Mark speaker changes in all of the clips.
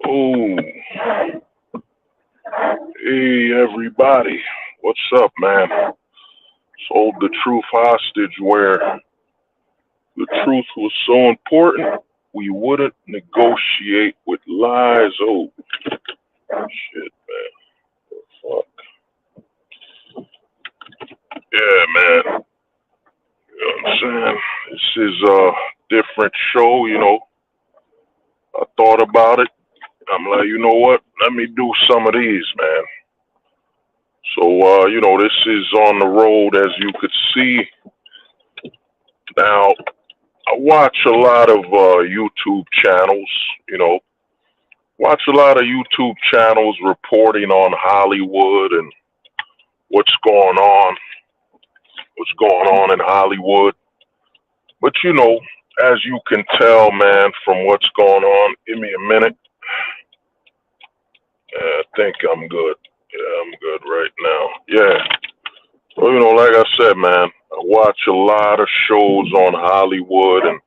Speaker 1: Oh, hey everybody. What's up, man? Sold the truth hostage where the truth was so important we wouldn't negotiate with lies. Oh, shit, man. Fuck. Yeah, man. You know what I'm saying? This is a different show, I thought about it. I'm like, you know what? Let me do some of these, man. So, this is on the road, as you could see. Now, I watch a lot of YouTube channels, watch a lot of YouTube channels reporting on Hollywood and what's going on in Hollywood. But, as you can tell, man, from what's going on, give me a minute. I think I'm good. Yeah, I'm good right now. Yeah. Well, like I said, man, I watch a lot of shows on Hollywood and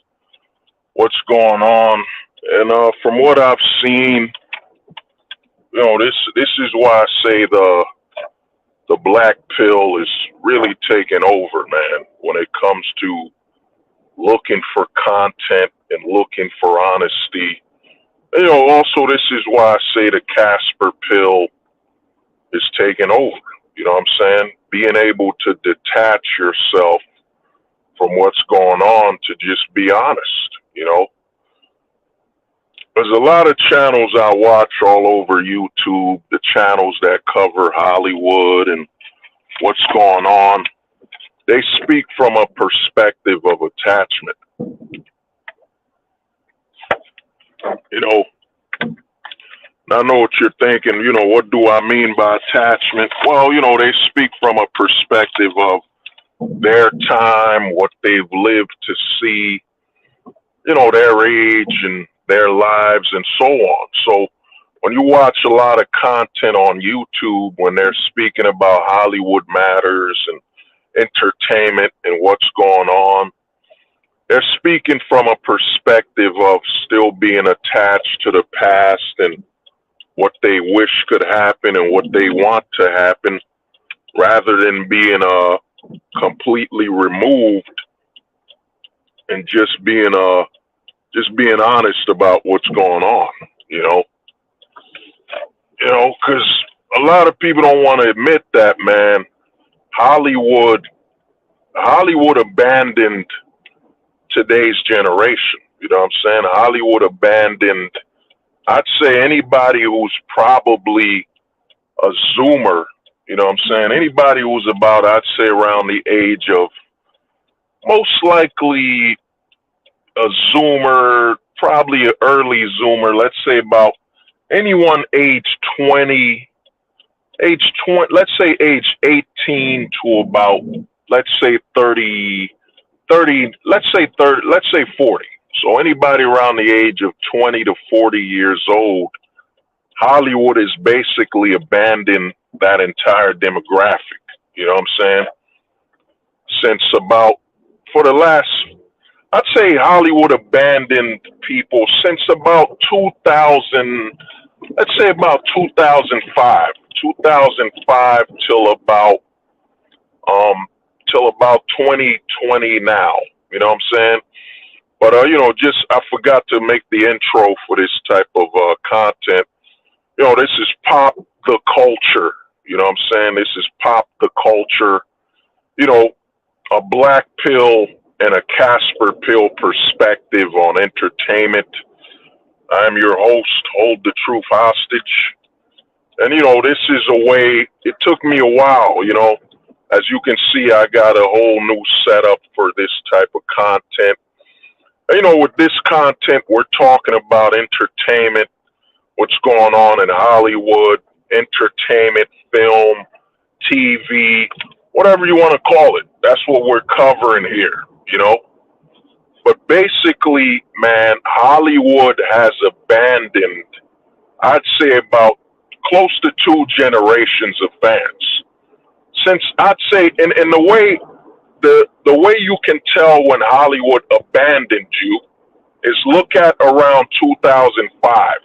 Speaker 1: what's going on. And from what I've seen, this is why I say the black pill is really taking over, man, when it comes to looking for content and looking for honesty. Also this is why I say the Casper pill is taking over. You know what I'm saying? Being able to detach yourself from what's going on to just be honest. There's a lot of channels I watch all over YouTube, the channels that cover Hollywood and what's going on. They speak from a perspective of attachment. I know what you're thinking, what do I mean by attachment? Well, they speak from a perspective of their time, what they've lived to see, their age and their lives and so on. So when you watch a lot of content on YouTube, when they're speaking about Hollywood matters and entertainment and what's going on, they're speaking from a perspective of still being attached to the past and what they wish could happen and what they want to happen, rather than being completely removed and just being honest about what's going on. Because a lot of people don't want to admit that, man. Hollywood abandoned today's generation. You know what I'm saying? Hollywood abandoned, I'd say, anybody who's probably a Zoomer. You know what I'm saying? Anybody who's about, I'd say, around the age of most likely a Zoomer, probably an early Zoomer. Let's say about anyone let's say age 18 to about, let's say 30, let's say 40. So anybody around the age of 20 to 40 years old, Hollywood has basically abandoned that entire demographic. You know what I'm saying? Since about, for the last, I'd say Hollywood abandoned people since about 2000, let's say about 2005 till about 2020 now. You know what I'm saying? But just I forgot to make the intro for this type of content. This is pop the culture. You know what I'm saying? This is pop the culture. A black pill and a Casper pill perspective on entertainment. I'm your host, Hold the Truth Hostage. And, this is a way, it took me a while, as you can see, I got a whole new setup for this type of content. With this content, we're talking about entertainment, what's going on in Hollywood, entertainment, film, TV, whatever you want to call it. That's what we're covering here, But basically, man, Hollywood has abandoned, I'd say, about close to two generations of fans. Since I'd say, in the way, the way you can tell when Hollywood abandoned you is look at around 2005.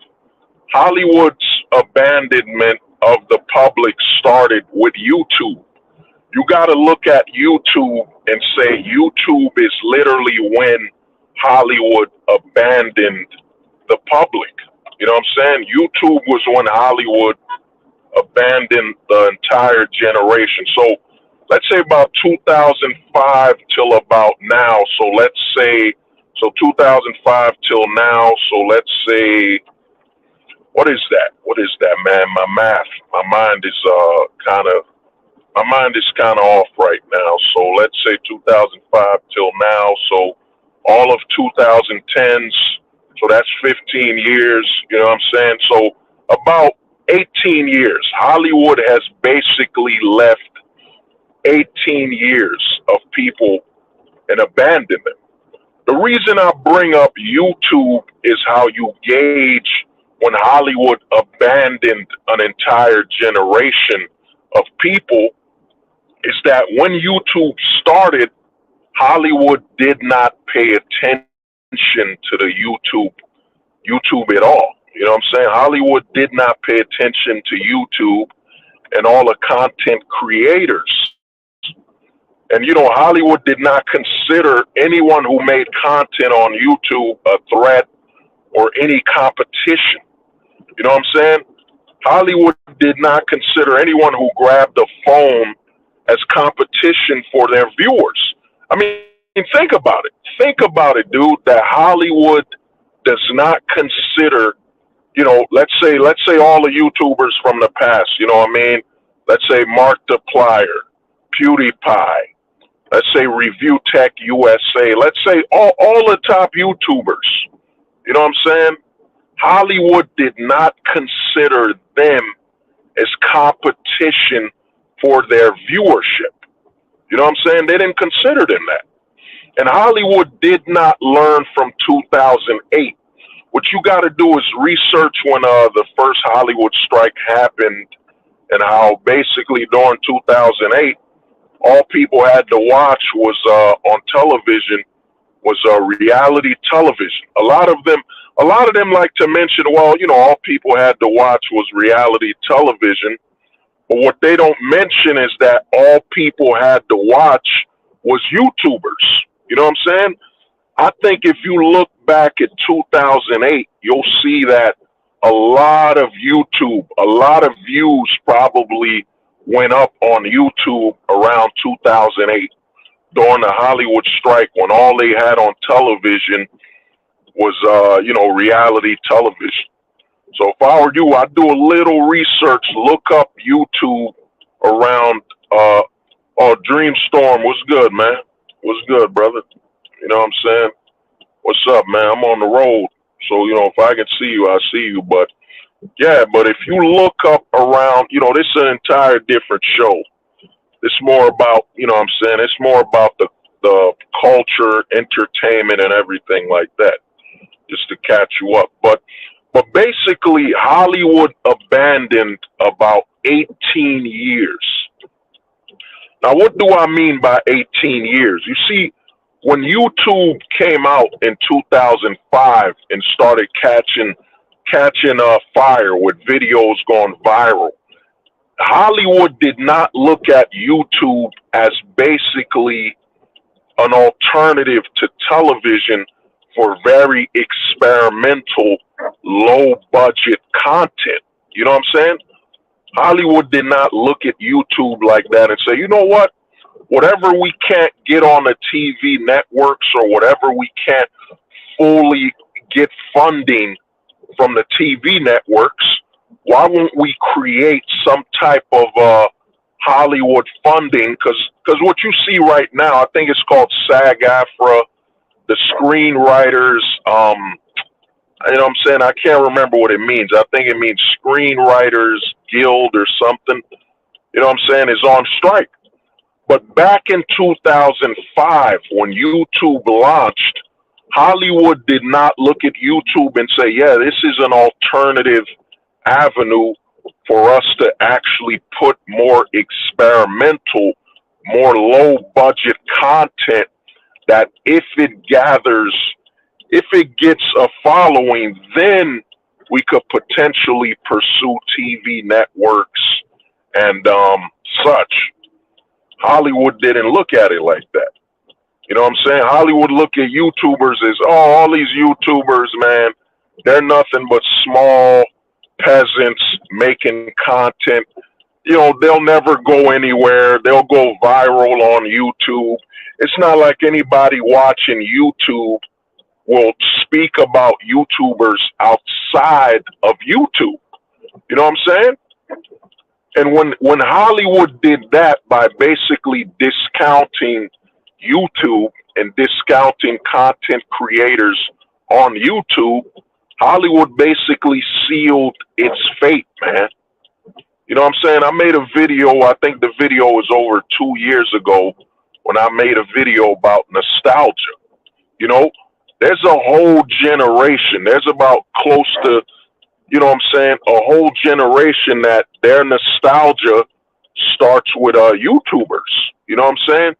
Speaker 1: Hollywood's abandonment of the public started with YouTube. You got to look at YouTube and say YouTube is literally when Hollywood abandoned the public. You know what I'm saying? YouTube was when Hollywood abandoned the entire generation. So let's say about 2005 till about now. So let's say, so 2005 till now. So let's say, what is that? What is that, man? My mind is my mind is kind of off right now. So let's say 2005 till now. So all of 2010s. So that's 15 years. You know what I'm saying? So about 18 years. Hollywood has basically left 18 years of people in abandonment. The reason I bring up YouTube is how you gauge when Hollywood abandoned an entire generation of people is that when YouTube started, Hollywood did not pay attention to the YouTube at all. You know what I'm saying? Hollywood did not pay attention to YouTube and all the content creators. And you know, Hollywood did not consider anyone who made content on YouTube a threat or any competition. You know what I'm saying? Hollywood did not consider anyone who grabbed a phone as competition for their viewers. I mean, think about it. Think about it, dude, that Hollywood does not consider, you know, let's say all the YouTubers from the past, you know what I mean? Let's say Markiplier, PewDiePie, let's say Review Tech USA, let's say all the top YouTubers, you know what I'm saying? Hollywood did not consider them as competition for their viewership. You know what I'm saying? They didn't consider them that. And Hollywood did not learn from 2008. What you got to do is research when the first Hollywood strike happened and how basically during 2008, all people had to watch was on television was reality television. A lot of them like to mention, well, you know, all people had to watch was reality television. But what they don't mention is that all people had to watch was YouTubers. You know what I'm saying? I think if you look back at 2008, you'll see that a lot of YouTube, a lot of views probably went up on YouTube around 2008 during the Hollywood strike when all they had on television was, you know, reality television. So if I were you, I'd do a little research, look up YouTube around, Dreamstorm. What's good, man? What's good, brother? You know what I'm saying? What's up, man? I'm on the road. So, you know, if I can see you, I'll see you. But, yeah, but if you look up around, you know, this is an entire different show. It's more about, you know what I'm saying? It's more about the culture, entertainment, and everything like that, just to catch you up. But basically, Hollywood abandoned about 18 years. Now, what do I mean by 18 years? You see, when YouTube came out in 2005 and started catching fire with videos going viral, Hollywood did not look at YouTube as basically an alternative to television for very experimental, low budget content. You know what I'm saying? Hollywood did not look at YouTube like that and say, you know what? Whatever we can't get on the TV networks or whatever we can't fully get funding from the TV networks, why won't we create some type of Hollywood funding? Because what you see right now, I think it's called SAG-AFTRA, the screenwriters, you know what I'm saying? I can't remember what it means. I think it means Screenwriters Guild or something, you know what I'm saying, is on strike. But back in 2005, when YouTube launched, Hollywood did not look at YouTube and say, yeah, this is an alternative avenue for us to actually put more experimental, more low budget content that if it gets a following, then we could potentially pursue TV networks and such. Hollywood didn't look at it like that. You know what I'm saying? Hollywood look at YouTubers as, oh, all these YouTubers, man, they're nothing but small peasants making content. You know, they'll never go anywhere. They'll go viral on YouTube. It's not like anybody watching YouTube will speak about YouTubers outside of YouTube. You know what I'm saying? And when Hollywood did that by basically discounting YouTube and discounting content creators on YouTube, Hollywood basically sealed its fate, man. You know what I'm saying? I made a video, I think the video was over 2 years ago, when I made a video about nostalgia. You know, there's a whole generation, there's about close to, you know what I'm saying, a whole generation that their nostalgia starts with YouTubers. You know what I'm saying?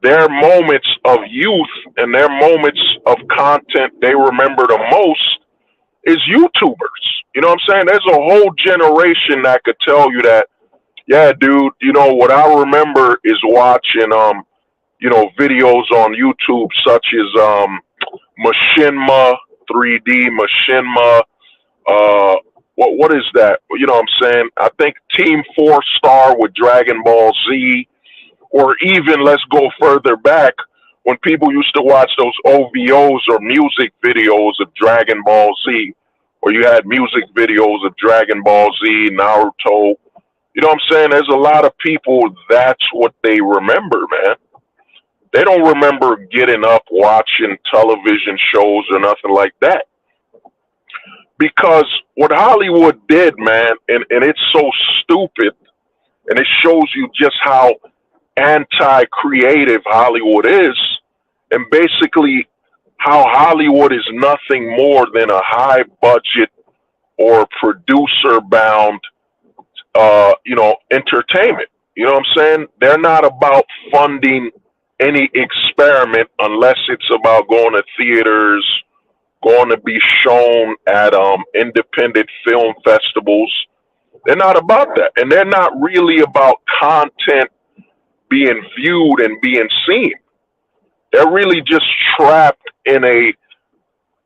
Speaker 1: Their moments of youth and their moments of content they remember the most is YouTubers. You know what I'm saying? There's a whole generation that could tell you that, yeah, dude, you know, what I remember is watching, you know, videos on YouTube such as Machinima 3D, Machinima, what is that? You know what I'm saying? I think Team 4 Star with Dragon Ball Z, or even let's go further back when people used to watch those OVOs or music videos of Dragon Ball Z, or you had music videos of Dragon Ball Z, Naruto. You know what I'm saying? There's a lot of people, that's what they remember, man. They don't remember getting up watching television shows or nothing like that. Because what Hollywood did, man, and it's so stupid, and it shows you just how anti-creative Hollywood is, and basically how Hollywood is nothing more than a high-budget or producer-bound, you know, entertainment. You know what I'm saying? They're not about funding any experiment unless it's about going to theaters, going to be shown at independent film festivals. They're not about that. And they're not really about content being viewed and being seen. They're really just trapped in a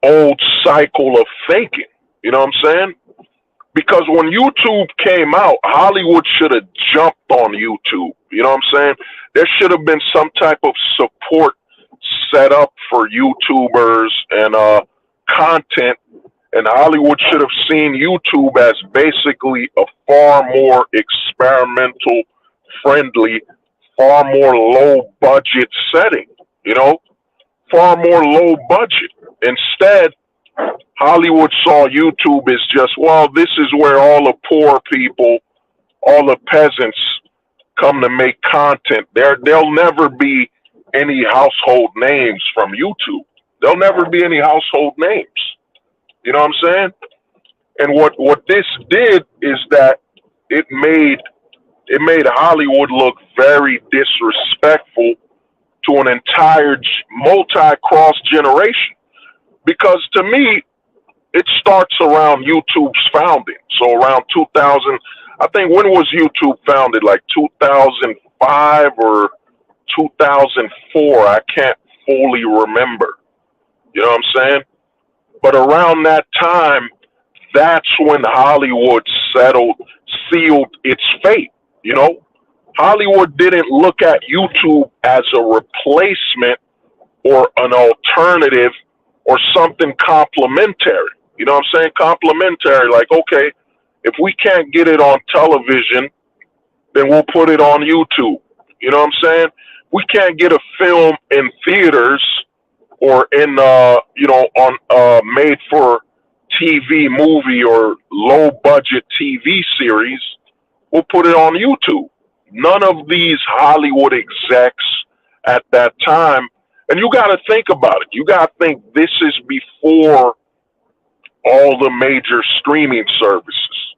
Speaker 1: old cycle of thinking. You know what I'm saying? Because when YouTube came out, Hollywood should have jumped on YouTube. You know what I'm saying? There should have been some type of support set up for YouTubers and content, and Hollywood should have seen YouTube as basically a far more experimental friendly, far more low budget setting, you know, far more low budget. Instead, Hollywood saw YouTube as just, well, this is where all the poor people, all the peasants come to make content. There'll never be any household names from YouTube. There'll never be any household names. You know what I'm saying? And what this did is that it made Hollywood look very disrespectful to an entire multi-cross generation. Because to me, it starts around YouTube's founding. So around 2000, I think, when was YouTube founded? Like 2005 or 2004? I can't fully remember. You know what I'm saying? But around that time, that's when Hollywood sealed its fate. You know, Hollywood didn't look at YouTube as a replacement or an alternative or something complementary. You know what I'm saying? Complementary, like, okay, if we can't get it on television, then we'll put it on YouTube. You know what I'm saying? We can't get a film in theaters or in, you know, on made for TV movie or low budget TV series, we'll put it on YouTube. None of these Hollywood execs at that time, and you got to think about it. You got to think this is before all the major streaming services.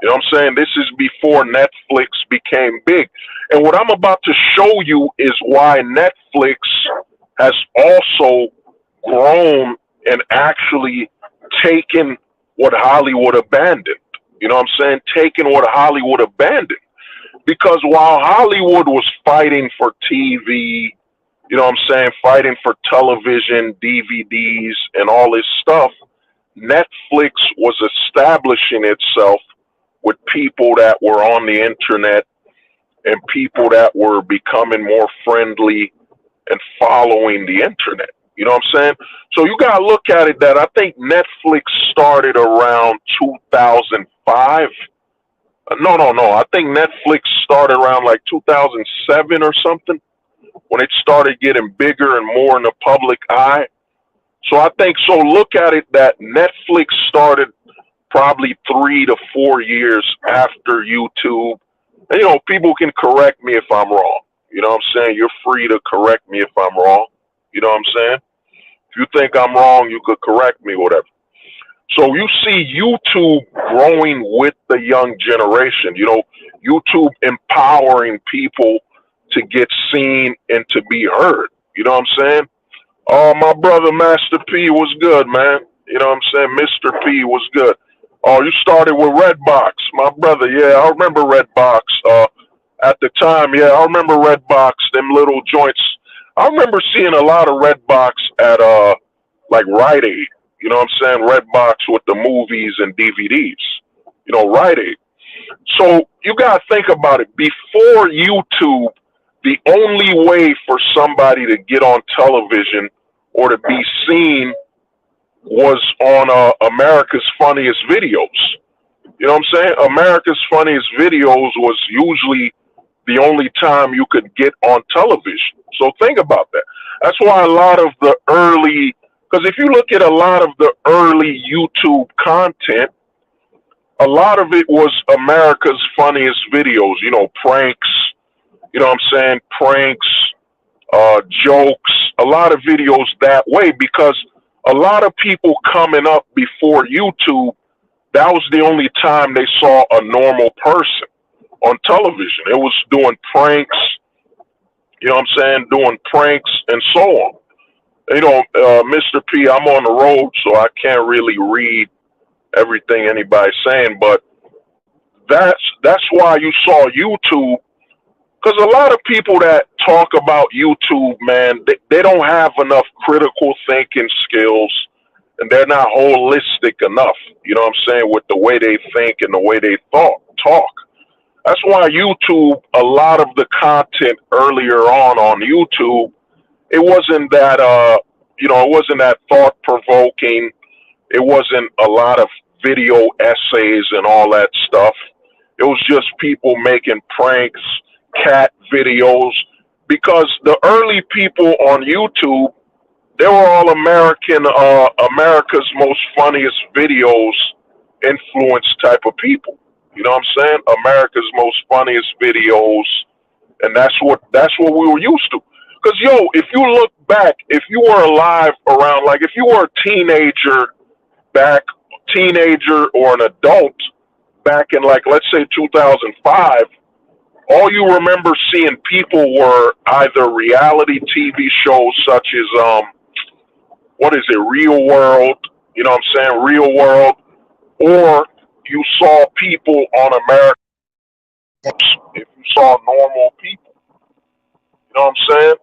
Speaker 1: You know what I'm saying? This is before Netflix became big. And what I'm about to show you is why Netflix has also grown and actually taken what Hollywood abandoned. You know what I'm saying? Taking what Hollywood abandoned. Because while Hollywood was fighting for TV, you know what I'm saying, fighting for television, DVDs, and all this stuff, Netflix was establishing itself with people that were on the internet and people that were becoming more friendly and following the internet. You know what I'm saying? So you got to look at it that I think Netflix started around 2005. No. I think Netflix started around like 2007 or something when it started getting bigger and more in the public eye. So I think so. Look at it that Netflix started probably 3 to 4 years after YouTube. And, you know, people can correct me if I'm wrong. You know what I'm saying? You're free to correct me if I'm wrong. You know what I'm saying? If you think I'm wrong, you could correct me, whatever. So you see YouTube growing with the young generation, you know, YouTube empowering people to get seen and to be heard. You know what I'm saying? Oh, my brother Master P was good, man. You know what I'm saying? Mr. P was good. Oh, you started with Redbox, my brother. Yeah, I remember Redbox. At the time, yeah, I remember Redbox, them little joints. I remember seeing a lot of Redbox at like Rite Aid. You know what I'm saying? Redbox with the movies and DVDs. You know, Rite Aid. So you gotta think about it. Before YouTube, the only way for somebody to get on television or to be seen was on America's Funniest Videos. You know what I'm saying? America's Funniest Videos was usually the only time you could get on television. So think about that. That's why a lot of the early, because if you look at a lot of the early YouTube content, a lot of it was America's Funniest Videos, you know, pranks, you know what I'm saying? Pranks, jokes, a lot of videos that way, because a lot of people coming up before YouTube, that was the only time they saw a normal person on television. It was doing pranks, you know what I'm saying? Doing pranks and so on. You know, Mr. P, I'm on the road, so I can't really read everything anybody's saying, but that's why you saw YouTube. Because a lot of people that talk about YouTube, man, they don't have enough critical thinking skills, and they're not holistic enough, you know what I'm saying, with the way they think and the way they talk. That's why YouTube, a lot of the content earlier on YouTube, it wasn't that, you know, it wasn't that thought provoking. It wasn't a lot of video essays and all that stuff. It was just people making pranks, cat videos, because the early people on YouTube, they were all America's Most Funniest Videos influence type of people. You know what I'm saying? America's Most Funniest Videos, and that's what we were used to. Because yo, if you look back, if you were alive around, like if you were a teenager or an adult back in, like, let's say 2005, all you remember seeing people were either reality TV shows such as what is it, Real World, you know what I'm saying, Real World, or you saw people on America. If you saw normal people, you know what I'm saying,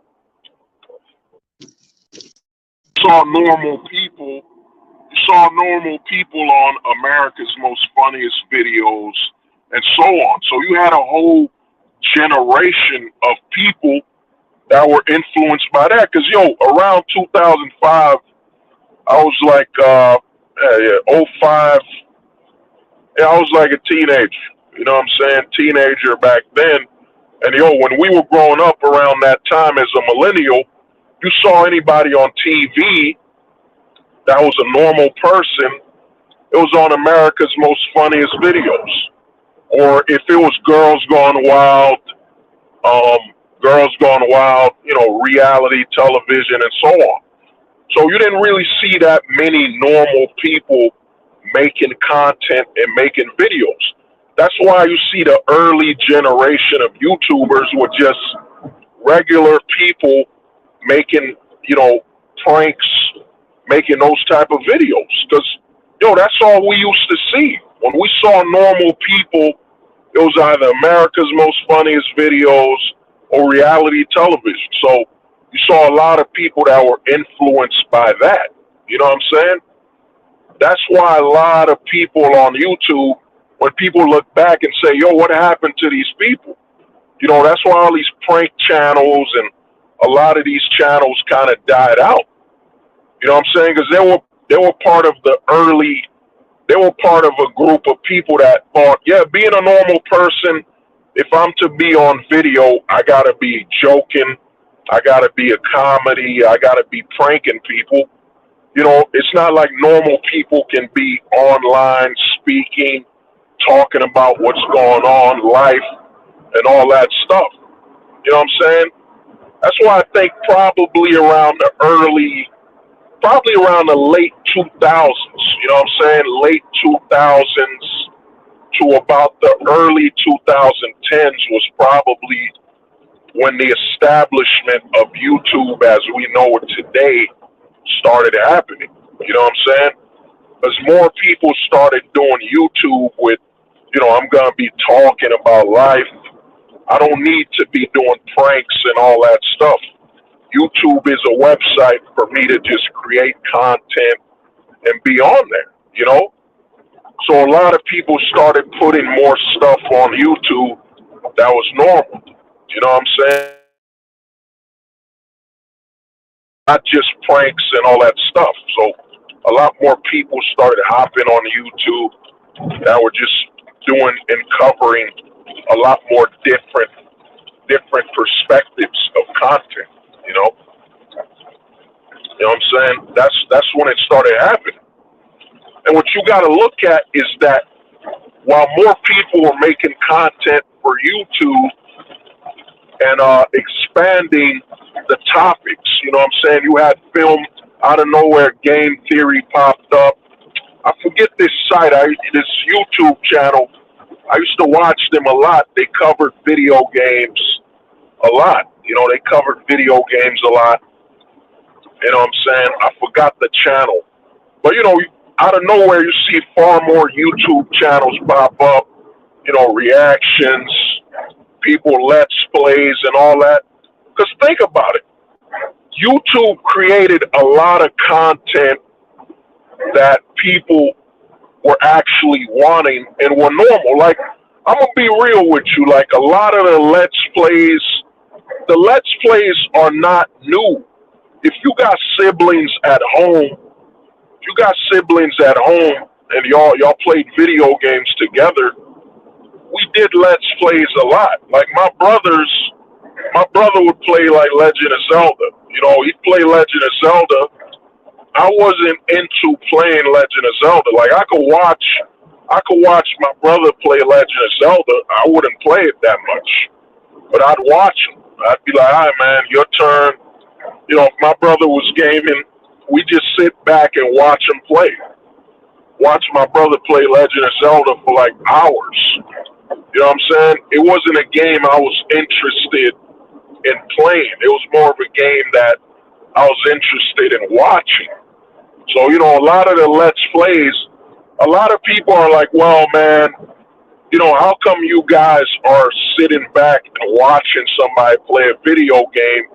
Speaker 1: saw normal people, you saw normal people on America's Most Funniest Videos and so on. So you had a whole generation of people that were influenced by that. Because, yo, around 2005, I was like, '05, yeah, I was like a teenager. You know what I'm saying? Teenager back then. And, yo, when we were growing up around that time as a millennial, you saw anybody on TV that was a normal person, it was on America's Most Funniest Videos. Or if it was Girls Gone Wild, you know, reality television and so on. So you didn't really see that many normal people making content and making videos. That's why you see the early generation of YouTubers were just regular people making, you know, pranks, making those type of videos. Because That's all we used to see. When we saw normal people, it was either America's Most Funniest Videos or reality television. So you saw a lot of people that were influenced by that. You know what I'm saying? That's why a lot of people on YouTube, when people look back and say, yo, what happened to these people? That's why all these prank channels and a lot of these channels kind of died out. You know what I'm saying? Because they were part of the early. They were part of a group of people that thought, yeah, being a normal person, if I'm to be on video, I gotta be joking, I gotta be a comedy, I gotta be pranking people. It's not like normal people can be online speaking, talking about what's going on, life, and all that stuff. You know what I'm saying? That's why I think probably around the late 2000s, you know what I'm saying? Late 2000s to about the early 2010s was probably when the establishment of YouTube as we know it today started happening. You know what I'm saying? As more people started doing YouTube with, I'm going to be talking about life. I don't need to be doing pranks and all that stuff. YouTube is a website for me to just create content and be on there. So a lot of people started putting more stuff on YouTube that was normal. You know what I'm saying? Not just pranks and all that stuff. So a lot more people started hopping on YouTube that were just doing and covering a lot more different perspectives of content, you know? You know what I'm saying? That's when it started happening. And what you gotta look at is that while more people were making content for YouTube and expanding the topics, you know what I'm saying? You had film out of nowhere, game theory popped up. I forget this site, this YouTube channel. I used to watch them a lot. They covered video games a lot. They covered video games a lot. You know what I'm saying? I forgot the channel. But, out of nowhere, you see far more YouTube channels pop up, reactions, people let's plays and all that. Because think about it. YouTube created a lot of content that people were actually wanting and were normal. Like, I'm going to be real with you. Like, a lot of the let's plays are not new. If you got siblings at home, and y'all played video games together, we did let's plays a lot. Like my brother would play like Legend of Zelda. He'd play Legend of Zelda. I wasn't into playing Legend of Zelda. Like I could watch my brother play Legend of Zelda. I wouldn't play it that much, but I'd watch him. I'd be like, all right, man, your turn. If my brother was gaming, we just sit back and watch him play. Watch my brother play Legend of Zelda for like hours. You know what I'm saying? It wasn't a game I was interested in playing. It was more of a game that I was interested in watching. So, a lot of the Let's Plays, a lot of people are like, well, man, how come you guys are sitting back and watching somebody play a video game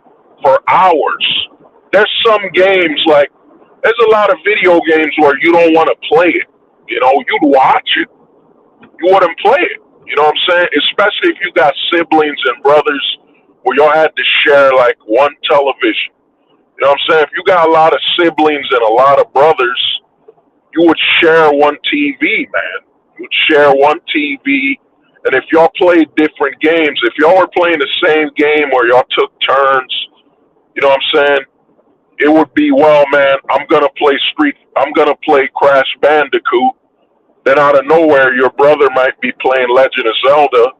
Speaker 1: for hours? There's some games there's a lot of video games where you don't want to play it. You'd watch it. You wouldn't play it. You know what I'm saying? Especially if you got siblings and brothers where y'all had to share like one television. You know what I'm saying? If you got a lot of siblings and a lot of brothers, you would share one TV, man. You would share one TV. And if y'all played different games, if y'all were playing the same game where y'all took turns, you know what I'm saying? It would be, well, man, I'm going to play Crash Bandicoot. Then out of nowhere, your brother might be playing Legend of Zelda.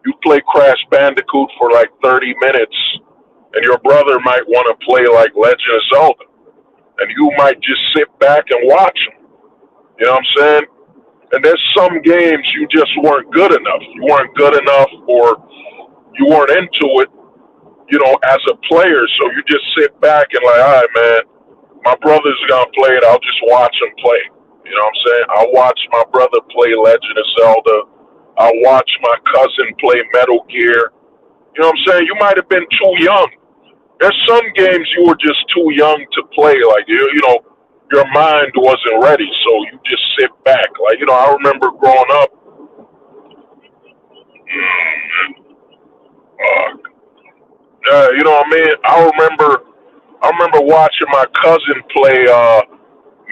Speaker 1: You play Crash Bandicoot for like 30 minutes, and your brother might want to play like Legend of Zelda. And you might just sit back and watch them. You know what I'm saying? And there's some games you just weren't good enough. You weren't good enough or you weren't into it, as a player. So you just sit back and like, all right, man, my brother's going to play it. I'll just watch him play. You know what I'm saying? I watched my brother play Legend of Zelda. I watched my cousin play Metal Gear. You know what I'm saying? You might have been too young. There's some games you were just too young to play. Like, you know, your mind wasn't ready, so you just sit back. Like, you know, I remember growing up. You know what I mean? I remember watching my cousin play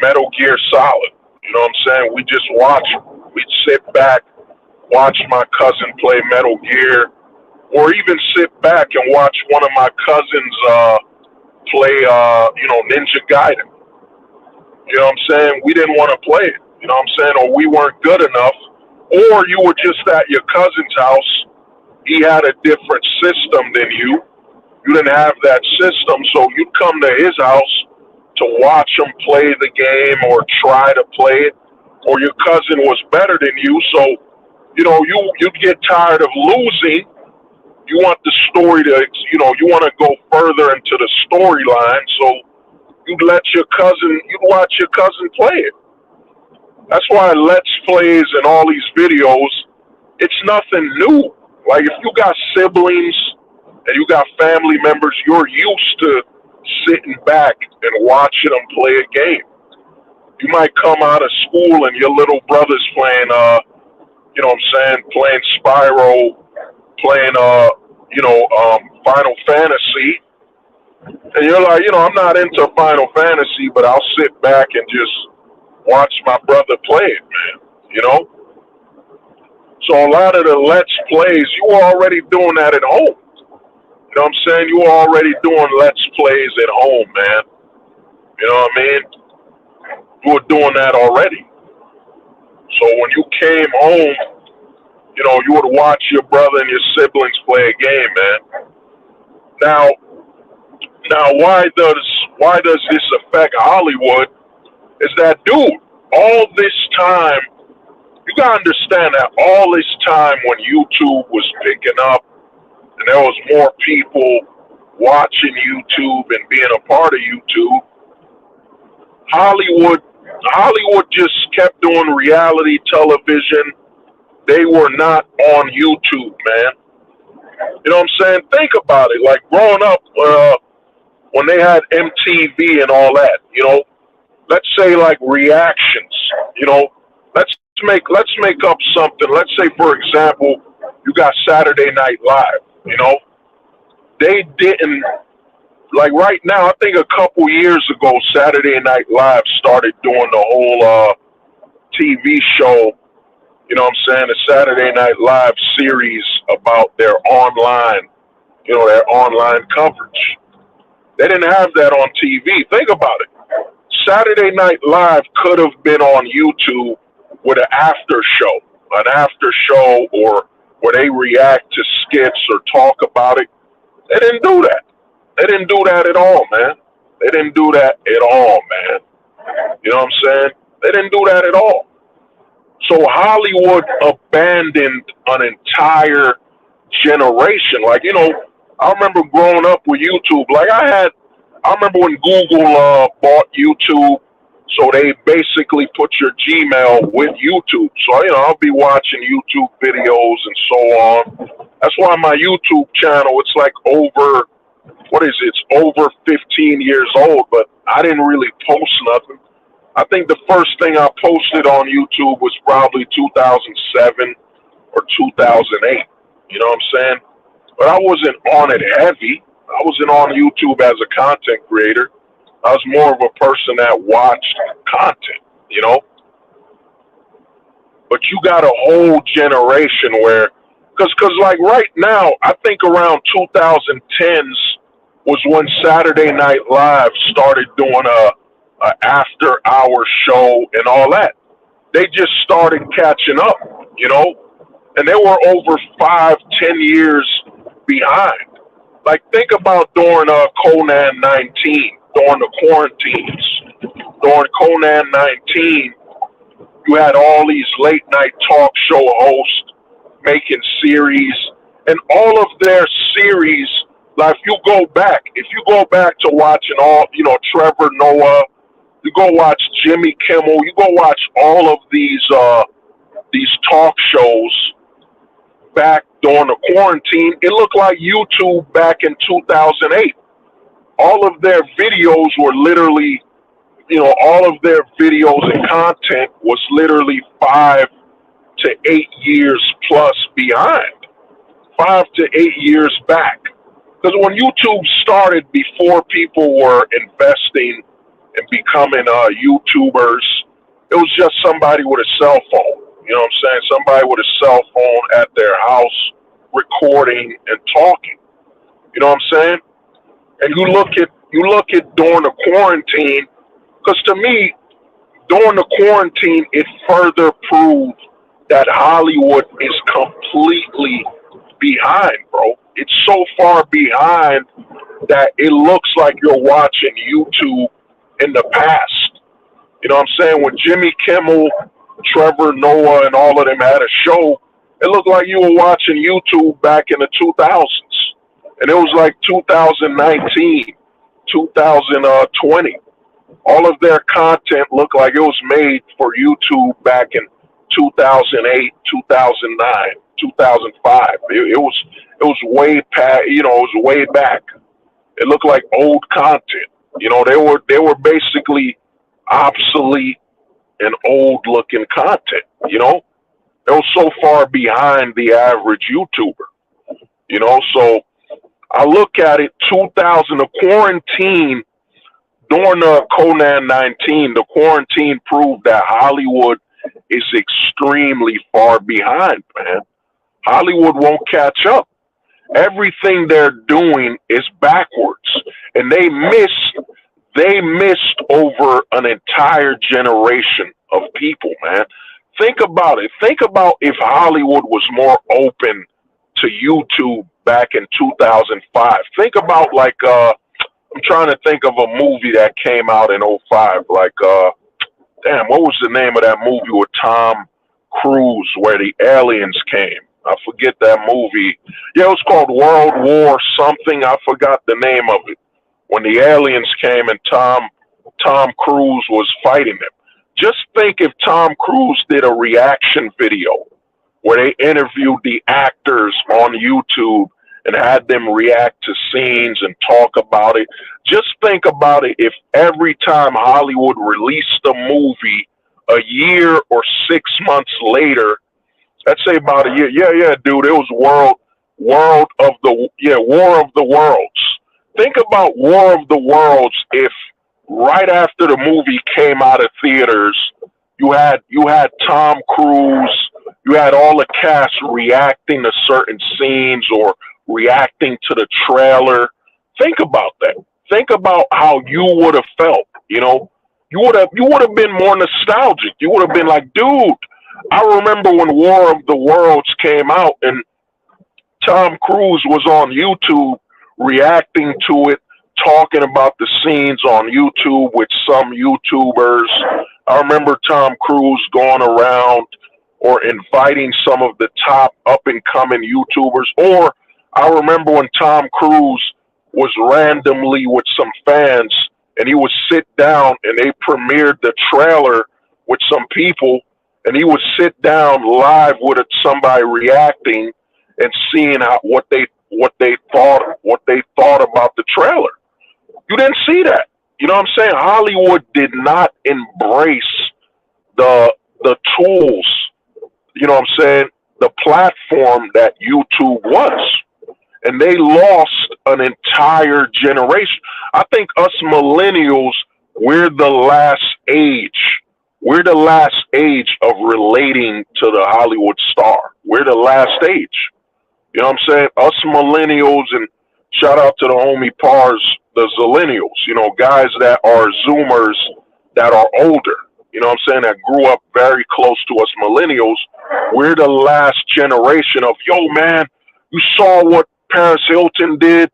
Speaker 1: Metal Gear Solid. You know what I'm saying? We just watch. We'd sit back, watch my cousin play Metal Gear, or even sit back and watch one of my cousins play, you know, Ninja Gaiden. You know what I'm saying? We didn't want to play it. You know what I'm saying? Or we weren't good enough. Or you were just at your cousin's house. He had a different system than you. You didn't have that system, so you'd come to his house to watch him play the game or try to play it. Or your cousin was better than you, so you know you'd get tired of losing. You want the story to, you know, you want to go further into the storyline, so you'd watch your cousin play it. That's why Let's Plays and all these videos, it's nothing new. Like if you got siblings and you got family members, you're used to sitting back and watching them play a game. You might come out of school and your little brother's playing, you know what I'm saying, playing Spyro, playing, Final Fantasy. And you're like, you know, I'm not into Final Fantasy, but I'll sit back and just watch my brother play it, man. You know? So a lot of the Let's Plays, you were already doing that at home. You know what I'm saying? You were already doing Let's Plays at home, man. You know what I mean? You were doing that already. So when you came home, you know, you would watch your brother and your siblings play a game, man. Now, why does this affect Hollywood? Is that, dude, all this time, you gotta understand that all this time when YouTube was picking up and there was more people watching YouTube and being a part of YouTube, Hollywood just kept doing reality television. They were not on YouTube, man. You know what I'm saying? Think about it. Like growing up, when they had MTV and all that, you know, let's say like reactions, you know, let's make up something. Let's say, for example, you got Saturday Night Live, you know, they didn't, like right now, I think a couple years ago, Saturday Night Live started doing the whole TV show, you know what I'm saying, the Saturday Night Live series about their online, you know, their online coverage. They didn't have that on TV. Think about it. Saturday Night Live could have been on YouTube with an after show or where they react to skits or talk about it. They didn't do that. They didn't do that at all, man. They didn't do that at all, man. You know what I'm saying? They didn't do that at all. So Hollywood abandoned an entire generation. Like, you know, I remember growing up with YouTube. Like I remember when Google bought YouTube, so they basically put your Gmail with YouTube. So, you know, I'll be watching YouTube videos and so on. That's why my YouTube channel, it's like over, what is it? It's over 15 years old, but I didn't really post nothing. I think the first thing I posted on YouTube was probably 2007 or 2008. You know what I'm saying? But I wasn't on it heavy. I wasn't on YouTube as a content creator. I was more of a person that watched content, you know? But you got a whole generation where, cause like right now, I think around 2010s was when Saturday Night Live started doing a after hour show and all that. They just started catching up, you know? And they were over 5-10 years behind. Like think about during Conan 19, during the quarantines, during Conan 19, you had all these late night talk show hosts making series, and all of their series, like if you go back to watching all, you know, Trevor Noah, You go watch Jimmy Kimmel. You go watch all of these talk shows back during the quarantine. It looked like YouTube back in 2008. All of their videos were literally, all of their videos and content was literally 5 to 8 years plus behind, 5 to 8 years back. Because when YouTube started, before people were investing and becoming YouTubers, it was just somebody with a cell phone. You know what I'm saying? Somebody with a cell phone at their house recording and talking. You know what I'm saying? And you look at during the quarantine, because to me, during the quarantine, it further proved that Hollywood is completely behind, bro. It's so far behind that it looks like you're watching YouTube in the past. You know what I'm saying? When Jimmy Kimmel, Trevor Noah, and all of them had a show, it looked like you were watching YouTube back in the 2000s. And it was like 2019, 2020. All of their content looked like it was made for YouTube back in 2008, 2009, 2005. It was way past, it was way back. It looked like old content. They were basically obsolete and old looking content. It was so far behind the average YouTuber. So I look at it, 2000, the quarantine, during the COVID-19, the quarantine proved that Hollywood is extremely far behind, man. Hollywood won't catch up. Everything they're doing is backwards. And they missed over an entire generation of people, man. Think about it. Think about if Hollywood was more open to YouTube back in 2005. Think about I'm trying to think of a movie that came out in '05. What was the name of that movie with Tom Cruise where the aliens came? I forget that movie. Yeah, it was called World War something. I forgot the name of it. When the aliens came and Tom Cruise was fighting them. Just think if Tom Cruise did a reaction video where they interviewed the actors on YouTube and had them react to scenes and talk about it. Just think about it if every time Hollywood released a movie a year or 6 months later, let's say about a year. Yeah, dude, it was War of the Worlds. Think about War of the Worlds if right after the movie came out of theaters, you had Tom Cruise, you had all the cast reacting to certain scenes or reacting to the trailer. Think about that. Think about how you would have felt. You would have been more nostalgic. You would have been like, dude, I remember when War of the Worlds came out and Tom Cruise was on YouTube reacting to it, talking about the scenes on YouTube with some YouTubers. I remember Tom Cruise going around or inviting some of the top up-and-coming YouTubers. Or I remember when Tom Cruise was randomly with some fans and he would sit down and they premiered the trailer with some people and he would sit down live with somebody reacting and seeing what they thought about the trailer. You didn't see that. You know what I'm saying? Hollywood did not embrace the tools, you know what I'm saying, the platform that YouTube was. And they lost an entire generation. I think us millennials, we're the last age. We're the last age of relating to the Hollywood star. We're the last age. You know what I'm saying? Us millennials, and shout out to the homie Pars, the Zillennials, guys that are Zoomers that are older, you know what I'm saying, that grew up very close to us millennials. We're the last generation of, yo, man, you saw what Paris Hilton did.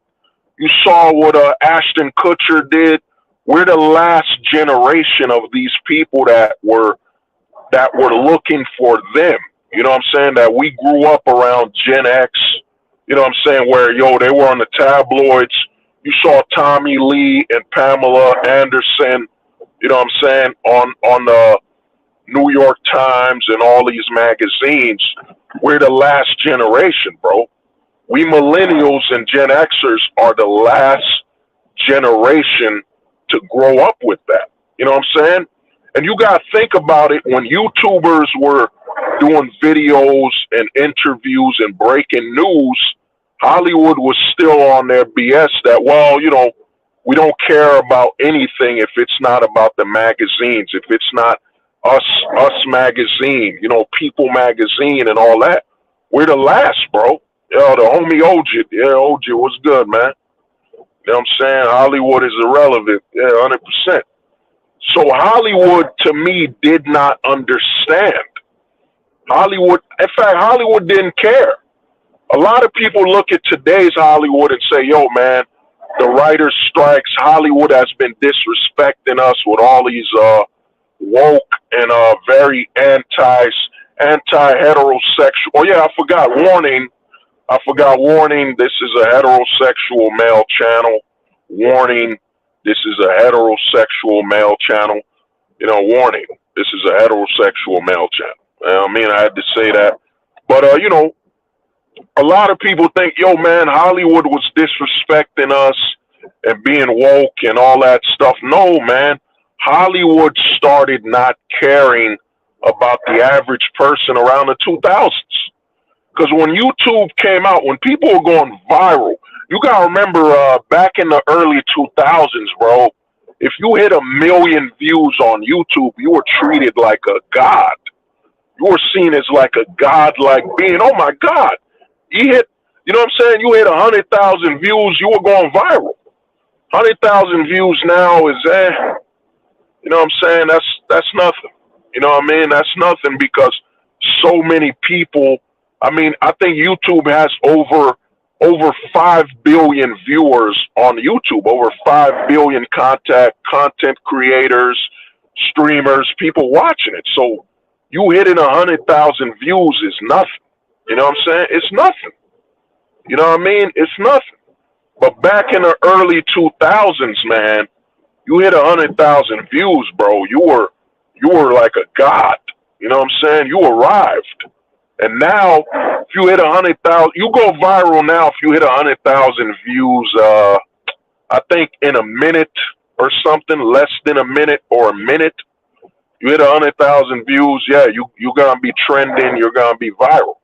Speaker 1: You saw what Ashton Kutcher did. We're the last generation of these people that were looking for them. You know what I'm saying? That we grew up around Gen X. You know what I'm saying? Where, they were on the tabloids. You saw Tommy Lee and Pamela Anderson. You You know what I'm saying? On the New York Times and all these magazines, we're the last generation, bro. We millennials and Gen Xers are the last generation to grow up with that. You know what I'm saying? And you got to think about it when YouTubers were doing videos and interviews and breaking news, Hollywood was still on their BS that, well, we don't care about anything if it's not about the magazines, if it's not us magazine, People magazine and all that. We're the last, bro. Yo, the homie OJ. Yeah, OJ was good, man. You know what I'm saying? Hollywood is irrelevant. Yeah, 100%. So Hollywood, to me, did not understand. In fact, Hollywood didn't care. A lot of people look at today's Hollywood and say, yo, man, the writers' strikes, Hollywood has been disrespecting us with all these woke and very anti-heterosexual. Oh, yeah, I forgot. Warning, this is a heterosexual male channel. Warning, this is a heterosexual male channel. Warning, this is a heterosexual male channel. I had to say that. But, a lot of people think, yo, man, Hollywood was disrespecting us and being woke and all that stuff. No, man. Hollywood started not caring about the average person around the 2000s. Because when YouTube came out, when people were going viral, you got to remember back in the early 2000s, bro, if you hit 1 million views on YouTube, you were treated like a god. You were seen as like a godlike being. Oh, my God. You hit, what I'm saying? You hit 100,000 views, you were going viral. 100,000 views now is, you know what I'm saying? That's nothing. You know what I mean? That's nothing because so many people, I think YouTube has over 5 billion viewers on YouTube, over 5 billion content creators, streamers, people watching it. So you hitting 100,000 views is nothing. You know what I'm saying? It's nothing. You know what I mean? It's nothing. But back in the early 2000s, man, you hit 100,000 views, bro. You were like a god. You know what I'm saying? You arrived. And now, if you hit 100,000, you go viral now if you hit 100,000 views, I think in a minute or something, less than a minute or a minute. You hit 100,000 views, yeah, you're going to be trending, you're going to be viral.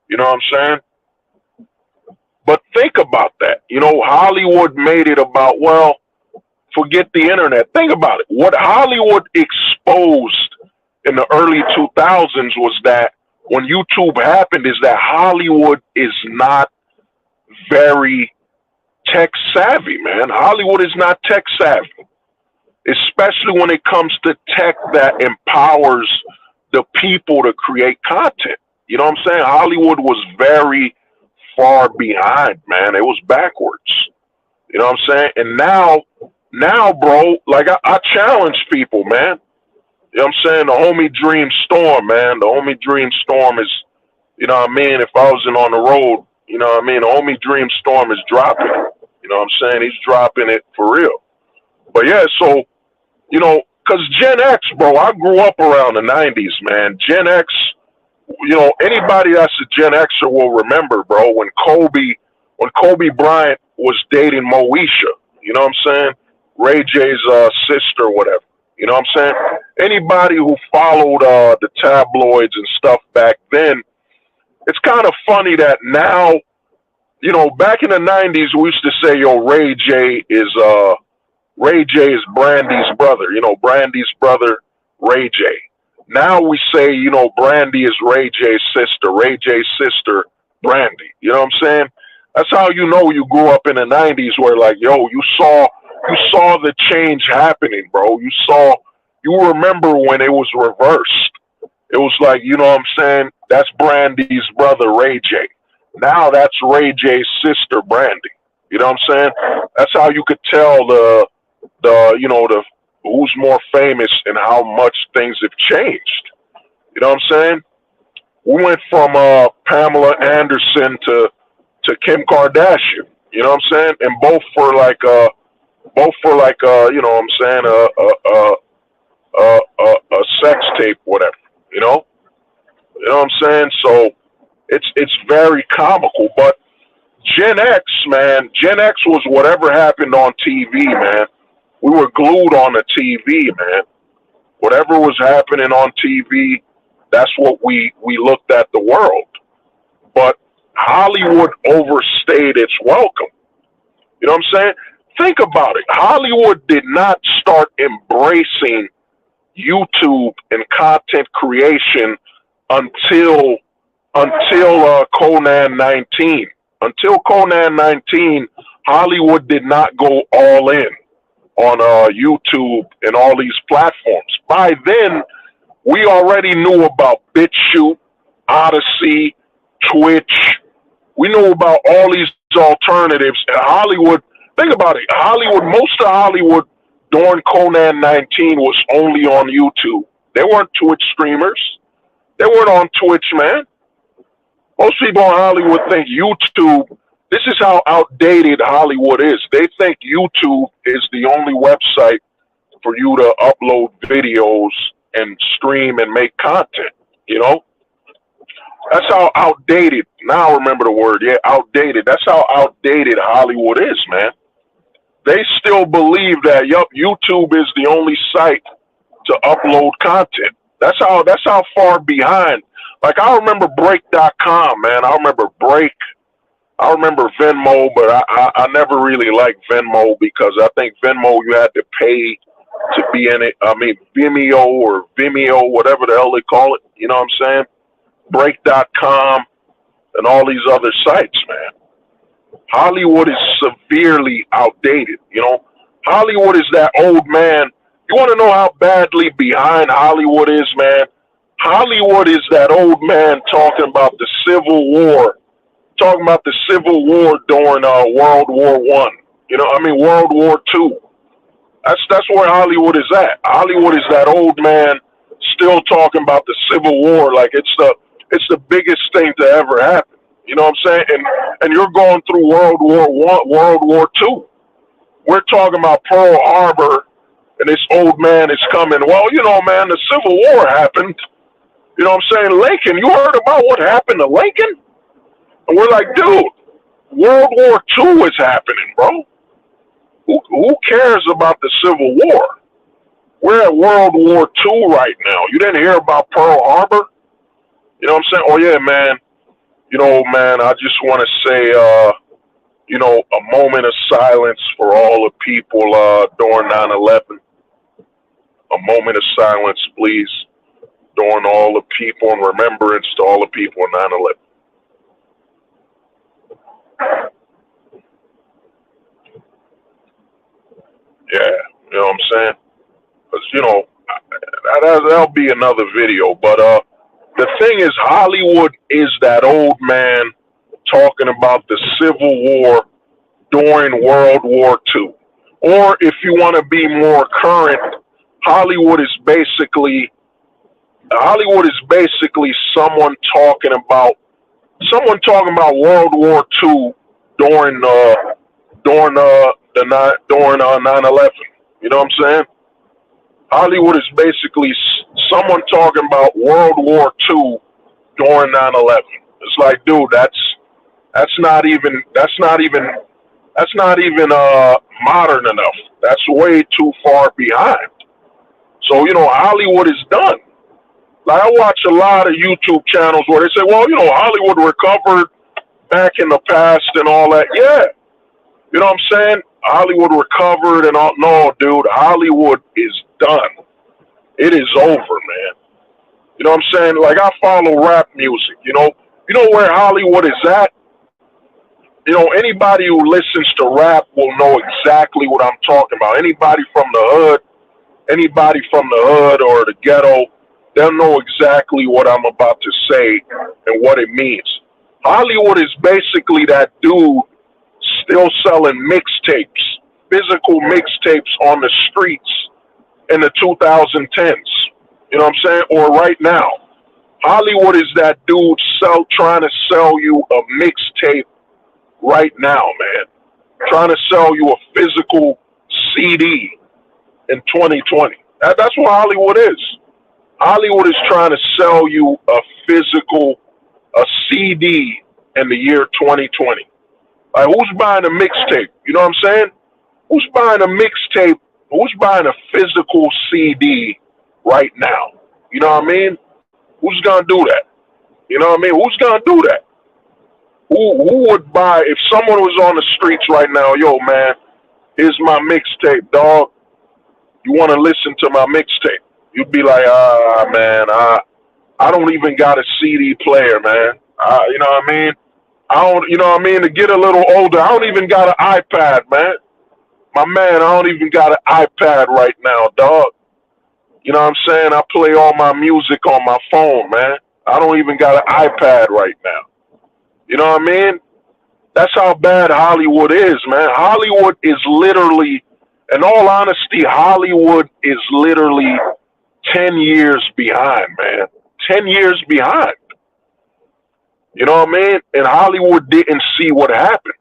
Speaker 1: You know what I'm saying? But think about that. Hollywood made it about, well, forget the internet. Think about it. What Hollywood exposed in the early 2000s was that when YouTube happened is that Hollywood is not very tech savvy, man. Hollywood is not tech savvy, especially when it comes to tech that empowers the people to create content. You know what I'm saying? Hollywood was very far behind, man. It was backwards. You know what I'm saying? And now, bro, like I challenge people, man. You know what I'm saying? The homie Dream Storm, man. The homie Dream Storm is, you know what I mean? If I wasn't on the road, you know what I mean? The homie Dream Storm is dropping it. You know what I'm saying? He's dropping it for real. But yeah, so, because Gen X, bro, I grew up around the 90s, man. Gen X, anybody that's a Gen Xer will remember, bro, when Kobe Bryant was dating Moesha, you know what I'm saying? Ray J's sister, whatever. You know what I'm saying? Anybody who followed the tabloids and stuff back then, it's kind of funny that now, back in the 90s, we used to say, yo, Ray J is Brandy's brother. Brandy's brother, Ray J. Now we say, Brandy is Ray J's sister. Ray J's sister, Brandy. You know what I'm saying? That's how you grew up in the 90s where, like, yo, you saw the change happening, bro. You remember when it was reversed. It was like, you know what I'm saying? That's Brandy's brother, Ray J. Now that's Ray J's sister, Brandy. You know what I'm saying? That's how you could tell the who's more famous and how much things have changed. You know what I'm saying? We went from Pamela Anderson to Kim Kardashian. You know what I'm saying? And both for like you know what I'm saying, a sex tape, whatever. You know, you know what I'm saying? So it's very comical. But Gen X, man, Gen X was whatever happened on TV, man. We were glued on the TV, man. Whatever was happening on TV, that's what we looked at the world. But Hollywood overstayed its welcome. You know what I'm saying? Think about it. Hollywood did not start embracing YouTube and content creation until Conan 19. Until Conan 19, Hollywood did not go all in on YouTube and all these platforms. By then, we already knew about BitChute, Odyssey, Twitch. We knew about all these alternatives. And Hollywood, think about it. Hollywood, most of Hollywood during Conan 19 was only on YouTube. They weren't Twitch streamers. They weren't on Twitch, man. Most people in Hollywood think YouTube, this is how outdated Hollywood is. They think YouTube is the only website for you to upload videos and stream and make content, you know? That's how outdated, now I remember the word, yeah, outdated. That's how outdated Hollywood is, man. They still believe that, yup, YouTube is the only site to upload content. That's how far behind. Like, I remember Break.com, man. I remember Break. I remember Venmo, but I never really liked Venmo because I think Venmo, you had to pay to be in it. I mean, Vimeo, whatever the hell they call it. You know what I'm saying? Break.com and all these other sites, man. Hollywood is severely outdated, you know? Hollywood is that old man. You want to know how badly behind Hollywood is, man? Hollywood is that old man talking about the Civil War, talking about the Civil War during World War I. You know, I mean World War II. That's where Hollywood is at. Hollywood is that old man still talking about the Civil War like it's the biggest thing to ever happen. You know what I'm saying? And you're going through World War I, World War II. We're talking about Pearl Harbor, and this old man is coming. Well, you know, man, the Civil War happened. You know what I'm saying? Lincoln, you heard about what happened to Lincoln? And we're like, dude, World War II is happening, bro. Who cares about the Civil War? We're at World War II right now. You didn't hear about Pearl Harbor? You know what I'm saying? Oh, yeah, man. You know, man, I just want to say, you know, a moment of silence for all the people during 9/11. A moment of silence, please, during all the people and remembrance to all the people in 9/11. Yeah, you know what I'm saying? Because, you know, that'll be another video. But the thing is, Hollywood is that old man talking about the Civil War during World War II. Or if you want to be more current, Hollywood is basically someone talking about World War II during 9/11. You know what I'm saying? Hollywood is basically someone talking about World War II during 9/11. It's like, dude, that's not even modern enough. That's way too far behind. So, you know, Hollywood is done. Like, I watch a lot of YouTube channels where they say, well, you know, Hollywood recovered back in the past and all that. Yeah. You know what I'm saying? Hollywood recovered and all. No, dude, Hollywood is done. It is over, man. You know what I'm saying? Like, I follow rap music, you know where Hollywood is at? You know, anybody who listens to rap will know exactly what I'm talking about. Anybody from the hood or the ghetto, they'll know exactly what I'm about to say and what it means. Hollywood is basically that dude still selling mixtapes, physical mixtapes on the streets in the 2010s. You know what I'm saying? Or right now. Hollywood is that dude trying to sell you a mixtape right now, man. Trying to sell you a physical CD in 2020. That's what Hollywood is. Hollywood is trying to sell you a CD in the year 2020. Like, who's buying a mixtape? You know what I'm saying? Who's buying a mixtape? Who's buying a physical CD right now? You know what I mean? Who's gonna do that? You know what I mean? Who's gonna do that? Who would buy if someone was on the streets right now? Yo, man, here's my mixtape, dog. You want to listen to my mixtape? You'd be like, man, I don't even got a CD player, man. You know what I mean? I don't, you know what I mean? To get a little older, I don't even got an iPad, man. My man, I don't even got an iPad right now, dog. You know what I'm saying? I play all my music on my phone, man. I don't even got an iPad right now. You know what I mean? That's how bad Hollywood is, man. Hollywood is literally, in all honesty, Hollywood is literally 10 years behind, man. 10 years behind. You know what I mean? And Hollywood didn't see what happened.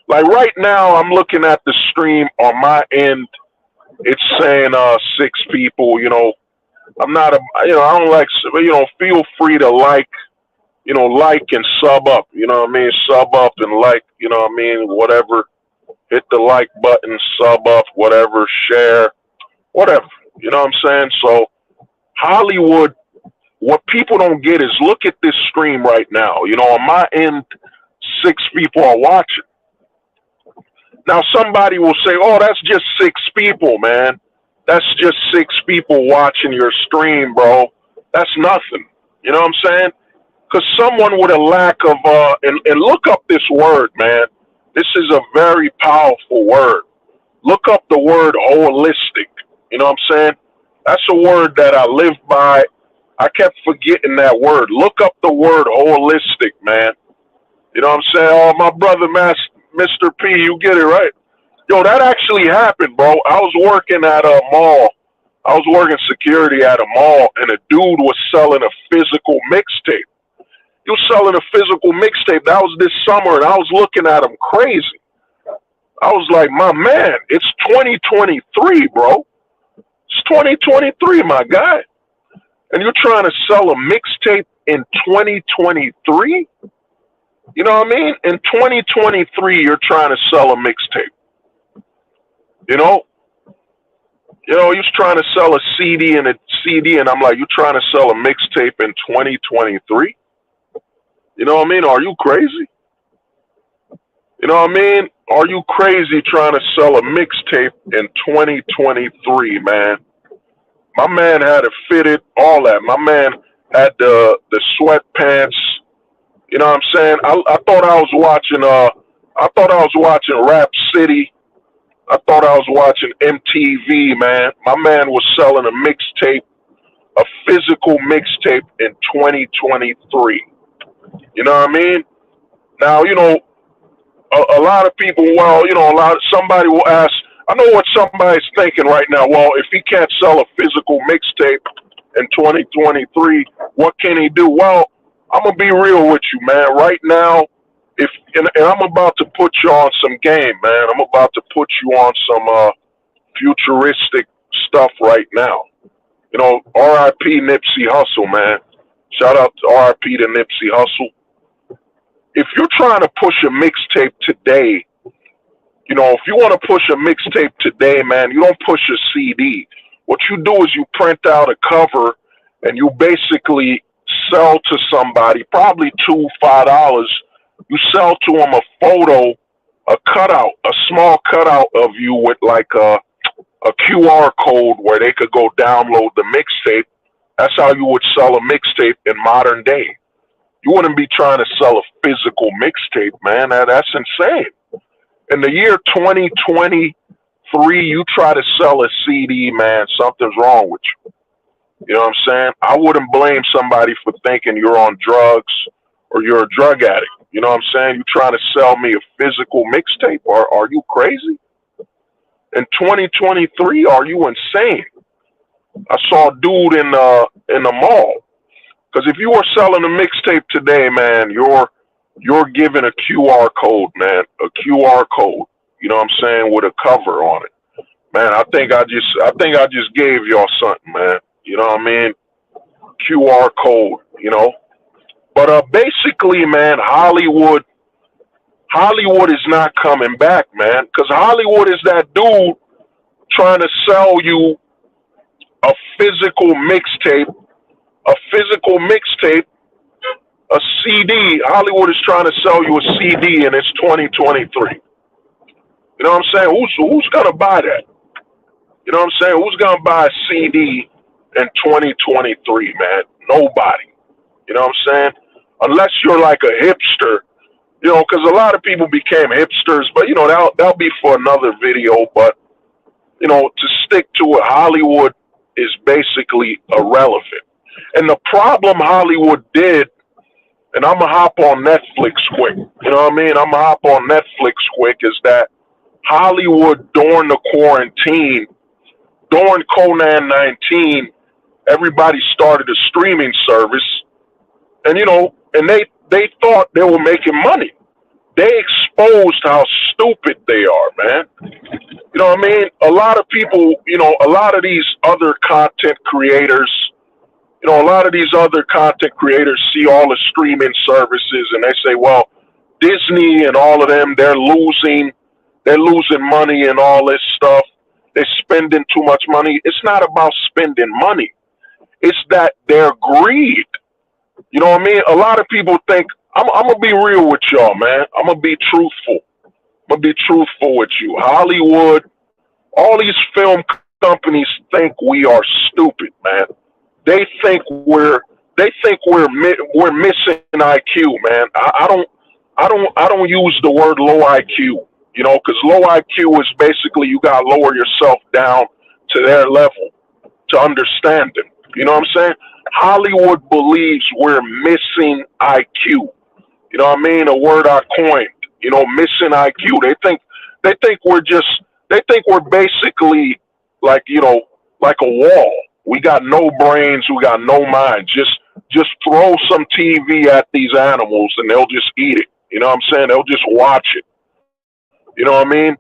Speaker 1: Like right now, I'm looking at the stream on my end. It's saying 6 people. You know, I'm not a. You know, I don't like. You know, feel free to like. You know, like and sub up. You know what I mean? Sub up and like. You know what I mean? Whatever. Hit the like button, sub up, whatever, share, whatever. You know what I'm saying? So Hollywood. What people don't get is look at this stream right now. You know, on my end, 6 people are watching. Now somebody will say, "Oh, that's just 6 people, man. That's just 6 people watching your stream, bro. That's nothing." You know what I'm saying? Because someone with a lack of and look up this word, man. This is a very powerful word. Look up the word holistic. You know what I'm saying? That's a word that I live by. I kept forgetting that word. Look up the word holistic, man. You know what I'm saying? Oh, my brother, Mr. P, you get it right. Yo, that actually happened, bro. I was working at a mall. I was working security at a mall, and a dude was selling a physical mixtape. He was selling a physical mixtape. That was this summer, and I was looking at him crazy. I was like, my man, it's 2023, bro. It's 2023, my guy. And you're trying to sell a mixtape in 2023? You know what I mean? In 2023, you're trying to sell a mixtape. You know? He was trying to sell a CD, and I'm like, you're trying to sell a mixtape in 2023? You know what I mean? Are you crazy? You know what I mean? Are you crazy trying to sell a mixtape in 2023, man? My man had it fitted, all that. My man had the sweatpants. You know what I'm saying? I thought I was watching Rap City. I thought I was watching MTV, man. My man was selling a mixtape, a physical mixtape in 2023. You know what I mean? Now, a lot of people, somebody will ask, I know what somebody's thinking right now. Well, if he can't sell a physical mixtape in 2023, what can he do? Well, I'm going to be real with you, man. Right now, and I'm about to put you on some game, man. I'm about to put you on some futuristic stuff right now. You know, R.I.P. Nipsey Hussle, man. Shout out to R.I.P. to Nipsey Hussle. If you're trying to push a mixtape today, if you want to push a mixtape today, man, you don't push a CD. What you do is you print out a cover and you basically sell to somebody, probably $2-5. You sell to them a photo, a cutout, a small cutout of you with like a QR code where they could go download the mixtape. That's how you would sell a mixtape in modern day. You wouldn't be trying to sell a physical mixtape, man. That's insane. In the year 2023, you try to sell a CD, man, something's wrong with you. You know what I'm saying? I wouldn't blame somebody for thinking you're on drugs or you're a drug addict. You know what I'm saying? You trying to sell me a physical mixtape? Are you crazy? In 2023, are you insane? I saw a dude in the mall. Because if you were selling a mixtape today, man, you're given a QR code, man, a QR code. You know what I'm saying, with a cover on it. Man, I think I just gave y'all something, man. You know what I mean? QR code, you know. But basically, man, Hollywood is not coming back, man, because Hollywood is that dude trying to sell you a physical mixtape, a CD. Hollywood is trying to sell you a CD, and it's 2023. You know what I'm saying? Who's gonna buy that? You know what I'm saying? Who's gonna buy a CD in 2023, man? Nobody. You know what I'm saying? Unless you're like a hipster, you know, because a lot of people became hipsters, but you know that'll be for another video. But you know, to stick to it, Hollywood is basically irrelevant. And the problem Hollywood did, and I'm gonna hop on Netflix quick. You know what I mean? I'm gonna hop on Netflix quick. Is that Hollywood during the quarantine, during Conan 19, everybody started a streaming service, and you know, and they thought they were making money. They exposed how stupid they are, man. You know what I mean? A lot of people, you know, a lot of these other content creators, you know, a lot of these other content creators see all the streaming services and they say, well, Disney and all of them, they're losing money and all this stuff. They're spending too much money. It's not about spending money. It's that they're greed. You know what I mean? A lot of people think, I'm going to be real with y'all, man. I'm going to be truthful. I'm going to be truthful with you. Hollywood, all these film companies think we are stupid, man. They think we're missing IQ, man. I don't use the word low IQ, you know, because low IQ is basically you got to lower yourself down to their level to understand them. You know what I'm saying? Hollywood believes we're missing IQ. You know what I mean? A word I coined. You know, missing IQ. They think we're basically like, you know, like a wall. We got no brains, we got no mind. Just throw some TV at these animals and they'll just eat it. You know what I'm saying? They'll just watch it. You know what I mean?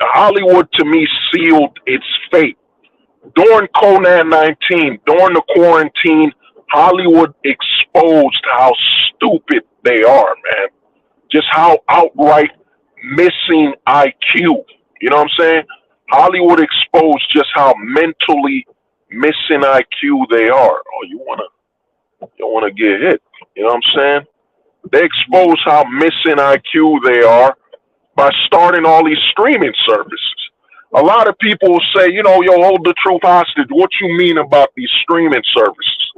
Speaker 1: Hollywood to me sealed its fate. During Conan 19, during the quarantine, Hollywood exposed how stupid they are, man. Just how outright missing IQ. You know what I'm saying? Hollywood exposed just how mentally missing IQ they are. Oh, you wanna get hit. You know what I'm saying? They expose how missing IQ they are by starting all these streaming services. A lot of people will say, you know, yo, hold the truth hostage. What you mean about these streaming services?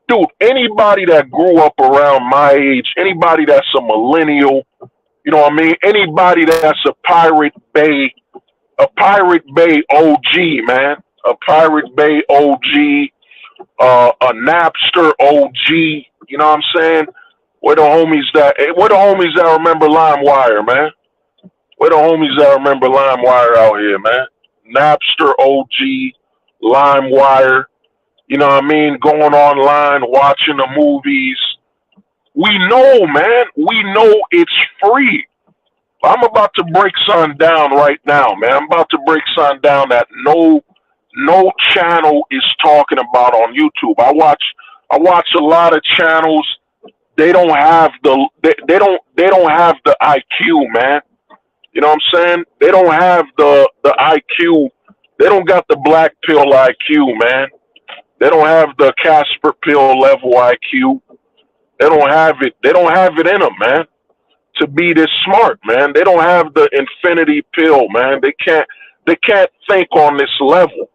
Speaker 1: Dude, anybody that grew up around my age, anybody that's a millennial, you know what I mean? Anybody that's a Pirate Bay OG, man. A Pirate Bay OG, a Napster OG, you know what I'm saying? Where the homies that remember LimeWire, man? Where the homies that remember LimeWire out here, man? Napster OG, LimeWire, you know what I mean? Going online, watching the movies. We know, man. We know it's free. I'm about to break something down right now, man. I'm about to break something down that no channel is talking about on YouTube. I watch a lot of channels. They don't have they don't have the IQ, man. You know what I'm saying? They don't have the IQ. They don't got the black pill IQ, man. They don't have the Casper pill level IQ. They don't have it. They don't have it in them, man, to be this smart, man. They don't have the infinity pill, man. They can't think on this level.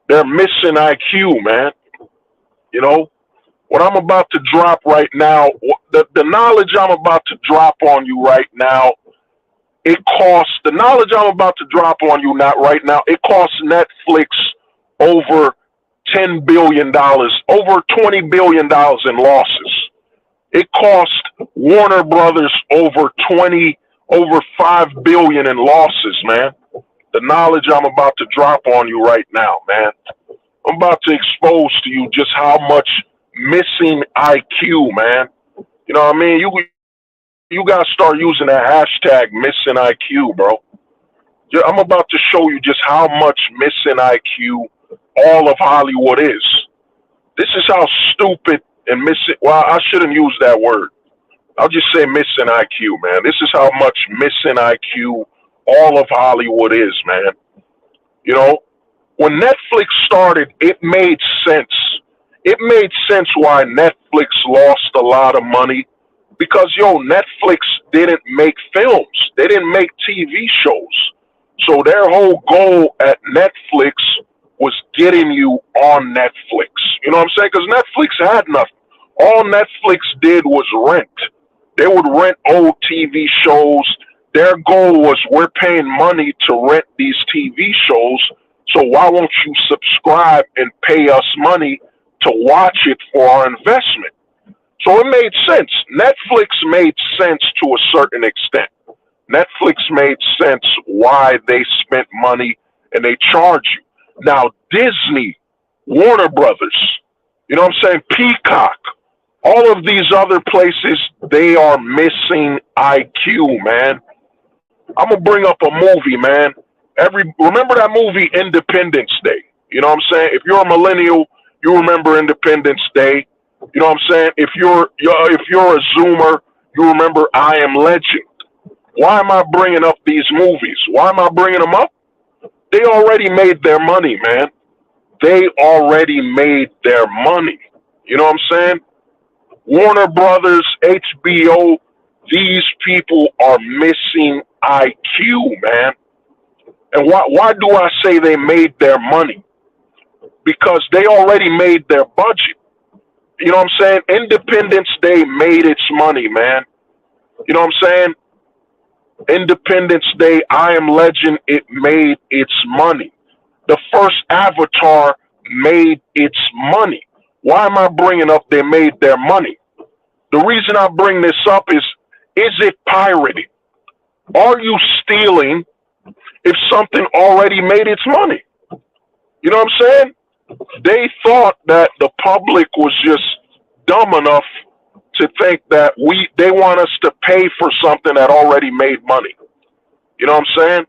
Speaker 1: They're missing IQ, man. You know, what I'm about to drop right now, the knowledge I'm about to drop on you right now, the knowledge I'm about to drop on you not right now, it costs Netflix over $10 billion, over $20 billion in losses. It cost Warner Brothers over $5 billion in losses, man. The knowledge I'm about to drop on you right now, man. I'm about to expose to you just how much missing IQ, man. You know what I mean? You gotta start using that hashtag missing IQ, bro. I'm about to show you just how much missing IQ all of Hollywood is. This is how stupid and missing. Well, I shouldn't use that word. I'll just say missing IQ, man. This is how much missing IQ all of Hollywood is, man. You know, when Netflix started, it made sense. It made sense why Netflix lost a lot of money because, Netflix didn't make films. They didn't make TV shows. So their whole goal at Netflix was getting you on Netflix. You know what I'm saying? Because Netflix had nothing. All Netflix did was rent. They would rent old TV shows. Their goal was, we're paying money to rent these TV shows, so why won't you subscribe and pay us money to watch it for our investment? So it made sense. Netflix made sense to a certain extent. Netflix made sense why they spent money and they charge you. Now, Disney, Warner Brothers, you know what I'm saying? Peacock, all of these other places, they are missing IQ, man. I'm gonna bring up a movie, man. Remember that movie Independence Day? You know what I'm saying? If you're a millennial, you remember Independence Day. You know what I'm saying? If you're a Zoomer, you remember I Am Legend. Why am I bringing up these movies? Why am I bringing them up? They already made their money, man. They already made their money. You know what I'm saying? Warner Brothers, HBO, these people are missing IQ, man. And why do I say they made their money? Because they already made their budget. You know what I'm saying? Independence Day made its money, man. You know what I'm saying? Independence Day, I Am Legend, it made its money. The first Avatar made its money. Why am I bringing up they made their money? The reason I bring this up is it pirating? Are you stealing if something already made its money? You know what I'm saying? They thought that the public was just dumb enough to think that they want us to pay for something that already made money. You know what I'm saying?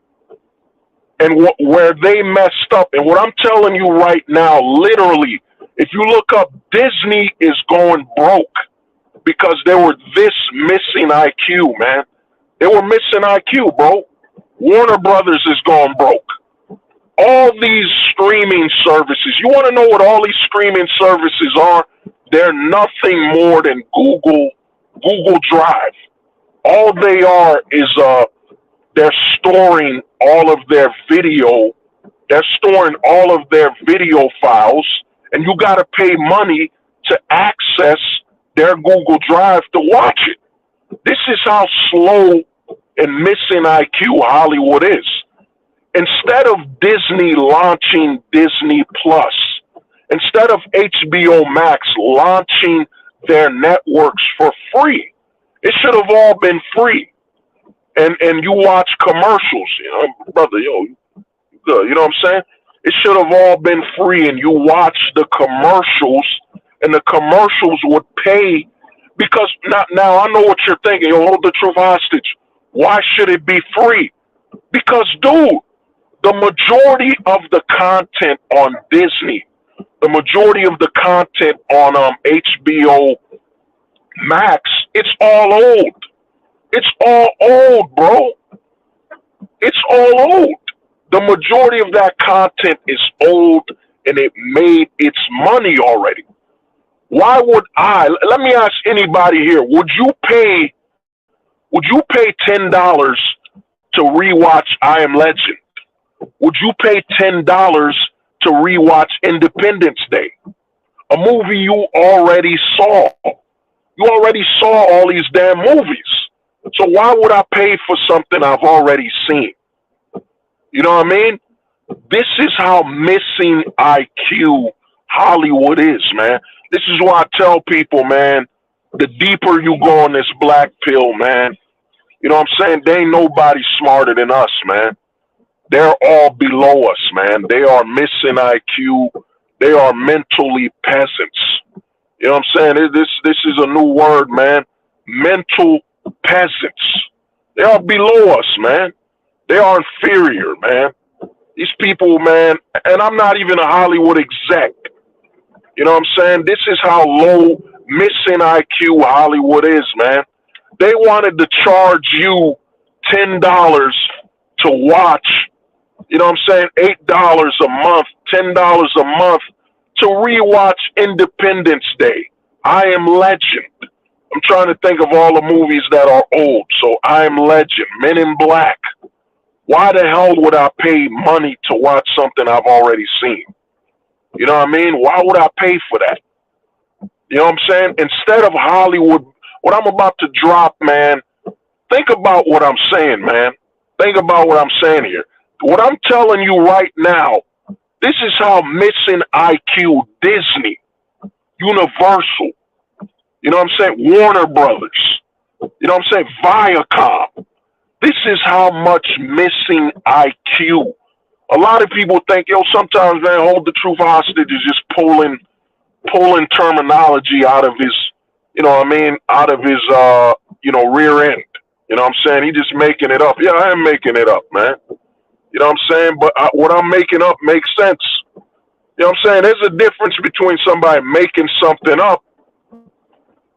Speaker 1: And where they messed up, and what I'm telling you right now, literally, if you look up, Disney is going broke because they were this missing IQ, man. They were missing IQ, bro. Warner Brothers is going broke. All these streaming services, you want to know what all these streaming services are? They're nothing more than Google Drive. All they are is they're storing all of their video. They're storing all of their video files, and you got to pay money to access their Google Drive to watch it. This is how slow and missing IQ Hollywood is. Instead of Disney launching Disney Plus, instead of HBO Max launching their networks for free, it should have all been free. And you watch commercials, brother, you good, you know what I'm saying? It should have all been free, and you watch the commercials, and the commercials would pay, because now I know what you're thinking. Hold the truth hostage. Why should it be free? Because, dude, the majority of the content on Disney, the majority of the content on HBO Max, it's all old. It's all old, bro. It's all old. The majority of that content is old, and it made its money already. Why would let me ask anybody here, would you pay $10 to rewatch I Am Legend? Would you pay $10 to rewatch Independence Day? A movie you already saw. You already saw all these damn movies. So why would I pay for something I've already seen? You know what I mean? This is how missing IQ Hollywood is, man. This is why I tell people, man, the deeper you go on this black pill, man, you know what I'm saying? There ain't nobody smarter than us, man. They're all below us, man. They are missing IQ. They are mentally peasants. You know what I'm saying? This is a new word, man. Mental peasants. They are below us, man. They are inferior, man. These people, man, and I'm not even a Hollywood exec. You know what I'm saying? This is how low missing IQ Hollywood is, man. They wanted to charge you $10 to watch, you know what I'm saying, $8 a month, $10 a month to rewatch Independence Day. I Am Legend. I'm trying to think of all the movies that are old. So I Am Legend, Men in Black. Why the hell would I pay money to watch something I've already seen? You know what I mean? Why would I pay for that? You know what I'm saying? Instead of Hollywood, what I'm about to drop, man, think about what I'm saying, man. Think about what I'm saying here. What I'm telling you right now, this is how missing IQ Disney, Universal, you know what I'm saying, Warner Brothers, you know what I'm saying, Viacom. This is how much missing IQ. A lot of people think, yo, sometimes, man, Hold the Truth hostage is just pulling terminology out of his, you know what I mean, out of his, rear end. You know what I'm saying? He just making it up. Yeah, I am making it up, man. You know what I'm saying? But what I'm making up makes sense. You know what I'm saying? There's a difference between somebody making something up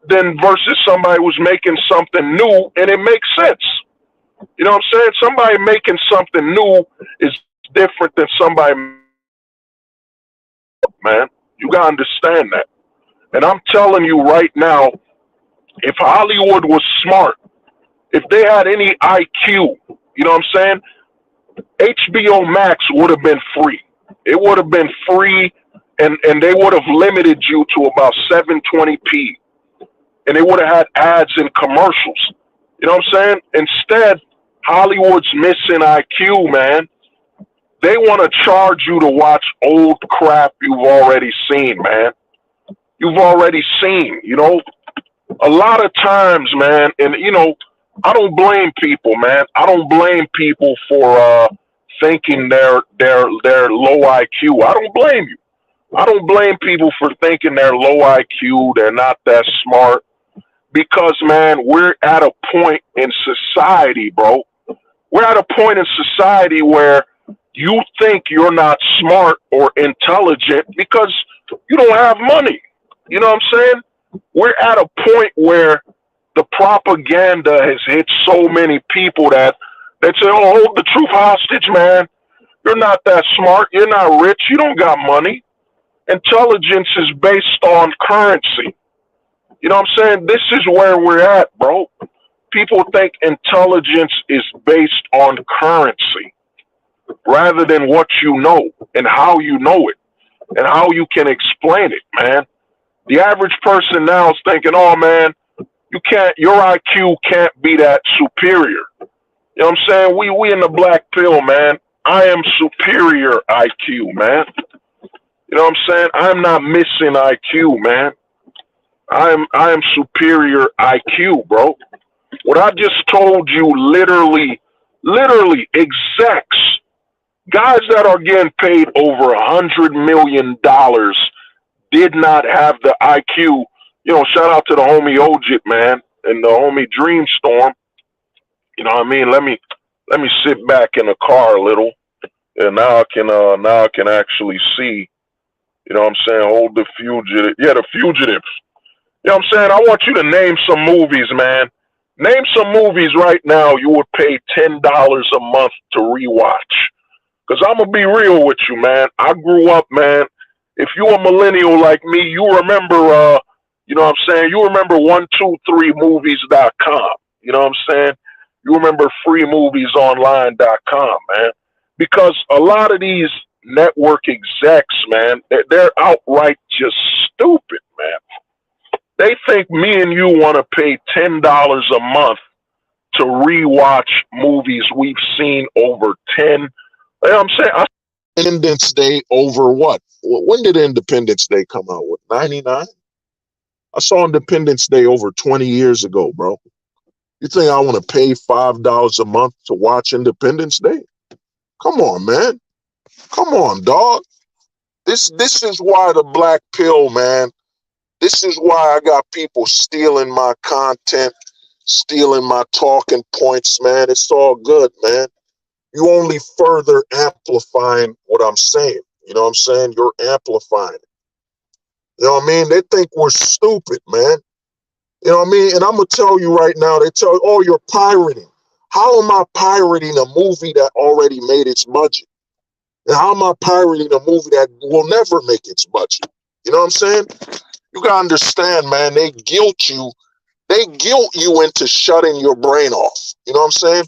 Speaker 1: than versus somebody who's making something new and it makes sense. You know what I'm saying? Somebody making something new is different than somebody, man. You gotta understand that. And I'm telling you right now, if Hollywood was smart, if they had any IQ, you know what I'm saying? HBO Max would have been free. It would have been free, and they would have limited you to about 720p. And they would have had ads and commercials. You know what I'm saying? Instead, Hollywood's missing IQ, man. They want to charge you to watch old crap you've already seen, man. You've already seen, you know? A lot of times, man, and, you know, I don't blame people, man. I don't blame people for thinking they're low IQ. I don't blame you. I don't blame people for thinking they're low IQ, they're not that smart. Because, man, we're at a point in society, bro. We're at a point in society where you think you're not smart or intelligent because you don't have money. You know what I'm saying? We're at a point where the propaganda has hit so many people that they say, oh, hold the truth hostage, man. You're not that smart. You're not rich. You don't got money. Intelligence is based on currency. You know what I'm saying? This is where we're at, bro. People think intelligence is based on currency rather than what you know and how you know it and how you can explain it, man. The average person now is thinking, oh, man, your IQ can't be that superior. You know what I'm saying? We in the black pill, man. I am superior IQ, man. You know what I'm saying? I'm not missing IQ, man. I am superior IQ, bro. What I just told you, literally execs, guys that are getting paid over $100 million did not have the IQ. You know, shout out to the homie Ojit, man, and the homie Dreamstorm. You know what I mean? Let me sit back in the car a little, and now I can actually see. You know what I'm saying? Hold the fugitive. Yeah, the fugitives. You know what I'm saying? I want you to name some movies, man. Name some movies right now you would pay $10 a month to rewatch. Because I'm going to be real with you, man. I grew up, man. If you a millennial like me, you remember, you know what I'm saying? You remember 123movies.com. You know what I'm saying? You remember freemoviesonline.com, man. Because a lot of these network execs, man, they're outright just stupid, man. They think me and you want to pay $10 a month to rewatch movies we've seen over 10. You know what I'm saying? Independence Day over what? When did Independence Day come out? What, 99? I saw Independence Day over 20 years ago, bro. You think I want to pay $5 a month to watch Independence Day? Come on, man. Come on, dog. This is why the black pill, man. This is why I got people stealing my content, stealing my talking points, man. It's all good, man.
Speaker 2: You only further amplifying what I'm saying. You know what I'm saying? You're amplifying it. You know what I mean? They think we're stupid, man. You know what I mean? And I'm gonna tell you right now, they tell you, oh, you're pirating. How am I pirating a movie that already made its budget? And how am I pirating a movie that will never make its budget? You know what I'm saying? You gotta understand, man, they guilt you into shutting your brain off. You know what I'm saying?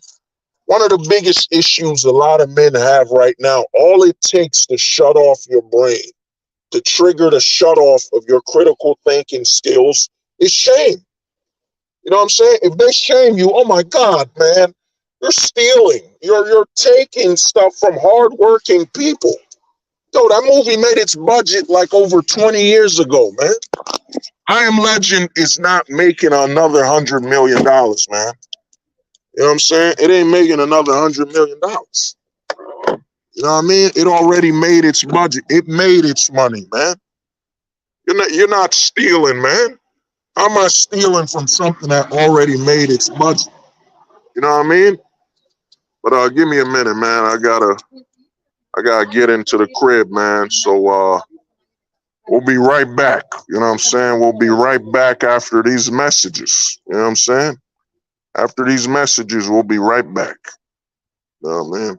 Speaker 2: One of the biggest issues a lot of men have right now, all it takes to shut off your brain, to trigger the shut off of your critical thinking skills, is shame. You know what I'm saying? If they shame you, oh my God, man, you're stealing. You're taking stuff from hardworking people. Yo, that movie made its budget like over 20 years ago, man. I Am Legend is not making another $100 million, man. You know what I'm saying? It ain't making another $100 million. You know what I mean? It already made its budget. It made its money, man. You're not stealing, man. How am I stealing from something that already made its budget? You know what I mean? But give me a minute, man. I gotta get into the crib, man. So we'll be right back. You know what I'm saying? We'll be right back after these messages. You know what I'm saying? After these messages, we'll be right back. Oh man.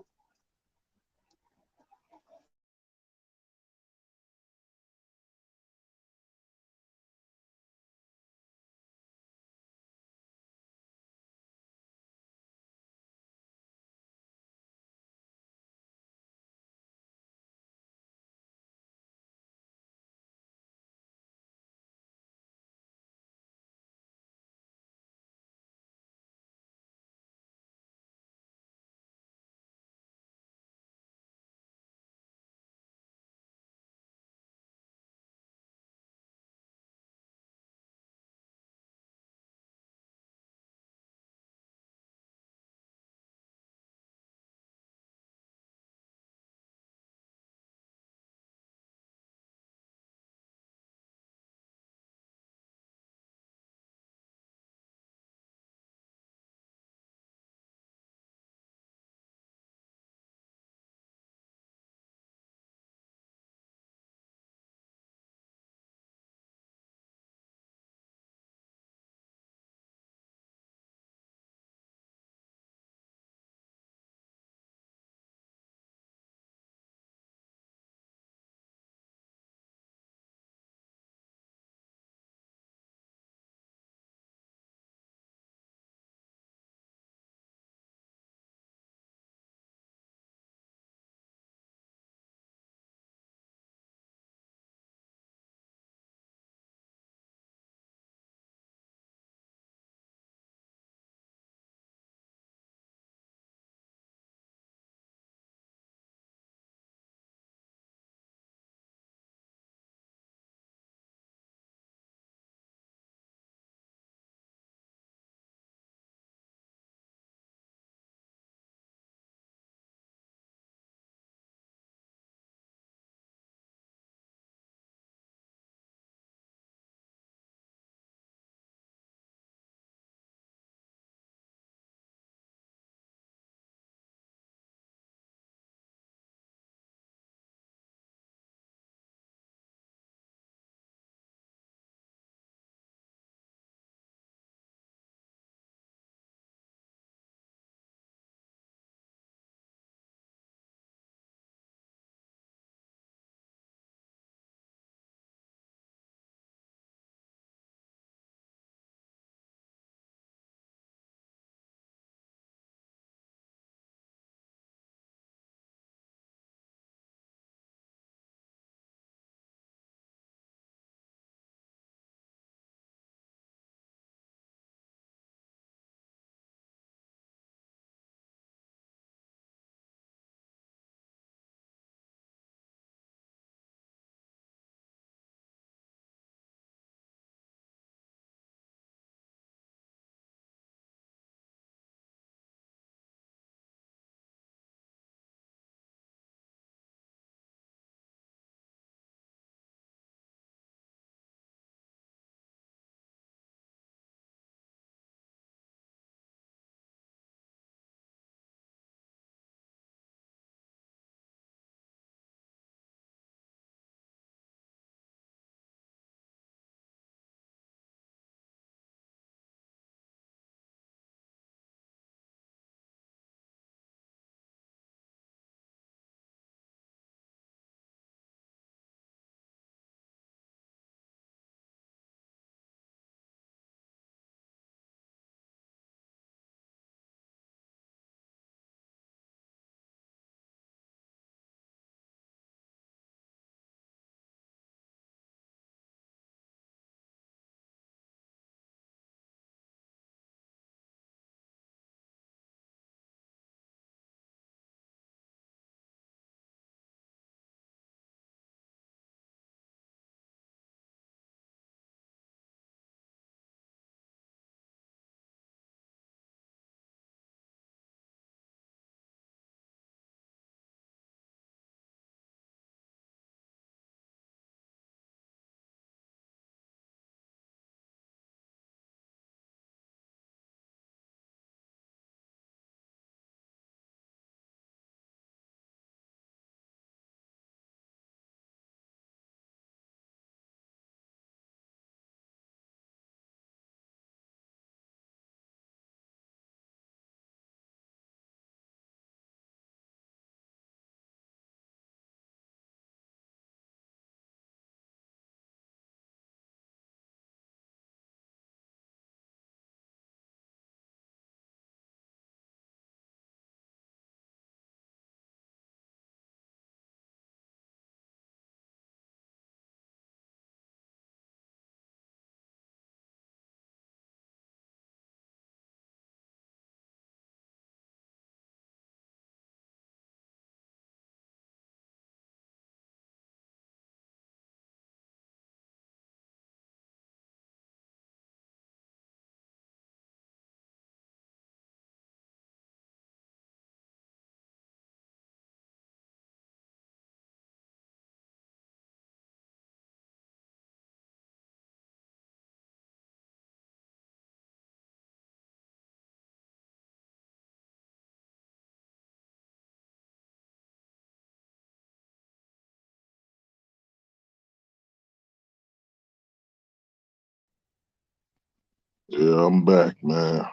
Speaker 2: Yeah, I'm back, man.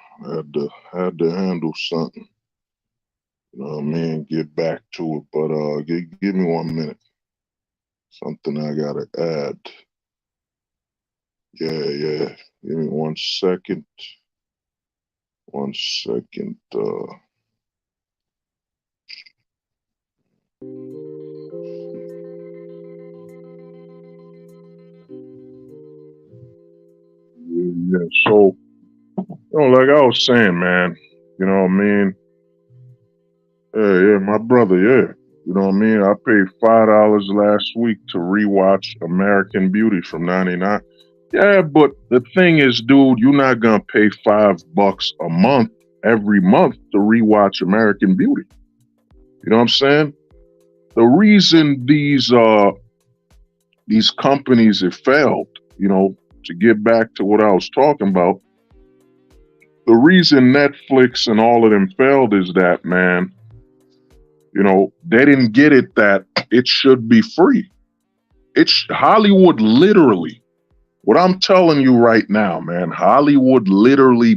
Speaker 2: Had to handle something. You know what I mean? Get back to it. But give me 1 minute. Something I gotta add. Yeah. Give me 1 second. 1 second. Yeah. So, like I was saying, man, you know what I mean? Yeah, my brother, yeah. You know what I mean? I paid $5 last week to rewatch American Beauty from '99. Yeah, but the thing is, dude, you're not gonna pay $5 a month every month to rewatch American Beauty. You know what I'm saying? The reason these companies have failed, to get back to what I was talking about, the reason Netflix and all of them failed is that, man, they didn't get it that it should be free. It's Hollywood literally, what I'm telling you right now, man, Hollywood literally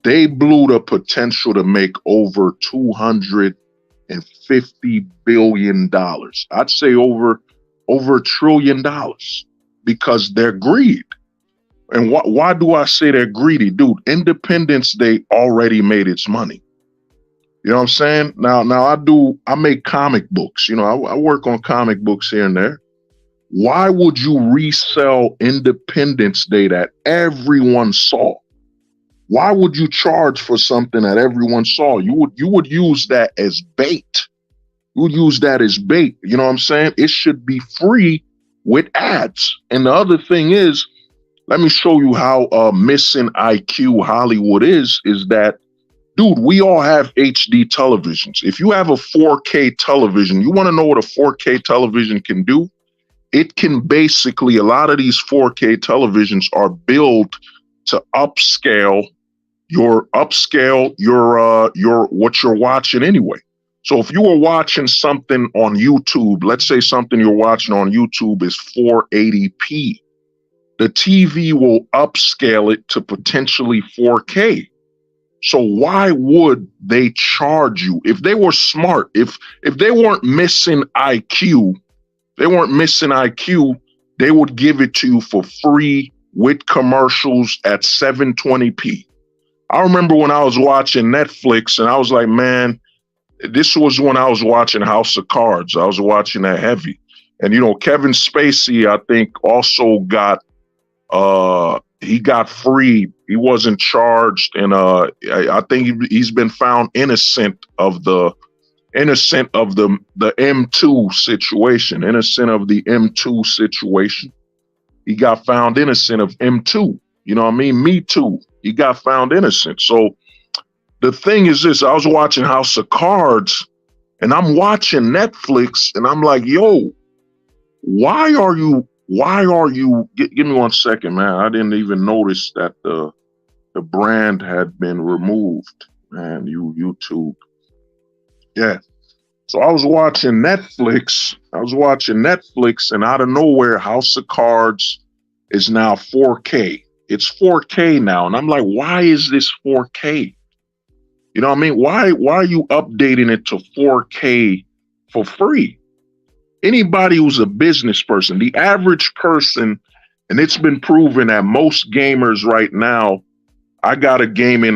Speaker 2: they blew the potential to make over $250 billion. I'd say over $1 trillion because they're greed. And why do I say they're greedy? Dude, Independence Day already made its money. You know what I'm saying? Now I make comic books. I work on comic books here and there. Why would you resell Independence Day that everyone saw? Why would you charge for something that everyone saw? You would use that as bait. You would use that as bait. You know what I'm saying? It should be free with ads. And the other thing is, let me show you how missing IQ Hollywood is that, dude, we all have HD televisions. If you have a 4K television, you want to know what a 4K television can do? It can basically, a lot of these 4K televisions are built to upscale your what you're watching anyway. So if you were watching something on YouTube, let's say something you're watching on YouTube is 480p, the TV will upscale it to potentially 4K. So why would they charge you if they were smart? If they weren't missing IQ, they would give it to you for free with commercials at 720p. I remember when I was watching Netflix and I was like, man, this was when I was watching House of Cards. I was watching that heavy. And, Kevin Spacey, I think, also got, he got free. He wasn't charged. And I think he's been found innocent of the M2 situation, He got found innocent of M2. You know what I mean? Me Too. He got found innocent. So the thing is this, I was watching House of Cards and I'm watching Netflix and I'm like, yo, why are you, give me 1 second, man. I didn't even notice that the brand had been removed, man, YouTube. Yeah. So I was watching Netflix and out of nowhere, House of Cards is now 4K. It's 4K now. And I'm like, why is this 4K? You know what I mean? Why are you updating it to 4K for free? Anybody who's a business person, the average person, and it's been proven that most gamers right now, I got a gaming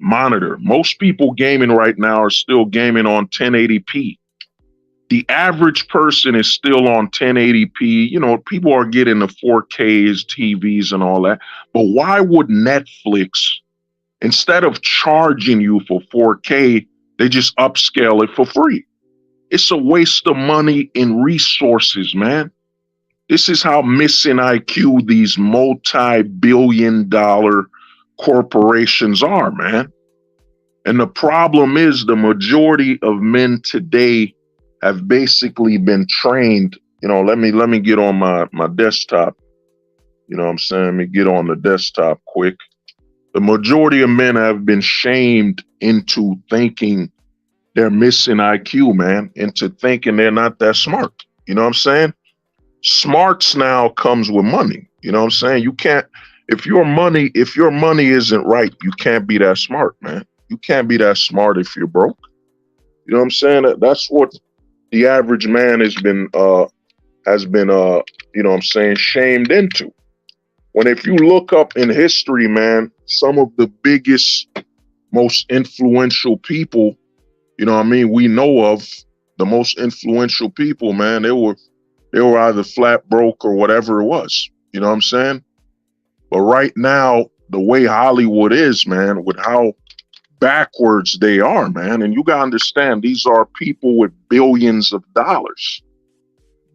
Speaker 2: monitor. Most people gaming right now are still gaming on 1080p. The average person is still on 1080p. People are getting the 4Ks, TVs, and all that. But why would Netflix, instead of charging you for 4K, they just upscale it for free? It's a waste of money and resources, man. This is how missing IQ these multi-billion-dollar corporations are, man. And the problem is the majority of men today have basically been trained. Let me get on my desktop. You know what I'm saying? Let me get on the desktop quick. The majority of men have been shamed into thinking they're missing IQ, man, into thinking they're not that smart. You know what I'm saying? Smarts now comes with money. You know what I'm saying? You can't, If your money isn't right, you can't be that smart, man. You can't be that smart if you're broke. You know what I'm saying? That's what the average man has been you know what I'm saying, shamed into. When if you look up in history, man, some of the biggest, most influential people, you know what I mean, we know of, the most influential people, man, they were either flat broke or whatever it was. You know what I'm saying? But right now, the way Hollywood is, man, with how backwards they are, man, and you gotta understand these are people with billions of dollars.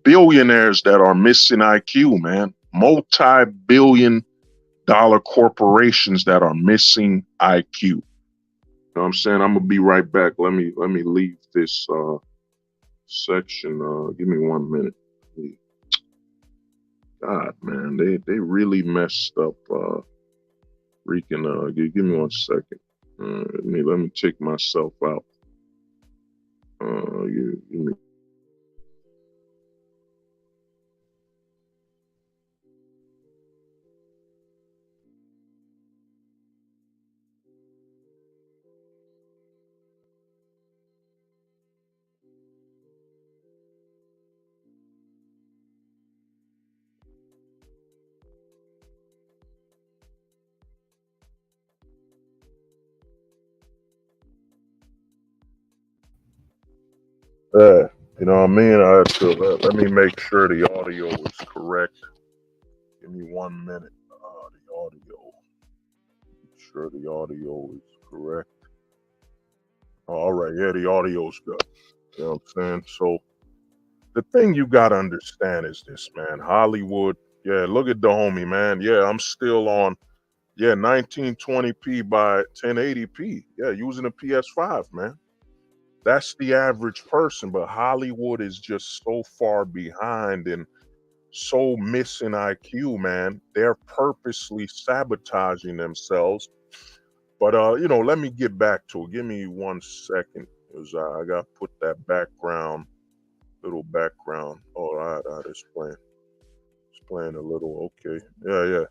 Speaker 2: Billionaires that are missing IQ, man. Multi-billion dollar corporations that are missing IQ. You know what I'm saying? I'm gonna be right back. Let me leave this section. Give me 1 minute. God, man, they really messed up. Freaking. Give me 1 second. Let me take myself out. Give me. You know what I mean? I have to let me make sure the audio is correct. Give me 1 minute. The audio. Make sure the audio is correct. All right, yeah, the audio's good. You know what I'm saying? So the thing you gotta understand is this, man. Hollywood, yeah, look at the homie, man. Yeah, I'm still on, yeah, 1920p by 1080p. Yeah, using a PS5, man. That's the average person, but Hollywood is just so far behind and so missing IQ, man. They're purposely sabotaging themselves. But let me get back to it. Give me 1 second. Cause I got to put that background, little background. Oh, it's playing. It's playing a little. Okay. Yeah, yeah.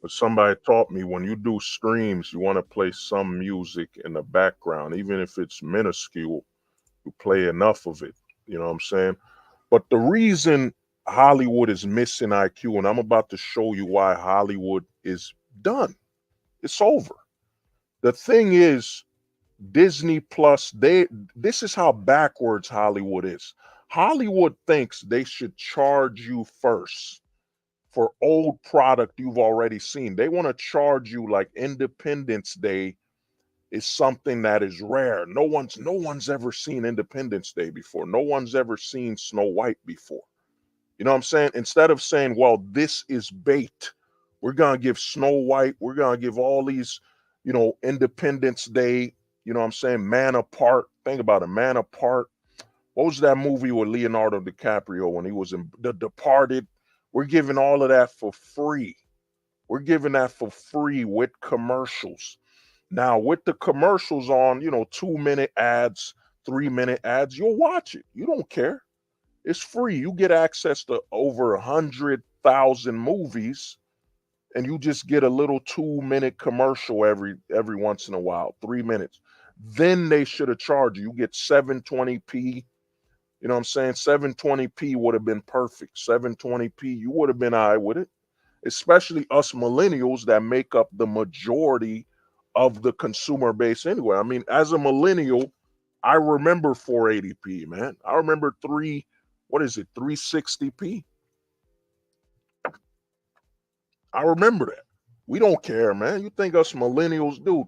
Speaker 2: But somebody taught me when you do streams, you want to play some music in the background, even if it's minuscule. You play enough of it. You know what I'm saying? But the reason Hollywood is missing IQ, and I'm about to show you why Hollywood is done. It's over. The thing is, Disney Plus, this is how backwards Hollywood is. Hollywood thinks they should charge you first for old product you've already seen. They want to charge you like Independence Day is something that is rare. No one's ever seen Independence Day before. No one's ever seen Snow White before. You know what I'm saying? Instead of saying, well, this is bait, we're going to give Snow White, we're going to give all these, Independence Day, you know what I'm saying? Man Apart. Think about it, Man Apart. What was that movie with Leonardo DiCaprio when he was in The Departed? We're giving all of that for free. We're giving that for free with commercials. Now, with the commercials on, 2 minute ads, 3 minute ads, you'll watch it. You don't care. It's free. You get access to over 100,000 movies, and you just get a little 2 minute commercial every once in a while, 3 minutes. Then they should have charged you. You get 720p. You know what I'm saying? 720p would have been perfect. 720p, you would have been all right with it. Especially us millennials that make up the majority of the consumer base anyway. I mean, as a millennial, I remember 480p, man. I remember what is it, 360p? I remember that. We don't care, man. You think us millennials, dude?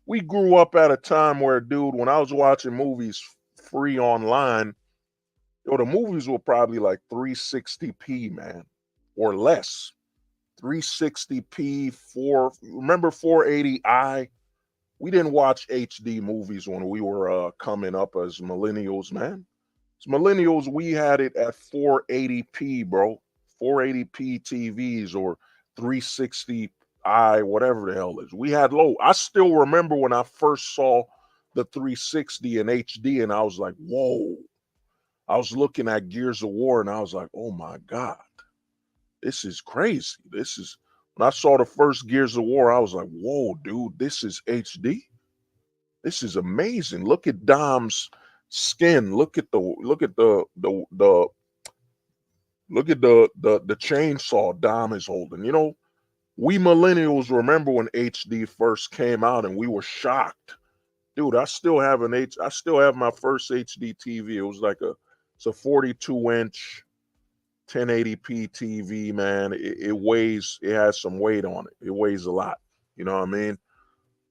Speaker 2: We grew up at a time where, dude, when I was watching movies free online, the movies were probably like 360p, man, or less. 360p, remember 480i? We didn't watch HD movies when we were coming up as millennials, man. As millennials, we had it at 480p, bro. 480p TVs or 360i, whatever the hell it is. We had low. I still remember when I first saw the 360 in HD, and I was like, whoa. I was looking at Gears of War, and I was like, oh my God, this is crazy. This is
Speaker 3: When I saw the first Gears of War, I was like, "Whoa, dude, this is HD. This is amazing. Look at Dom's skin. Look at the chainsaw Dom is holding. You know, we millennials remember when HD first came out and we were shocked. Dude, I still have my first HD TV. It was like it's a 42-inch 1080p TV, man. It has some weight on it. It weighs a lot. You know what I mean?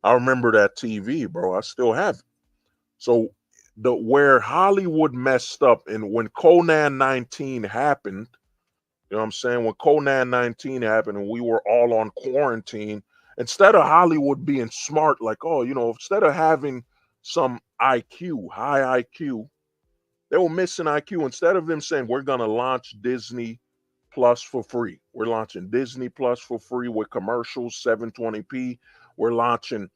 Speaker 3: I remember that TV, bro. I still have it. So the where Hollywood messed up and when Conan 19 happened, you know what I'm saying? When Conan 19 happened and we were all on quarantine, instead of Hollywood being smart, like, oh, you know, instead of having some IQ, high IQ, they were missing IQ. Instead of them saying, we're going to launch Disney Plus for free, we're launching Disney Plus for free with commercials, 720p. We're launching,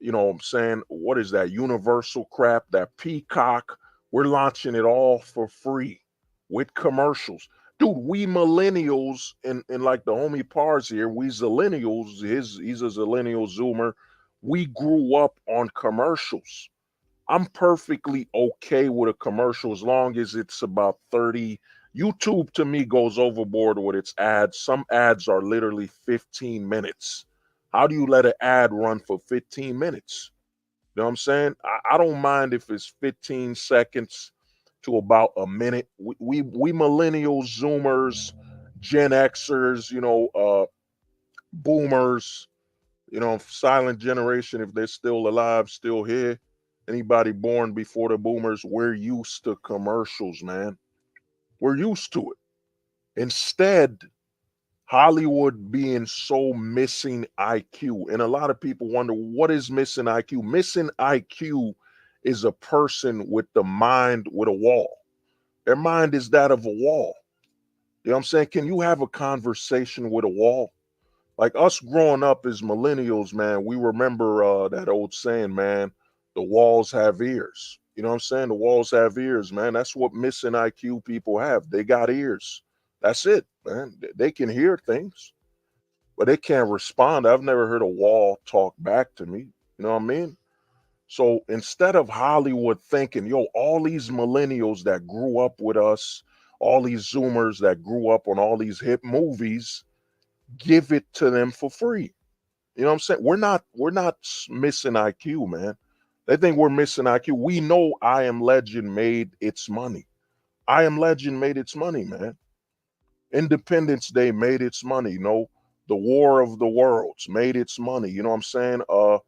Speaker 3: you know what I'm saying? What is that? Universal crap, that Peacock. We're launching it all for free with commercials. Dude, we millennials and like the homie Pars here, we zillennials, he's a zillennial zoomer. We grew up on commercials. I'm perfectly okay with a commercial as long as it's about 30. YouTube to me goes overboard with its ads. Some ads are literally 15 minutes. How do you let an ad run for 15 minutes? You know what I'm saying? I don't mind if it's 15 seconds to about a minute. We millennials, Zoomers, Gen Xers, boomers, silent generation, if they're still alive, still here. Anybody born before the boomers, we're used to commercials, man. We're used to it. Instead, Hollywood being so missing IQ. And a lot of people wonder what is missing IQ? Missing IQ is a person with the mind with a wall. Their mind is that of a wall. You know what I'm saying? Can you have a conversation with a wall? Like us growing up as millennials, man, we remember that old saying, man, the walls have ears. You know what I'm saying? The walls have ears, man. That's what missing IQ people have. They got ears. That's it, man. They can hear things, but they can't respond. I've never heard a wall talk back to me. You know what I mean? So instead of Hollywood thinking, yo, all these millennials that grew up with us, all these Zoomers that grew up on all these hit movies, give it to them for free. You know what I'm saying? We're not missing IQ, man. They think we're missing IQ. We know I Am Legend made its money. I Am Legend made its money, man. Independence Day made its money. The War of the Worlds made its money. You know what I'm saying? What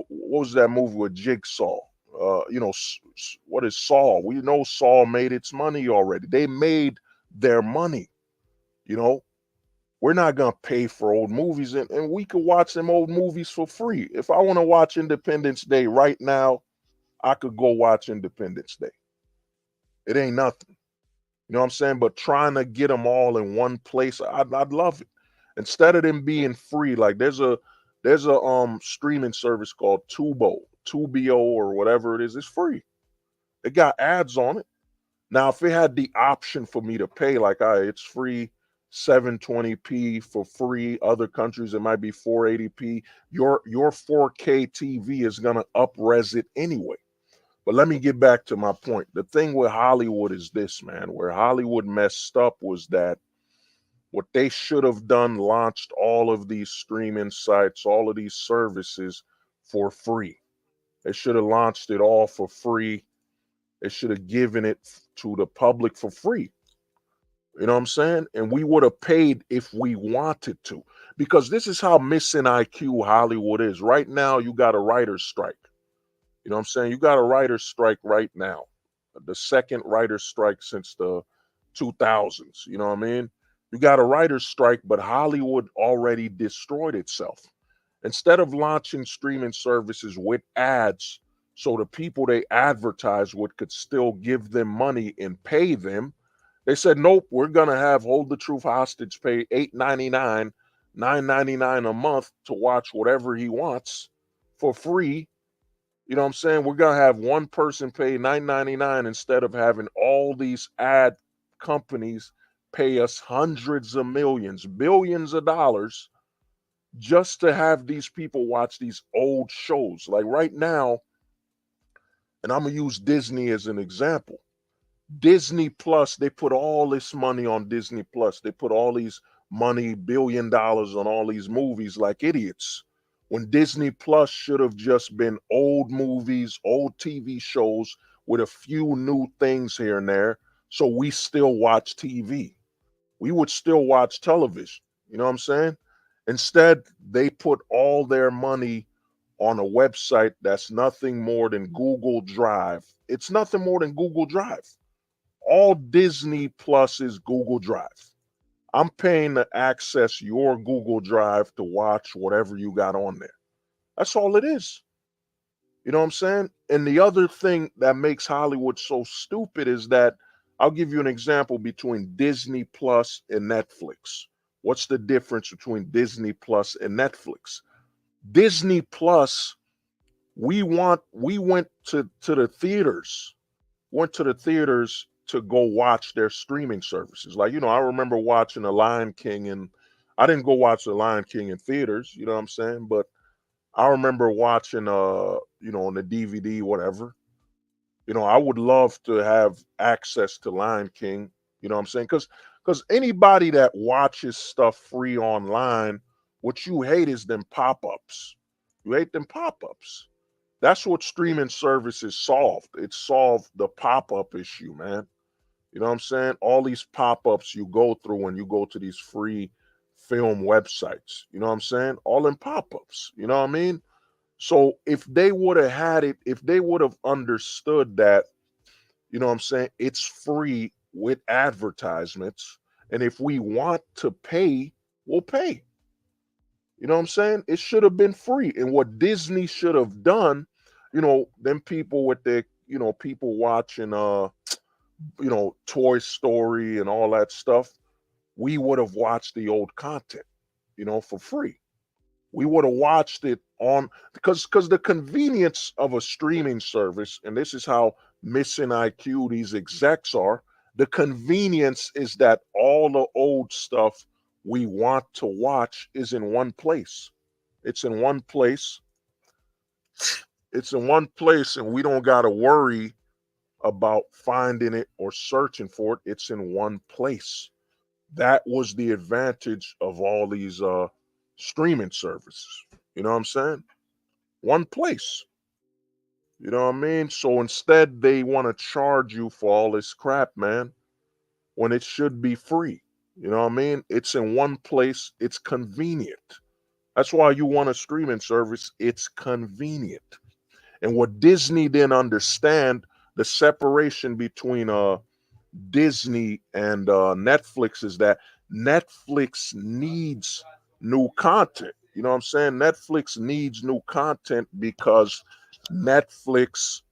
Speaker 3: was that movie with Jigsaw? What is Saw? We know Saw made its money already. They made their money. You know, we're not gonna pay for old movies, and we could watch them old movies for free. If I want to watch Independence Day right now, I could go watch Independence Day. It ain't nothing. You know what I'm saying? But trying to get them all in one place, I'd love it. Instead of them being free, like there's a streaming service called Tubio or whatever it is. It's free. It got ads on it. Now, if it had the option for me to pay, like, all right, it's free 720p for free. Other countries it might be 480p. Your 4K TV is gonna upres it anyway. But let me get back to my point. The thing with Hollywood is this, man. Where Hollywood messed up was that what they should have done, launched all of these streaming sites, all of these services for free. They should have launched it all for free. They should have given it to the public for free. You know what I'm saying? And we would have paid if we wanted to. Because this is how missing IQ Hollywood is. Right now, you got a writer's strike. You know what I'm saying? You got a writer's strike right now. The second writer's strike since the 2000s. You know what I mean? You got a writer's strike, but Hollywood already destroyed itself. Instead of launching streaming services with ads so the people they advertise with could still give them money and pay them, they said, nope, we're gonna have Hold the Truth hostage pay $8.99, $9.99 a month to watch whatever he wants for free. You know what I'm saying? We're gonna have one person pay $9.99 instead of having all these ad companies pay us hundreds of millions, billions of dollars just to have these people watch these old shows. Like right now, and I'm gonna use Disney as an example. Disney Plus, they put all this money on Disney Plus. They put all these money, $1 billion on all these movies like idiots. When Disney Plus should have just been old movies, old TV shows with a few new things here and there. So we still watch TV. We would still watch television. You know what I'm saying? Instead, they put all their money on a website that's nothing more than Google Drive. It's nothing more than Google Drive. All Disney Plus is Google Drive. I'm paying to access your Google Drive to watch whatever you got on there. That's all it is. You know what I'm saying? And the other thing that makes Hollywood so stupid is that I'll give you an example between Disney Plus and Netflix. What's the difference between Disney Plus and Netflix? Disney Plus, we went to the theaters, went to the theaters to go watch their streaming services. Like, I remember watching The Lion King, and I didn't go watch The Lion King in theaters, you know what I'm saying? But I remember watching on the DVD, whatever. I would love to have access to Lion King, you know what I'm saying? Cuz anybody that watches stuff free online, what you hate is them pop-ups. You hate them pop-ups. That's what streaming services solved. It solved the pop-up issue, man. You know what I'm saying? All these pop-ups you go through when you go to these free film websites. You know what I'm saying? All in pop-ups. You know what I mean? So if they would have had it, if they would have understood that, you know what I'm saying, it's free with advertisements. And if we want to pay, we'll pay. You know what I'm saying? It should have been free. And what Disney should have done, them people with their, people watching Toy Story and all that stuff, we would have watched the old content, for free. We would have watched it on because the convenience of a streaming service, and this is how missing IQ these execs are. The convenience is that all the old stuff we want to watch is in one place. It's in one place. It's in one place, and we don't got to worry about finding it or searching for it. It's in one place. That was the advantage of all these streaming services. You know what I'm saying? One place. You know what I mean? So instead, they want to charge you for all this crap, man, when it should be free. You know what I mean? It's in one place. It's convenient. That's why you want a streaming service. It's convenient. And what Disney didn't understand, the separation between Disney and Netflix is that Netflix needs new content. You know what I'm saying? Netflix needs new content because Netflix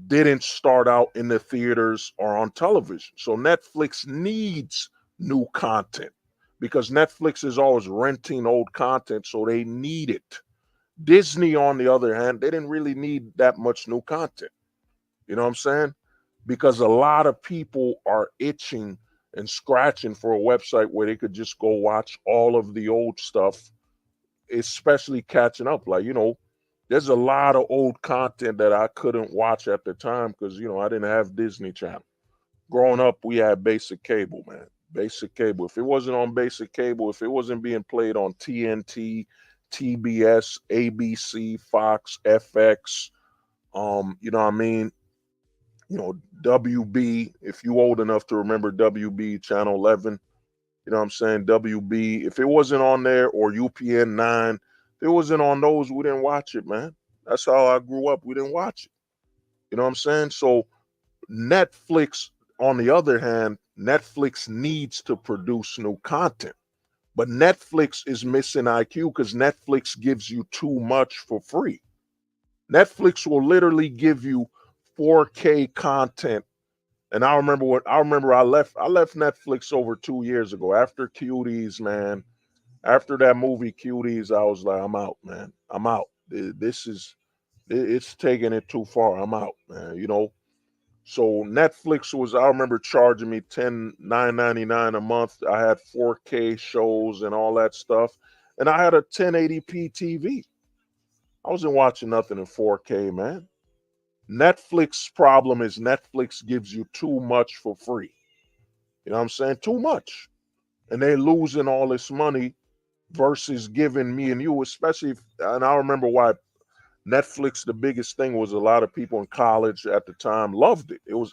Speaker 3: didn't start out in the theaters or on television. So Netflix needs new content because Netflix is always renting old content, so they need it. Disney, on the other hand, they didn't really need that much new content. You know what I'm saying? Because a lot of people are itching and scratching for a website where they could just go watch all of the old stuff, especially catching up. Like, there's a lot of old content that I couldn't watch at the time because, I didn't have Disney Channel. Growing up, we had basic cable, man. Basic cable. If it wasn't on basic cable, if it wasn't being played on TNT, TBS, ABC, Fox, FX, you know what I mean? WB, if you old enough to remember WB Channel 11, you know what I'm saying? WB, if it wasn't on there, or UPN 9, if it wasn't on those, we didn't watch it, man. That's how I grew up. We didn't watch it. You know what I'm saying? So Netflix, on the other hand, Netflix needs to produce new content. But Netflix is missing IQ because Netflix gives you too much for free. Netflix will literally give you 4K content. And I left Netflix over 2 years ago after Cuties, man. After that movie Cuties, I was like, I'm out, man. I'm out. It's taking it too far. I'm out, man. So Netflix I remember charging me $9.99 a month. I had 4K shows and all that stuff. And I had a 1080p TV. I wasn't watching nothing in 4K, man. Netflix problem is Netflix gives you too much for free. You know what I'm saying? Too much. And they losing all this money versus giving me and you, especially if, and I remember why Netflix, the biggest thing was a lot of people in college at the time loved it. It was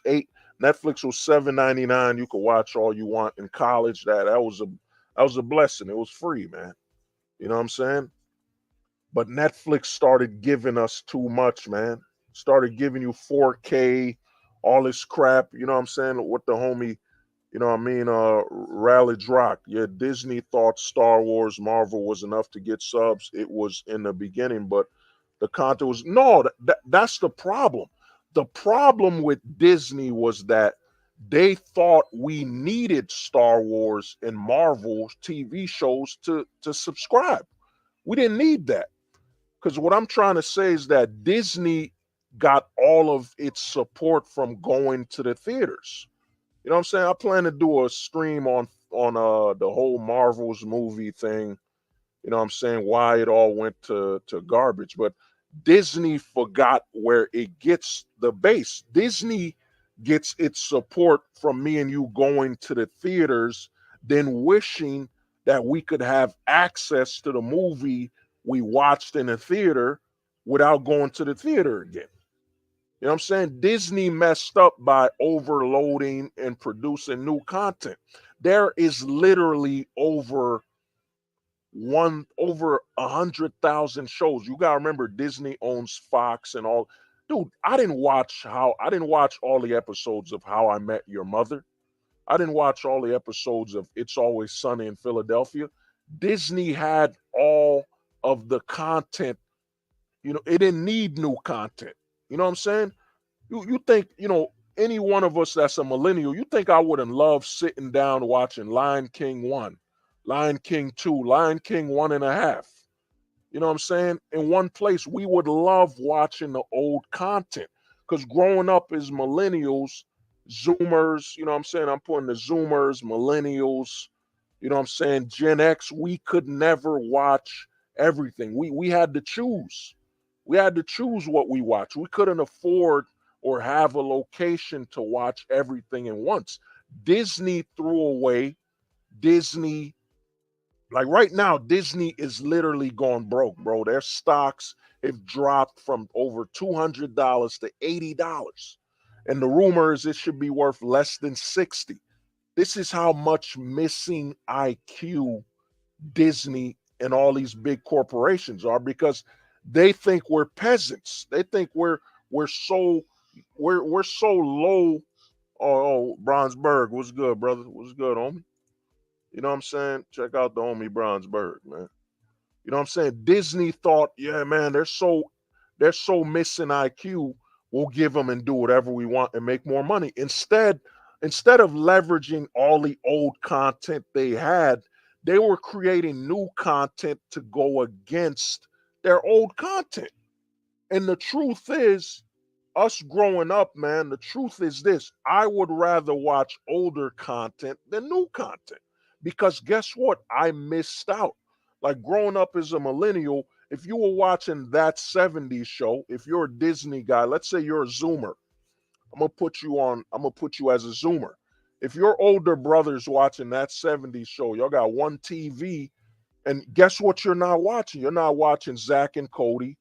Speaker 3: Netflix was $7.99. You could watch all you want in college. That was a blessing. It was free, man. You know what I'm saying? But Netflix started giving us too much, man. Started giving you 4K, all this crap. You know what I'm saying? What the homie, you know what I mean? Rallied Rock. Yeah, Disney thought Star Wars, Marvel was enough to get subs. It was in the beginning, but the content was no. That's the problem. The problem with Disney was that they thought we needed Star Wars and Marvel TV shows to subscribe. We didn't need that. Because what I'm trying to say is that Disney got all of its support from going to the theaters. You know what I'm saying? I plan to do a stream on the whole Marvel's movie thing. You know what I'm saying? Why it all went to garbage. But Disney forgot where it gets the base. Disney gets its support from me and you going to the theaters, then wishing that we could have access to the movie we watched in the theater without going to the theater again. You know what I'm saying? Disney messed up by overloading and producing new content. There is literally over 100,000 shows. You gotta remember Disney owns Fox and all. Dude, I didn't watch all the episodes of How I Met Your Mother. I didn't watch all the episodes of It's Always Sunny in Philadelphia. Disney had all of the content. You know, it didn't need new content. You know what I'm saying? You think, any one of us that's a millennial, you think I wouldn't love sitting down watching Lion King 1, Lion King 2, Lion King 1.5. You know what I'm saying? In one place, we would love watching the old content. Because growing up as millennials, Zoomers, you know what I'm saying? I'm putting the Zoomers, millennials, you know what I'm saying? Gen X, we could never watch everything. We had to choose. We had to choose what we watch. We couldn't afford or have a location to watch everything at once. Disney threw away Disney. Like right now, Disney is literally going broke, bro. Their stocks have dropped from over $200 to $80. And the rumor is it should be worth less than 60. This is how much missing IQ Disney and all these big corporations are because they think we're peasants. They think we're so we're so low. Oh, Bronzeberg, what's good, brother? What's good, homie? You know what I'm saying? Check out the homie Bronzeberg, man. You know what I'm saying? Disney thought, yeah, man, they're so missing IQ. We'll give them and do whatever we want and make more money. Instead of leveraging all the old content they had, they were creating new content to go against their old content. And the truth is, us growing up, man, the truth is this: I would rather watch older content than new content. Because guess what? I missed out. Like growing up as a millennial, if you were watching that 70s show, if you're a Disney guy, let's say you're a Zoomer, I'm gonna put you as a Zoomer. If your older brother's watching that 70s show, y'all got one TV, and guess what you're not watching? You're not watching Zach and Cody.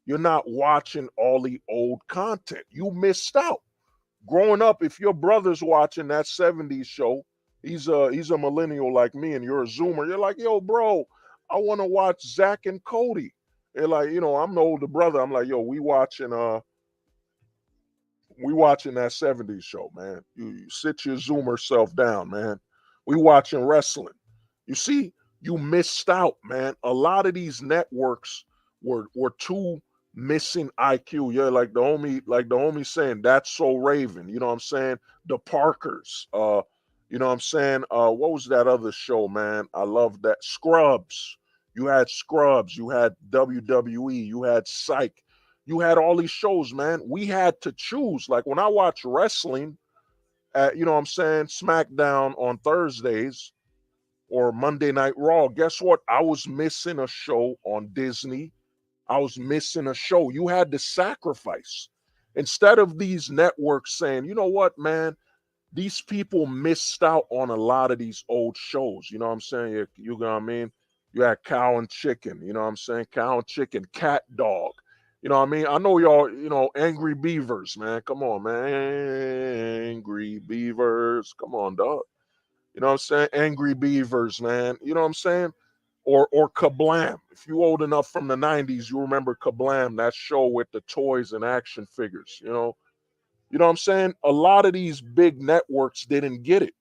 Speaker 3: You're not watching all the old content. You missed out. Growing up, if your brother's watching that 70s show, he's a millennial like me, and you're a Zoomer, you're like, yo, bro, I want to watch Zach and Cody. They're like, I'm the older brother. I'm like, yo, we watching that 70s show, man. You sit your Zoomer self down, man. We watching wrestling. You see, you missed out, man. A lot of these networks were too missing IQ. Yeah, like the homie saying, that's so Raven. You know what I'm saying? The Parkers. You know what I'm saying? What was that other show, man? I love that. Scrubs. You had Scrubs, you had WWE, you had Psych, you had all these shows, man. We had to choose. Like when I watch wrestling at, you know what I'm saying, SmackDown on Thursdays, or Monday Night Raw, guess what? I was missing a show on Disney. I was missing a show. You had to sacrifice. Instead of these networks saying, you know what, man, these people missed out on a lot of these old shows. You know what I'm saying? You know what I mean? You had Cow and Chicken, you know what I'm saying? Cow and Chicken, Cat Dog. You know what I mean? I know y'all, Angry Beavers, man. Come on, man. Angry Beavers. Come on, dog. You know what I'm saying? Angry Beavers, man. You know what I'm saying? Or Kablam. If you old enough from the 90s, you remember Kablam, that show with the toys and action figures, you know? You know what I'm saying? A lot of these big networks didn't get it.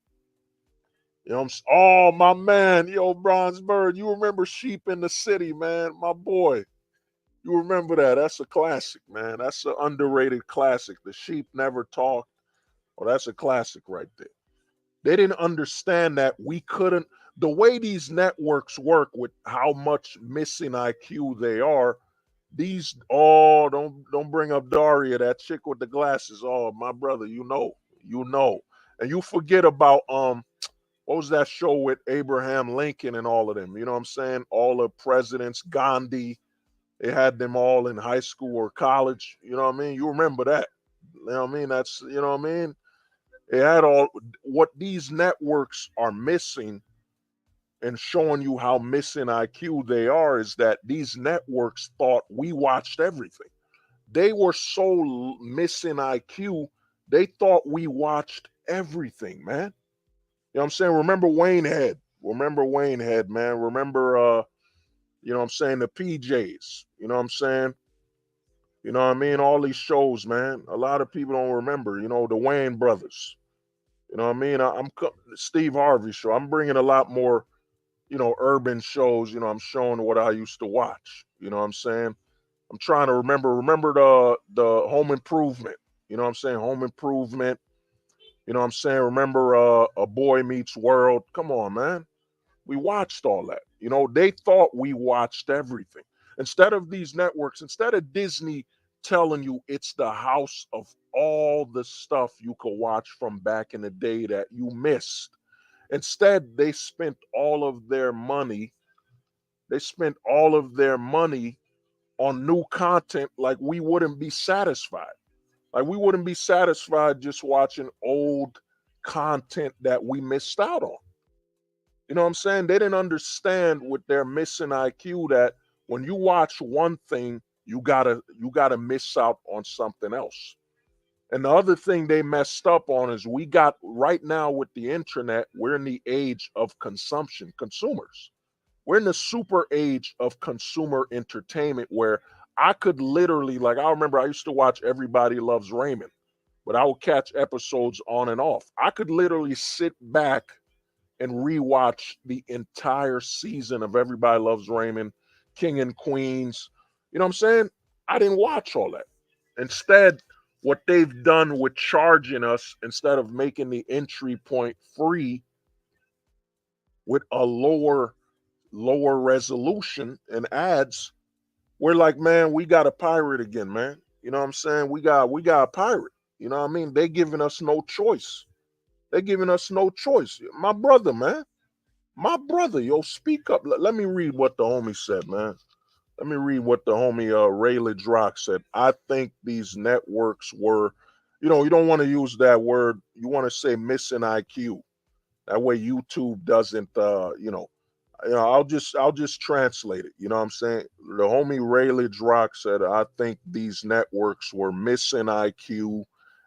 Speaker 3: You know what I'm saying? Oh, my man, Bronze Bird, you remember Sheep in the City, man, my boy. You remember that? That's a classic, man. That's an underrated classic. The Sheep Never Talk. Oh, that's a classic right there. They didn't understand that we couldn't. The way these networks work with how much missing IQ they are, don't bring up Daria, that chick with the glasses. Oh, my brother, you know. And you forget about what was that show with Abraham Lincoln and all of them? You know what I'm saying? All the presidents, Gandhi, they had them all in high school or college. You know what I mean? You remember that. You know what I mean? That's, you know what I mean? It had all what these networks are missing and showing you how missing IQ they are is that these networks thought we watched everything. They were so missing IQ, they thought we watched everything, man. You know what I'm saying? Remember Wayne Head. Remember Wayne Head, man. Remember you know what I'm saying, the PJs. You know what I'm saying? You know what I mean? All these shows, man. A lot of people don't remember, the Wayne brothers. You know what I mean? I'm Steve Harvey show. I'm bringing a lot more, urban shows. I'm showing what I used to watch. You know what I'm saying? I'm trying to remember the Home Improvement. You know what I'm saying? Home Improvement. You know what I'm saying? Remember A Boy Meets World. Come on, man. We watched all that. They thought we watched everything. Instead of Disney telling you it's the house of all the stuff you could watch from back in the day that you missed. Instead, they spent all of their money. They spent all of their money on new content like we wouldn't be satisfied. Like we wouldn't be satisfied just watching old content that we missed out on. You know what I'm saying? They didn't understand with their missing IQ that when you watch one thing, you gotta miss out on something else. And the other thing they messed up on is we got right now with the internet, we're in the age of consumption, consumers. We're in the super age of consumer entertainment where I could literally, like, I remember I used to watch Everybody Loves Raymond, but I would catch episodes on and off. I could literally sit back and rewatch the entire season of Everybody Loves Raymond, King and Queens. You know what I'm saying? I didn't watch all that. Instead, what they've done with charging us, instead of making the entry point free with a lower resolution and ads, we're like, man, we got a pirate again, man. You know what I'm saying? We got a pirate. You know what I mean? They giving us no choice. They're giving us no choice. My brother, man. My brother, speak up. Let me read what the homie said, man. Let me read what the homie Rayledge Rock said. I think these networks were, you don't want to use that word. You want to say missing IQ. That way YouTube doesn't, I'll just translate it. You know what I'm saying? The homie Rayledge Rock said, I think these networks were missing IQ.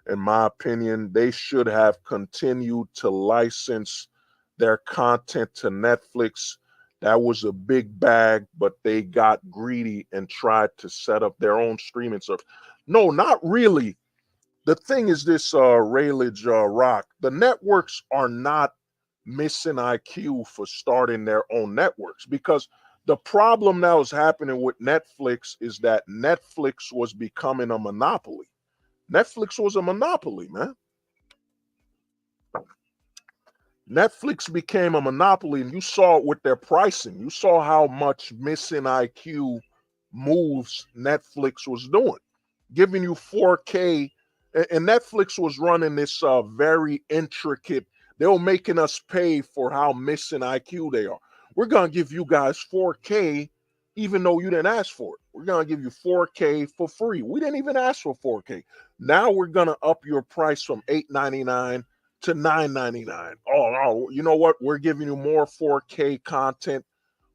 Speaker 3: In my opinion, they should have continued to license their content to Netflix. That was a big bag, but they got greedy and tried to set up their own streaming service. No, not really. The thing is this, Rayledge Rock, the networks are not missing IQ for starting their own networks because the problem now is happening with Netflix is that Netflix was becoming a monopoly. Netflix was a monopoly, man. Netflix became a monopoly, and you saw it with their pricing. You saw how much missing IQ moves Netflix was doing, giving you 4K. And Netflix was running this very intricate. They're making us pay for how missing IQ they are. We're gonna give you guys 4K, even though you didn't ask for it. We're gonna give you 4K for free. We didn't even ask for 4K. Now we're gonna up your price from $8.99 to $9.99. Oh, no, you know what? We're giving you more 4K content,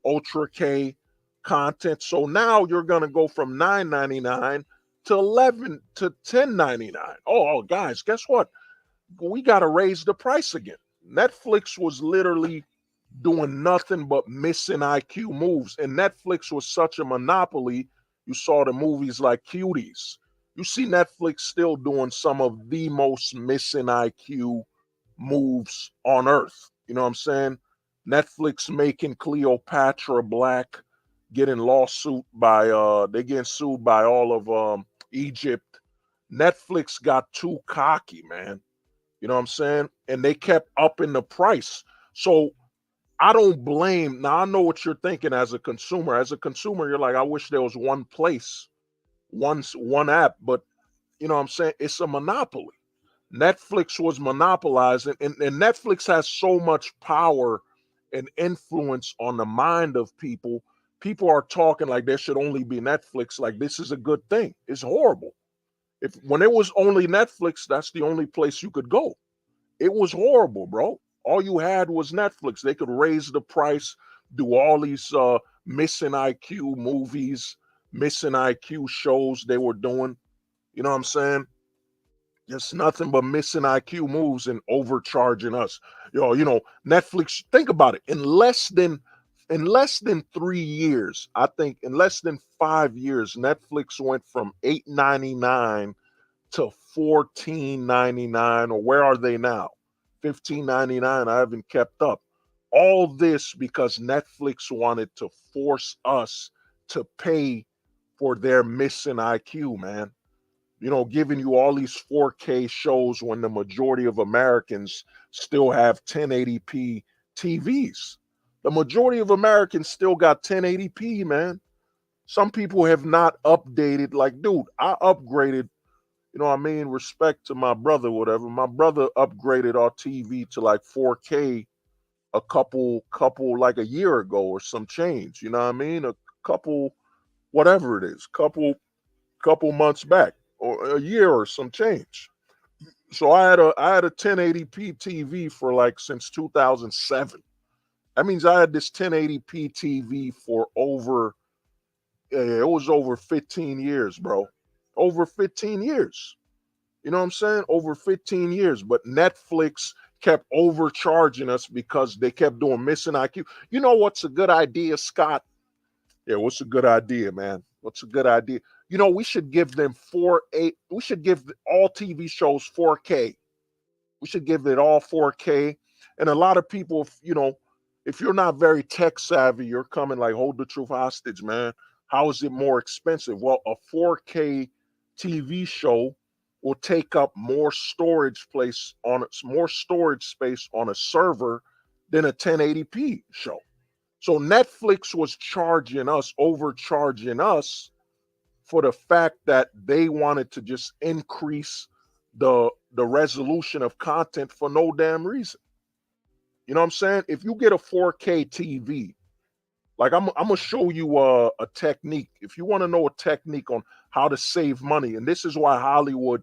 Speaker 3: Ultra K content. So now you're gonna go from $9.99 to 11 to $10.99. Oh, guys, guess what? We got to raise the price again. Netflix was literally doing nothing but missing IQ moves. And Netflix was such a monopoly. You saw the movies like Cuties. You see Netflix still doing some of the most missing IQ moves on earth. You know what I'm saying? Netflix making Cleopatra black, getting lawsuit by they getting sued by all of Egypt. Netflix got too cocky, man. You know what I'm saying? And they kept upping the price. So I don't blame. Now I know what you're thinking as a consumer. As a consumer, you're like, I wish there was one place, one app, but you know what I'm saying? It's a monopoly. Netflix was monopolizing, and Netflix has so much power and influence on the mind of people. People are talking like there should only be Netflix, like this is a good thing. It's horrible. If when it was only Netflix, that's the only place you could go. It was horrible, bro. All you had was Netflix. They could raise the price, do all these missing IQ movies, missing IQ shows they were doing. You know what I'm saying? Just nothing but missing IQ moves and overcharging us. You know, Netflix, think about it. In less than 3 years, I think in less than 5 years, Netflix went from $8.99 to $14.99, or where are they now? $15.99. I haven't kept up. All this because Netflix wanted to force us to pay for their missing IQ, man. You know, giving you all these 4K shows when the majority of Americans still have 1080p TVs. The majority of Americans still got 1080p, man. Some people have not updated. Like, dude, I upgraded, you know what I mean? Respect to my brother, whatever. My brother upgraded our TV to like 4K a couple like a year ago or some change. You know what I mean? A couple, whatever it is, couple months back or a year or some change. So I had a 1080p TV for like since 2007. That means I had this 1080p TV for over it was over 15 years, bro. Over 15 years. You know what I'm saying? Over 15 years. But Netflix kept overcharging us because they kept doing missing IQ. You know what's a good idea, Scott? Yeah, what's a good idea, man? What's a good idea? You know, we should give them we should give all TV shows 4K. We should give it all 4K. And a lot of people, you know, if you're not very tech savvy, you're coming like, hold the truth hostage, man. How is it more expensive? Well, a 4K TV show will take up more storage space on a server than a 1080p show. So Netflix was overcharging us for the fact that they wanted to just increase the resolution of content for no damn reason. You know what I'm saying? If you get a 4K TV, like I'm gonna show you a technique. If you want to know a technique on how to save money, and this is why Hollywood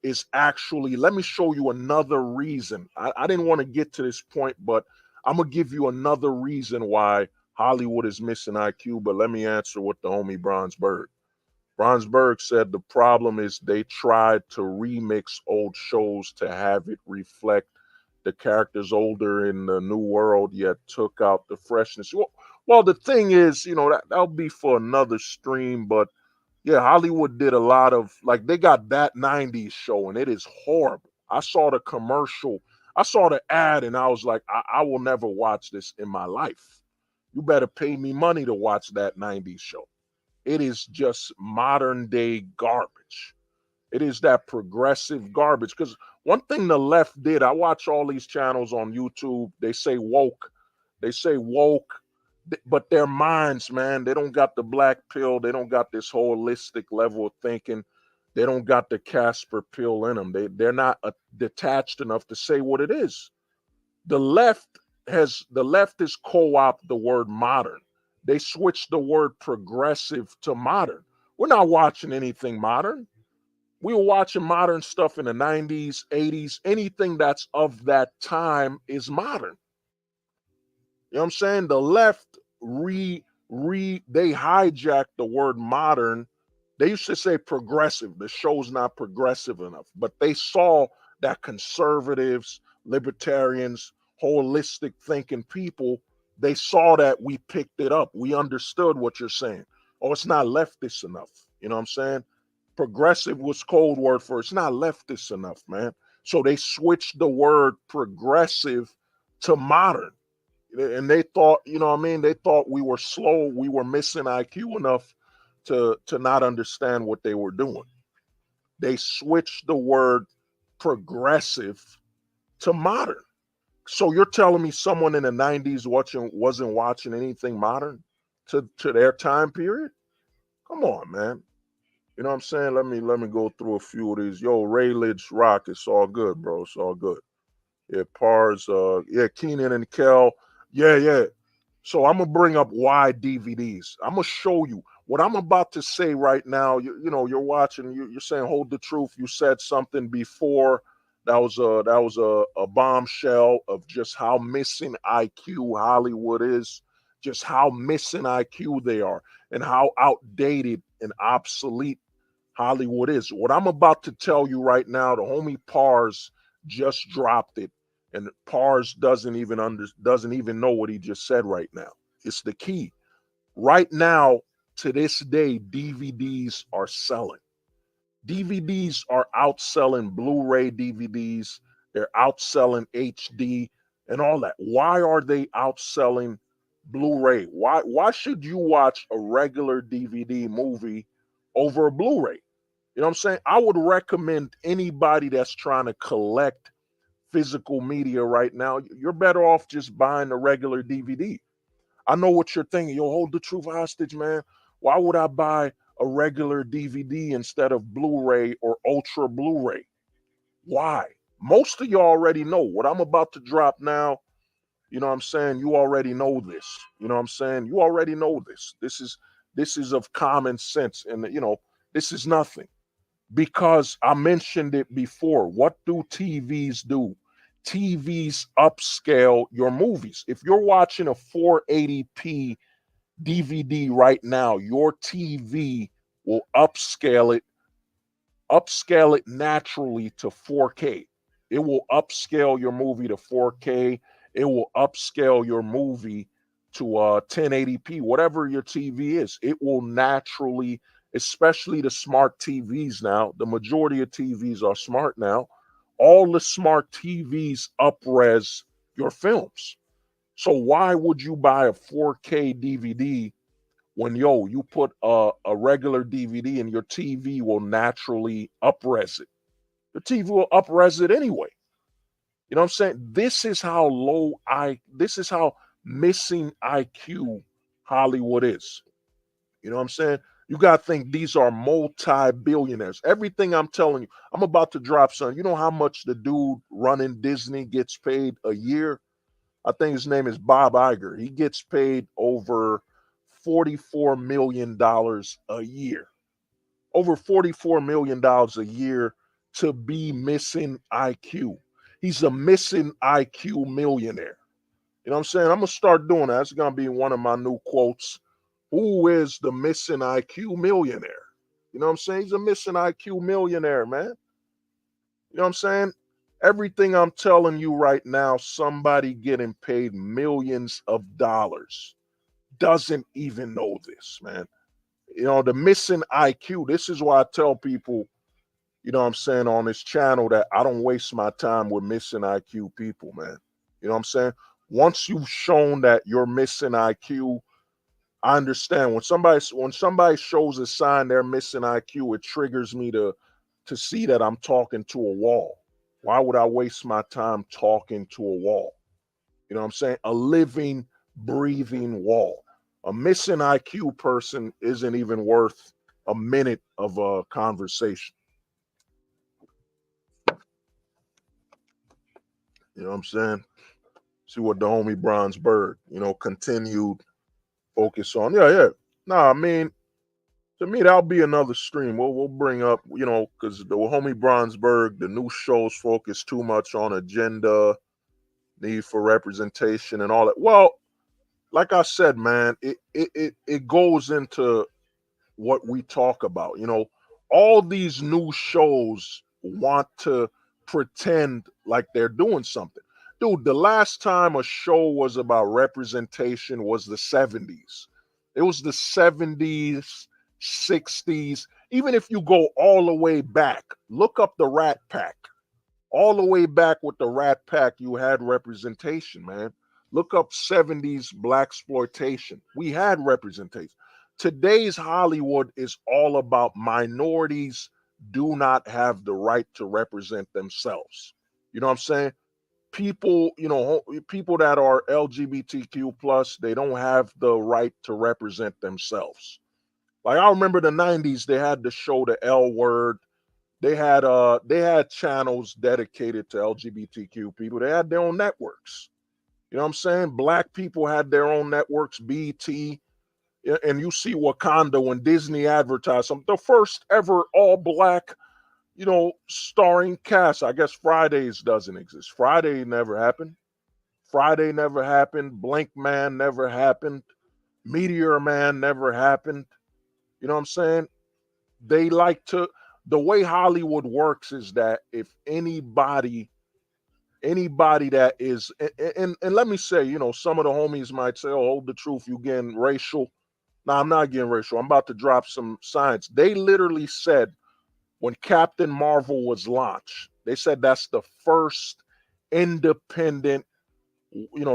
Speaker 3: is actually. Let me show you another reason. I didn't want to get to this point, but I'm gonna give you another reason why Hollywood is missing IQ. But let me answer what the homie Bronsberg. Bronsberg said the problem is they tried to remix old shows to have it reflect the characters older in the new world, yet took out the freshness. Well, the thing is, you know, that'll be for another stream, but yeah, Hollywood did a lot of like they got that 90s show and it is horrible. I saw the commercial, I saw the ad, and I was like, I will never watch this in my life. You better pay me money to watch that 90s show. It is just modern day garbage. It is that progressive garbage. Because one thing the left did, I watch all these channels on YouTube. They say woke. They say woke, but their minds, man, they don't got the black pill. They don't got this holistic level of thinking. They don't got the Casper pill in them. They're not detached enough to say what it is. The left has co-opted the word modern. They switched the word progressive to modern. We're not watching anything modern. We were watching modern stuff in the 90s, 80s. Anything that's of that time is modern. You know what I'm saying? The left they hijacked the word modern. They used to say progressive. The show's not progressive enough, but they saw that conservatives, libertarians, holistic thinking people, they saw that we picked it up. We understood what you're saying. Oh, it's not leftist enough. You know what I'm saying? Progressive was code word for it's not leftist enough, man. So they switched the word progressive to modern. And they thought, you know what I mean? They thought we were slow, we were missing IQ enough to not understand what they were doing. They switched the word progressive to modern. So you're telling me someone in the 90s wasn't watching anything modern to their time period? Come on, man. You know what I'm saying? Let me go through a few of these. Yo, Rayledge Rock, it's all good, bro. It's all good. Yeah, Pars, yeah, Keenan and Kel. Yeah, yeah. So I'm gonna bring up why DVDs. I'm gonna show you what I'm about to say right now. You know, you're watching. You're saying, "Hold the truth." You said something before that was a bombshell of just how missing IQ Hollywood is, just how missing IQ they are, and how outdated and obsolete Hollywood is. What I'm about to tell you right now, the homie Pars just dropped it, and Pars doesn't even know what he just said right now. It's the key. Right now, to this day, DVDs are selling. DVDs are outselling Blu-ray DVDs. They're outselling HD and all that. Why are they outselling Blu-ray? Why should you watch a regular DVD movie over a Blu-ray? You know what I'm saying? I would recommend anybody that's trying to collect physical media right now, you're better off just buying a regular DVD. I know what you're thinking. Yo, hold the truth hostage, man. Why would I buy a regular DVD instead of Blu-ray or Ultra Blu-ray? Why? Most of you already know what I'm about to drop now. You know what I'm saying? You already know this. You know what I'm saying? You already know this. This is of common sense, and this is nothing because I mentioned it before. What do TVs do? TVs upscale your movies. If you're watching a 480p DVD right now, your TV will upscale it naturally to 4K. It will upscale your movie to 4K. It will upscale your movie to 1080p, whatever your TV is. It will naturally, especially the smart TVs now. The majority of TVs are smart now. All the smart TVs upres your films. So why would you buy a 4K DVD when you put a regular DVD and your TV will naturally upres it? The TV will upres it anyway. You know what I'm saying? This is how missing IQ Hollywood is. You know what I'm saying? You got to think these are multi-billionaires. Everything I'm telling you, I'm about to drop, son. You know how much the dude running Disney gets paid a year? I think his name is Bob Iger. He gets paid over $44 million a year. Over $44 million a year to be missing IQ. He's a missing IQ millionaire. You know what I'm saying? I'm going to start doing that. That's going to be one of my new quotes. Who is the missing IQ millionaire? You know what I'm saying? He's a missing IQ millionaire, man. You know what I'm saying? Everything I'm telling you right now, somebody getting paid millions of dollars doesn't even know this, man. The missing IQ. This is why I tell people, you know what I'm saying, on this channel that I don't waste my time with missing IQ people, man. You know what I'm saying? Once you've shown that you're missing IQ, I understand when somebody shows a sign they're missing IQ, it triggers me to see that I'm talking to a wall. Why would I waste my time talking to a wall? You know what I'm saying? A living, breathing wall. A missing IQ person isn't even worth a minute of a conversation. You know what I'm saying? See what the homie Bronzeberg, continued focus on. Yeah. Nah, I mean, to me, that'll be another stream. We'll bring up, because the homie Bronzeberg, the new shows focus too much on agenda, need for representation, and all that. Well, like I said, man, it goes into what we talk about. All these new shows want to pretend like they're doing something. Dude, the last time a show was about representation was the 70s. It was the 70s, 60s. Even if you go all the way back, look up the Rat Pack. All the way back with the Rat Pack, you had representation, man. Look up 70s black exploitation. We had representation. Today's Hollywood is all about minorities do not have the right to represent themselves. You know what I'm saying? People, people that are LGBTQ plus, they don't have the right to represent themselves. Like I remember the 90s, they had the show The L Word. They had channels dedicated to LGBTQ people. They had their own networks. You know what I'm saying? Black people had their own networks, BT, and you see Wakanda when Disney advertised some the first ever all black, starring cast. I guess Fridays doesn't exist. Friday never happened. Friday never happened. Blink Man never happened. Meteor Man never happened. You know what I'm saying? They like to the way Hollywood works is that if anybody that is and let me say, some of the homies might say, oh, hold the truth, you getting racial. No, I'm not getting racial. I'm about to drop some science. They literally said when Captain Marvel was launched, they said that's the first independent,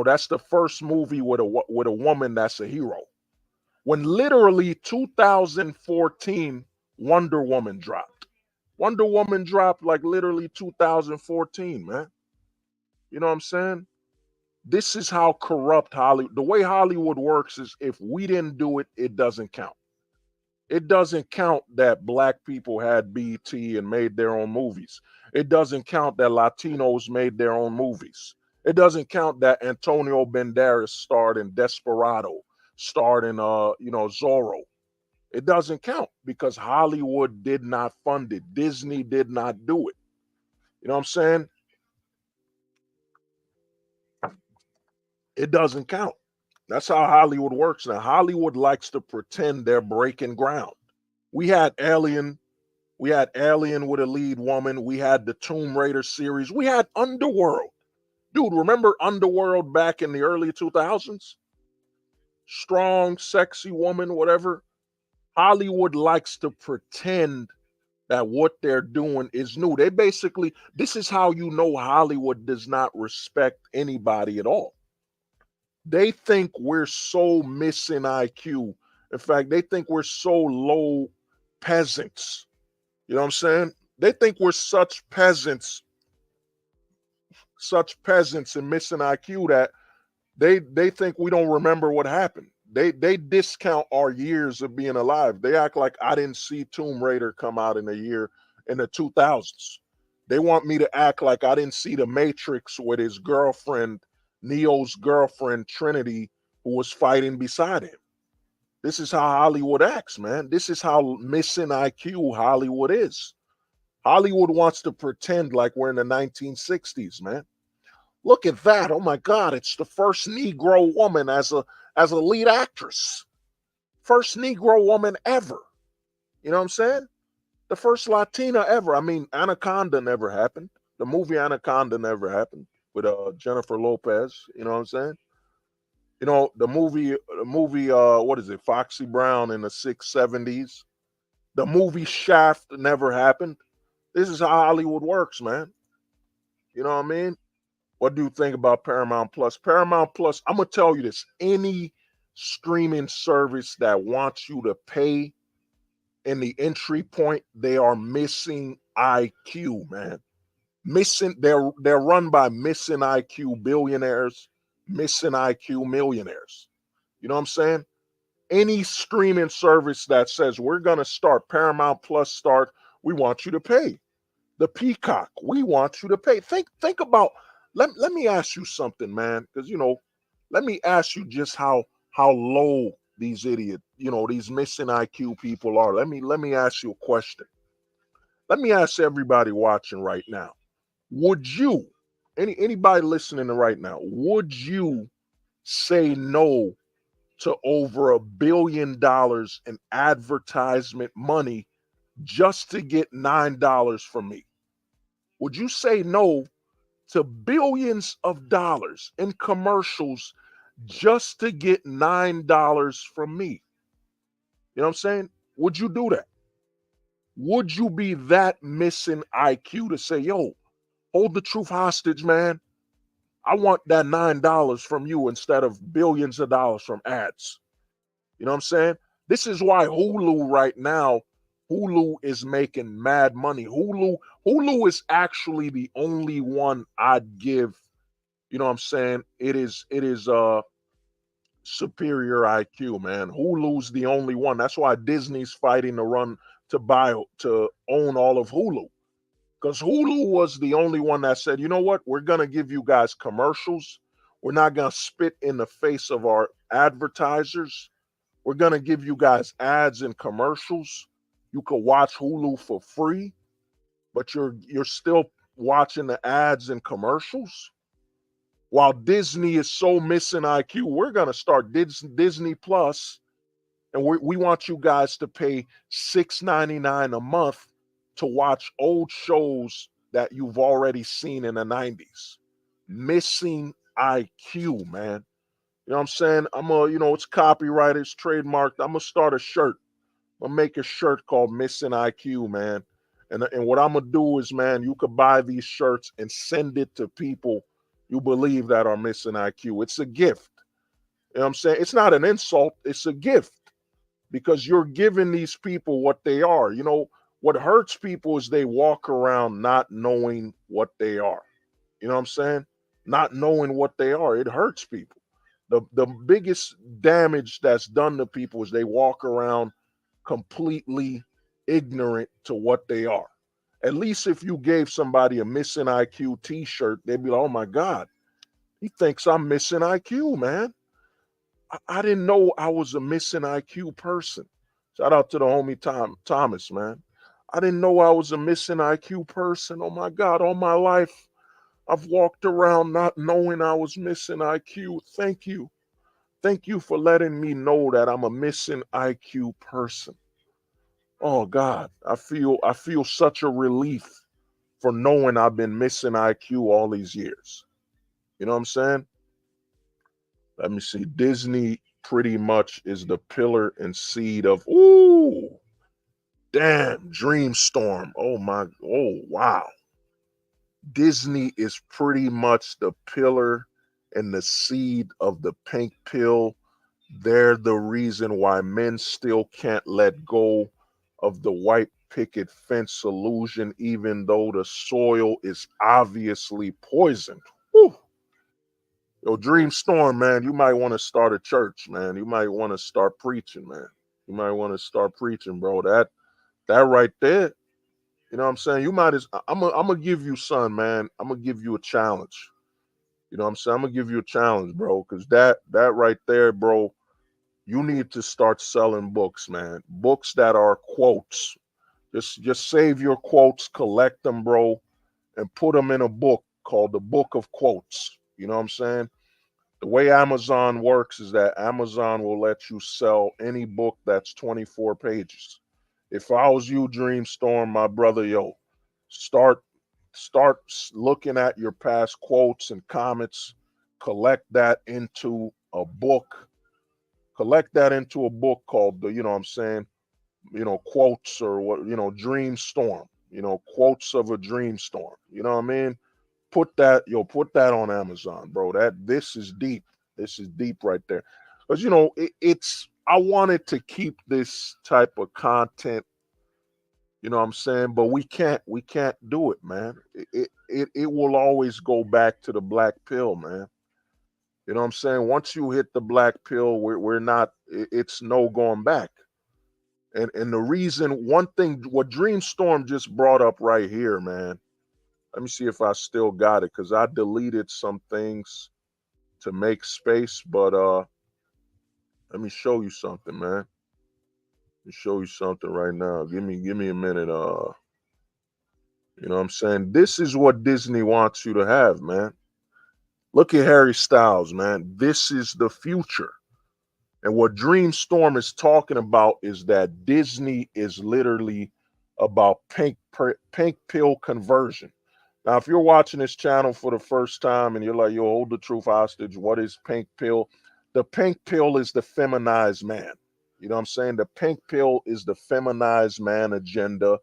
Speaker 3: that's the first movie with a woman that's a hero. When literally 2014 Wonder Woman dropped. Wonder Woman dropped like literally 2014, man. You know what I'm saying? This is how corrupt Hollywood. The way Hollywood works is if we didn't do it, it doesn't count. It doesn't count that black people had BT and made their own movies. It doesn't count that Latinos made their own movies. It doesn't count that Antonio Banderas starred in Desperado, starred in Zorro. It doesn't count because Hollywood did not fund it. Disney did not do it. You know what I'm saying? It doesn't count. That's how Hollywood works now. Hollywood likes to pretend they're breaking ground. We had Alien. We had Alien with a lead woman. We had the Tomb Raider series. We had Underworld. Dude, remember Underworld back in the early 2000s? Strong, sexy woman, whatever. Hollywood likes to pretend that what they're doing is new. This is how you know Hollywood does not respect anybody at all. They think we're so missing IQ. In fact, they think we're so low peasants. You know what I'm saying? They think we're such peasants and missing IQ that they think we don't remember what happened. They discount our years of being alive. They act like I didn't see Tomb Raider come out in the 2000s. They want me to act like I didn't see The Matrix with his girlfriend, Neo's girlfriend Trinity, who was fighting beside him. This is how Hollywood acts, man. This is how missing IQ Hollywood is. Hollywood wants to pretend like we're in the 1960s, man. Look at that. Oh my God, it's the first Negro woman as a lead actress. First Negro woman ever. You know what I'm saying? The first Latina ever. I mean, Anaconda never happened. The movie Anaconda never happened with Jennifer Lopez. You know what I'm saying? The movie, what is it? Foxy Brown in the 670s. The movie Shaft never happened. This is how Hollywood works, man. You know what I mean? What do you think about Paramount Plus? Paramount Plus, I'm going to tell you this. Any streaming service that wants you to pay in the entry point, they are missing IQ, man. They're run by missing IQ billionaires, missing IQ millionaires. You know what I'm saying? Any streaming service that says we're going to start Paramount Plus we want you to pay. The Peacock, we want you to pay. Think about let me ask you something, man, because let me ask you just how low these idiot, these missing IQ people are. Let me ask you a question. Let me ask everybody watching right now. Would you, anybody listening to right now, would you say no to over $1 billion in advertisement money just to get $9 from me? Would you say no to billions of dollars in commercials just to get $9 from me? You know what I'm saying? Would you do that? Would you be that missing IQ to say, yo, hold the truth hostage, man? I want that $9 from you instead of billions of dollars from ads. You know what I'm saying? This is why Hulu right now, Hulu is making mad money. Hulu is actually the only one I'd give, you know what I'm saying? It is superior IQ, man. Hulu's the only one. That's why Disney's fighting to run to own all of Hulu. Because Hulu was the only one that said, you know what, we're gonna give you guys commercials. We're not gonna spit in the face of our advertisers. We're gonna give you guys ads and commercials. You could watch Hulu for free, but you're still watching the ads and commercials. While Disney is so missing IQ, we're gonna start Disney Plus, and we want you guys to pay $6.99 a month to watch old shows that you've already seen in the 90s. Missing IQ, man. You know what I'm saying? It's copyrighted, it's trademarked. I'm gonna start a shirt. I'm gonna make a shirt called Missing IQ, man. And what I'm gonna do is, man, you could buy these shirts and send it to people you believe that are missing IQ. It's a gift. You know what I'm saying? It's not an insult, it's a gift because you're giving these people what they are. What hurts people is they walk around not knowing what they are. You know what I'm saying? Not knowing what they are. It hurts people. The biggest damage that's done to people is they walk around completely ignorant to what they are. At least if you gave somebody a missing IQ t-shirt, they'd be like, oh my God, he thinks I'm missing IQ, man. I didn't know I was a missing IQ person. Shout out to the homie Thomas, man. I didn't know I was a missing IQ person. Oh my God, all my life I've walked around not knowing I was missing IQ. Thank you. Thank you for letting me know that I'm a missing IQ person. Oh God, I feel such a relief for knowing I've been missing IQ all these years. You know what I'm saying? Let me see. Disney pretty much is the pillar and seed of damn Dreamstorm. Oh wow. Disney is pretty much the pillar and the seed of the pink pill. They're the reason why men still can't let go of the white picket fence illusion, even though the soil is obviously poisoned. Whew. Yo, Dreamstorm, man, you might want to start a church, man. You might want to start preaching, man. You might want to start preaching, bro. That right there, you know what I'm saying? You might as I'm gonna give you, son, man. I'm gonna give you a challenge. You know what I'm saying? I'm gonna give you a challenge, bro, because that right there, bro, you need to start selling books, man. Books that are quotes. Just save your quotes, collect them, bro, and put them in a book called the Book of Quotes. You know what I'm saying? The way Amazon works is that Amazon will let you sell any book that's 24 pages. If I was you, Dreamstorm, my brother, yo, start start looking at your past quotes and comments, collect that into a book, collect that into a book called the, you know what I'm saying, quotes or what, dream storm, quotes of a dream storm. You know what I mean? Put that on Amazon, bro. This is deep. This is deep right there. Because it's I wanted to keep this type of content, you know what I'm saying, but we can't do it, man. It will always go back to the black pill, man. You know what I'm saying? Once you hit the black pill, we're not, it's no going back. And the reason, one thing, what Dreamstorm just brought up right here, man, Let me see if I still got it because I deleted some things to make space. But let me show you something, man. Let me show you something right now. Give me a minute. You know what I'm saying? This is what Disney wants you to have, man. Look at Harry Styles, man. This is the future. And what Dreamstorm is talking about is that Disney is literally about pink pill conversion. Now, if you're watching this channel for the first time and you're like, yo, hold the truth hostage, what is pink pill? The pink pill is the feminized man. You know what I'm saying? The pink pill is the feminized man agenda.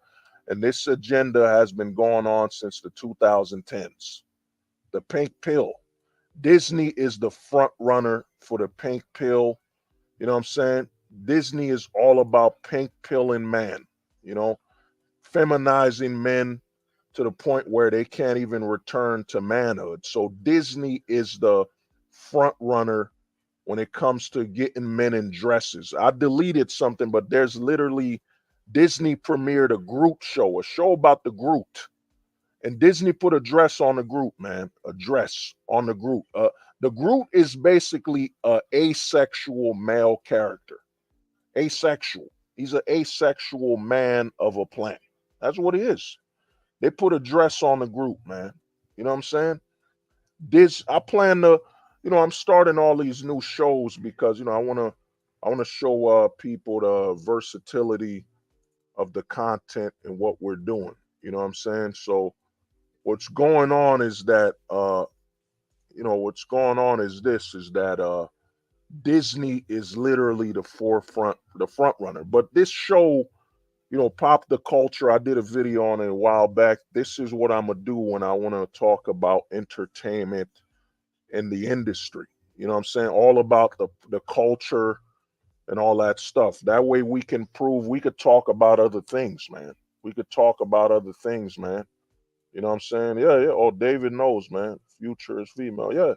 Speaker 3: And this agenda has been going on since the 2010s. The pink pill. Disney is the front runner for the pink pill. You know what I'm saying? Disney is all about pink pilling man, you know, feminizing men to the point where they can't even return to manhood. So Disney is the front runner when it comes to getting men in dresses. I deleted something, but there's literally Disney premiered a Groot show, a show about the Groot. And Disney put a dress on the Groot, man, a dress on the Groot. The Groot is basically a asexual male character. Asexual. He's an asexual man of a plant. That's what he is. They put a dress on the Groot, man. You know what I'm saying? I plan to, I'm starting all these new shows because I wanna show people the versatility of the content and what we're doing. You know what I'm saying? So what's going on is that what's going on is this is that Disney is literally the front runner. But this show, Pop the Culture, I did a video on it a while back. This is what I'm gonna do when I want to talk about entertainment in the industry. You know what I'm saying? All about the culture and all that stuff. That way we could talk about other things, man. We could talk about other things, man. You know what I'm saying? Yeah, yeah. Oh, David knows, man. Future is female. Yeah.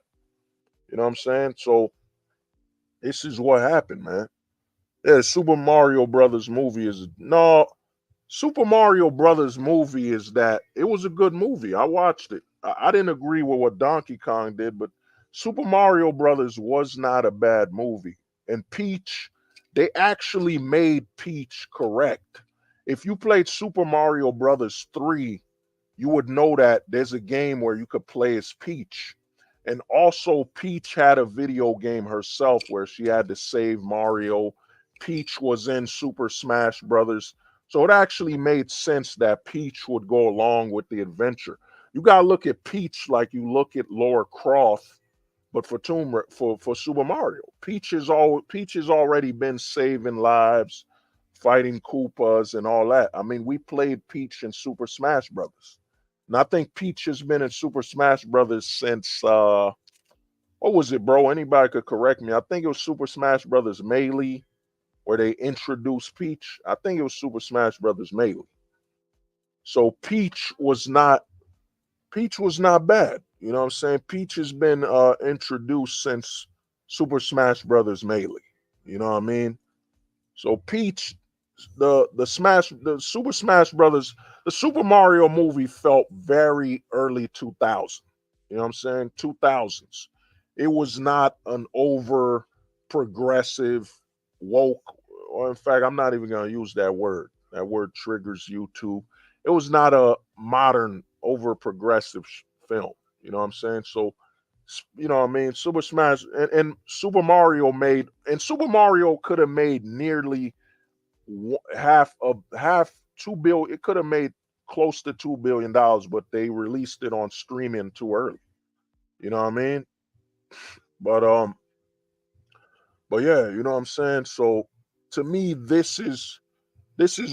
Speaker 3: You know what I'm saying? So this is what happened, man. Yeah, Super Mario Brothers movie is no Super Mario Brothers movie is that it was a good movie. I watched it. I didn't agree with what Donkey Kong did, but Super Mario Brothers was not a bad movie. And Peach, they actually made Peach correct. If you played Super Mario Brothers 3, you would know that there's a game where you could play as Peach. And also, Peach had a video game herself where she had to save Mario. Peach was in Super Smash Brothers. So it actually made sense that Peach would go along with the adventure. You gotta look at Peach like you look at Laura Croft, but for Super Mario. Peach has already been saving lives, fighting Koopas and all that. I mean, we played Peach in Super Smash Brothers. And I think Peach has been in Super Smash Brothers since what was it, bro? Anybody could correct me. I think it was Super Smash Brothers Melee where they introduced Peach. I think it was Super Smash Brothers Melee. So Peach was not bad. You know what I'm saying? Peach has been introduced since Super Smash Brothers Melee. You know what I mean? So Peach, the Super Smash Brothers, the Super Mario movie felt very early 2000. You know what I'm saying? 2000s. It was not an over progressive woke, or in fact, I'm not even going to use that word. That word triggers you too. It was not a modern over progressive film. You know what I'm saying? So you know what I mean? Super Smash and Super Mario could have made nearly half 2 billion. It could have made close to $2 billion, but they released it on streaming too early. You know what I mean? But but yeah, you know what I'm saying? So to me, this is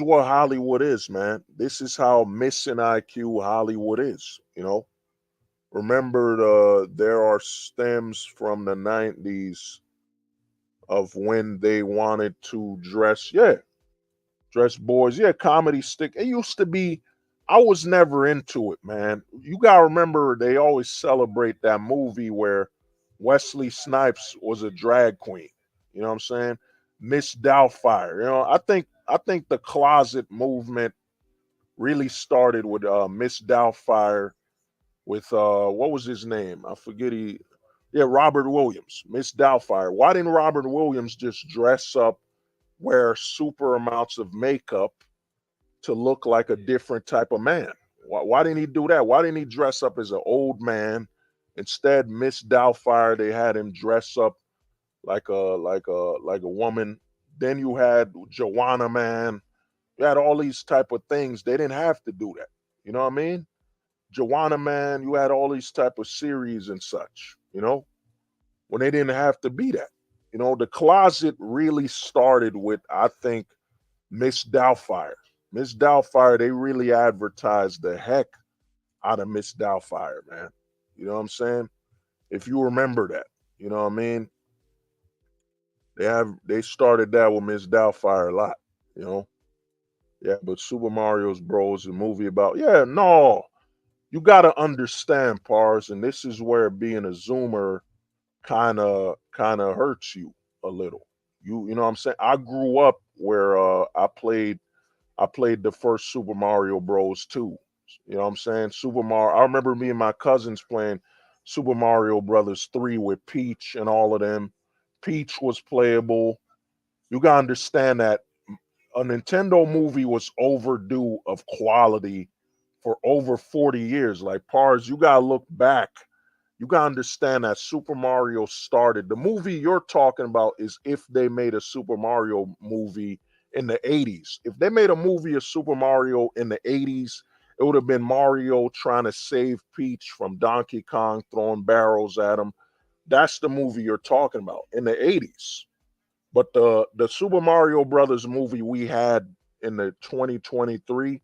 Speaker 3: what Hollywood is, man. This is how missing IQ Hollywood is, you know. Remember there are stems from the 90s of when they wanted to dress boys. Yeah, comedy stick. It used to be, I was never into it, man. You gotta remember they always celebrate that movie where Wesley Snipes was a drag queen. You know what I'm saying? Miss Doubtfire. I think the closet movement really started with Miss Doubtfire with what was his name? I forget yeah, Robert Williams, Miss Doubtfire. Why didn't Robert Williams just dress up, wear super amounts of makeup to look like a different type of man? Why didn't he do that? Why didn't he dress up as an old man? Instead, Miss Doubtfire, they had him dress up like a woman. Then you had Joanna Man. You had all these type of things. They didn't have to do that. You know what I mean? Joanna Man, you had all these type of series and such, when they didn't have to be that. The closet really started with, I think, Miss Doubtfire. Miss Doubtfire, they really advertised the heck out of Miss Doubtfire, man. You know what I'm saying? If you remember that, you know what I mean? They started that with Miss Doubtfire a lot, you know. Yeah, but Super Mario's Bros, a movie about, yeah, no, you gotta understand, Pars, and this is where being a Zoomer kind of hurts you a little. You know what I'm saying? I grew up where I played the first Super Mario Bros. 2. You know what I'm saying? Super Mario. I remember me and my cousins playing Super Mario Brothers 3 with Peach and all of them. Peach was playable. You gotta understand that a Nintendo movie was overdue of quality for over 40 years. Like Pars, you gotta look back. You gotta understand that Super Mario started. The movie you're talking about is if they made a Super Mario movie in the 80s. If they made a movie of Super Mario in the 80s, it would have been Mario trying to save Peach from Donkey Kong throwing barrels at him. That's the movie you're talking about in the 80s. But the Super Mario Brothers movie we had in the 2023,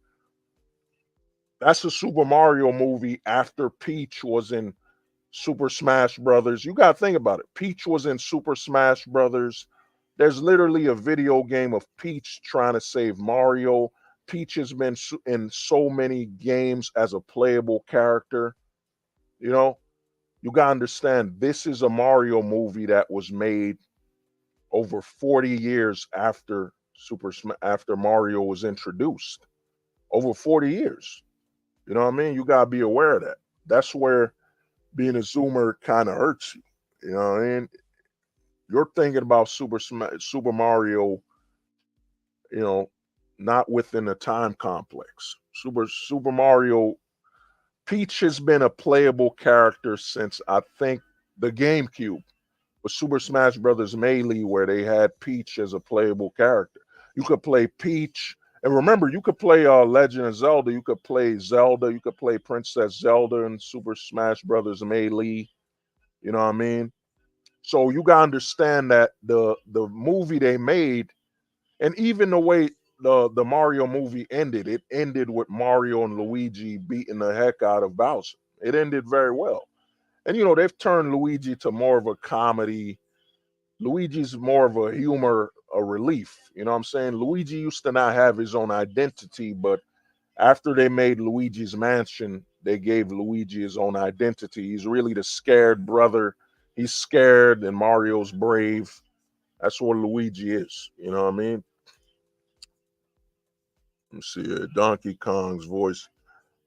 Speaker 3: that's a Super Mario movie after Peach was in Super Smash Brothers. You got to think about it. Peach was in Super Smash Brothers. There's literally a video game of Peach trying to save Mario. Peach has been in so many games as a playable character. You know, you got to understand this is a Mario movie that was made over 40 years after after Mario was introduced. Over 40 years. You know what I mean? You got to be aware of that. That's where being a Zoomer kind of hurts you. You know what I mean? You're thinking about Super Mario, you know, not within a time complex. Super Mario Peach has been a playable character since I think the GameCube with Super Smash Brothers Melee, where they had Peach as a playable character. You could play Peach, and remember, you could play Legend of Zelda. You could play Zelda. You could play Princess Zelda in Super Smash Brothers Melee. You know what I mean? So you gotta understand that the movie they made, and even the way the Mario movie ended, it ended with Mario and Luigi beating the heck out of Bowser. It ended very well. And they've turned Luigi to more of a comedy. Luigi's more of a humor, a relief. You know what I'm saying? Luigi used to not have his own identity, but after they made Luigi's Mansion, they gave Luigi his own identity. He's really the scared brother. He's scared, and Mario's brave. That's what Luigi is. You know what I mean? Let's see. Donkey Kong's voice.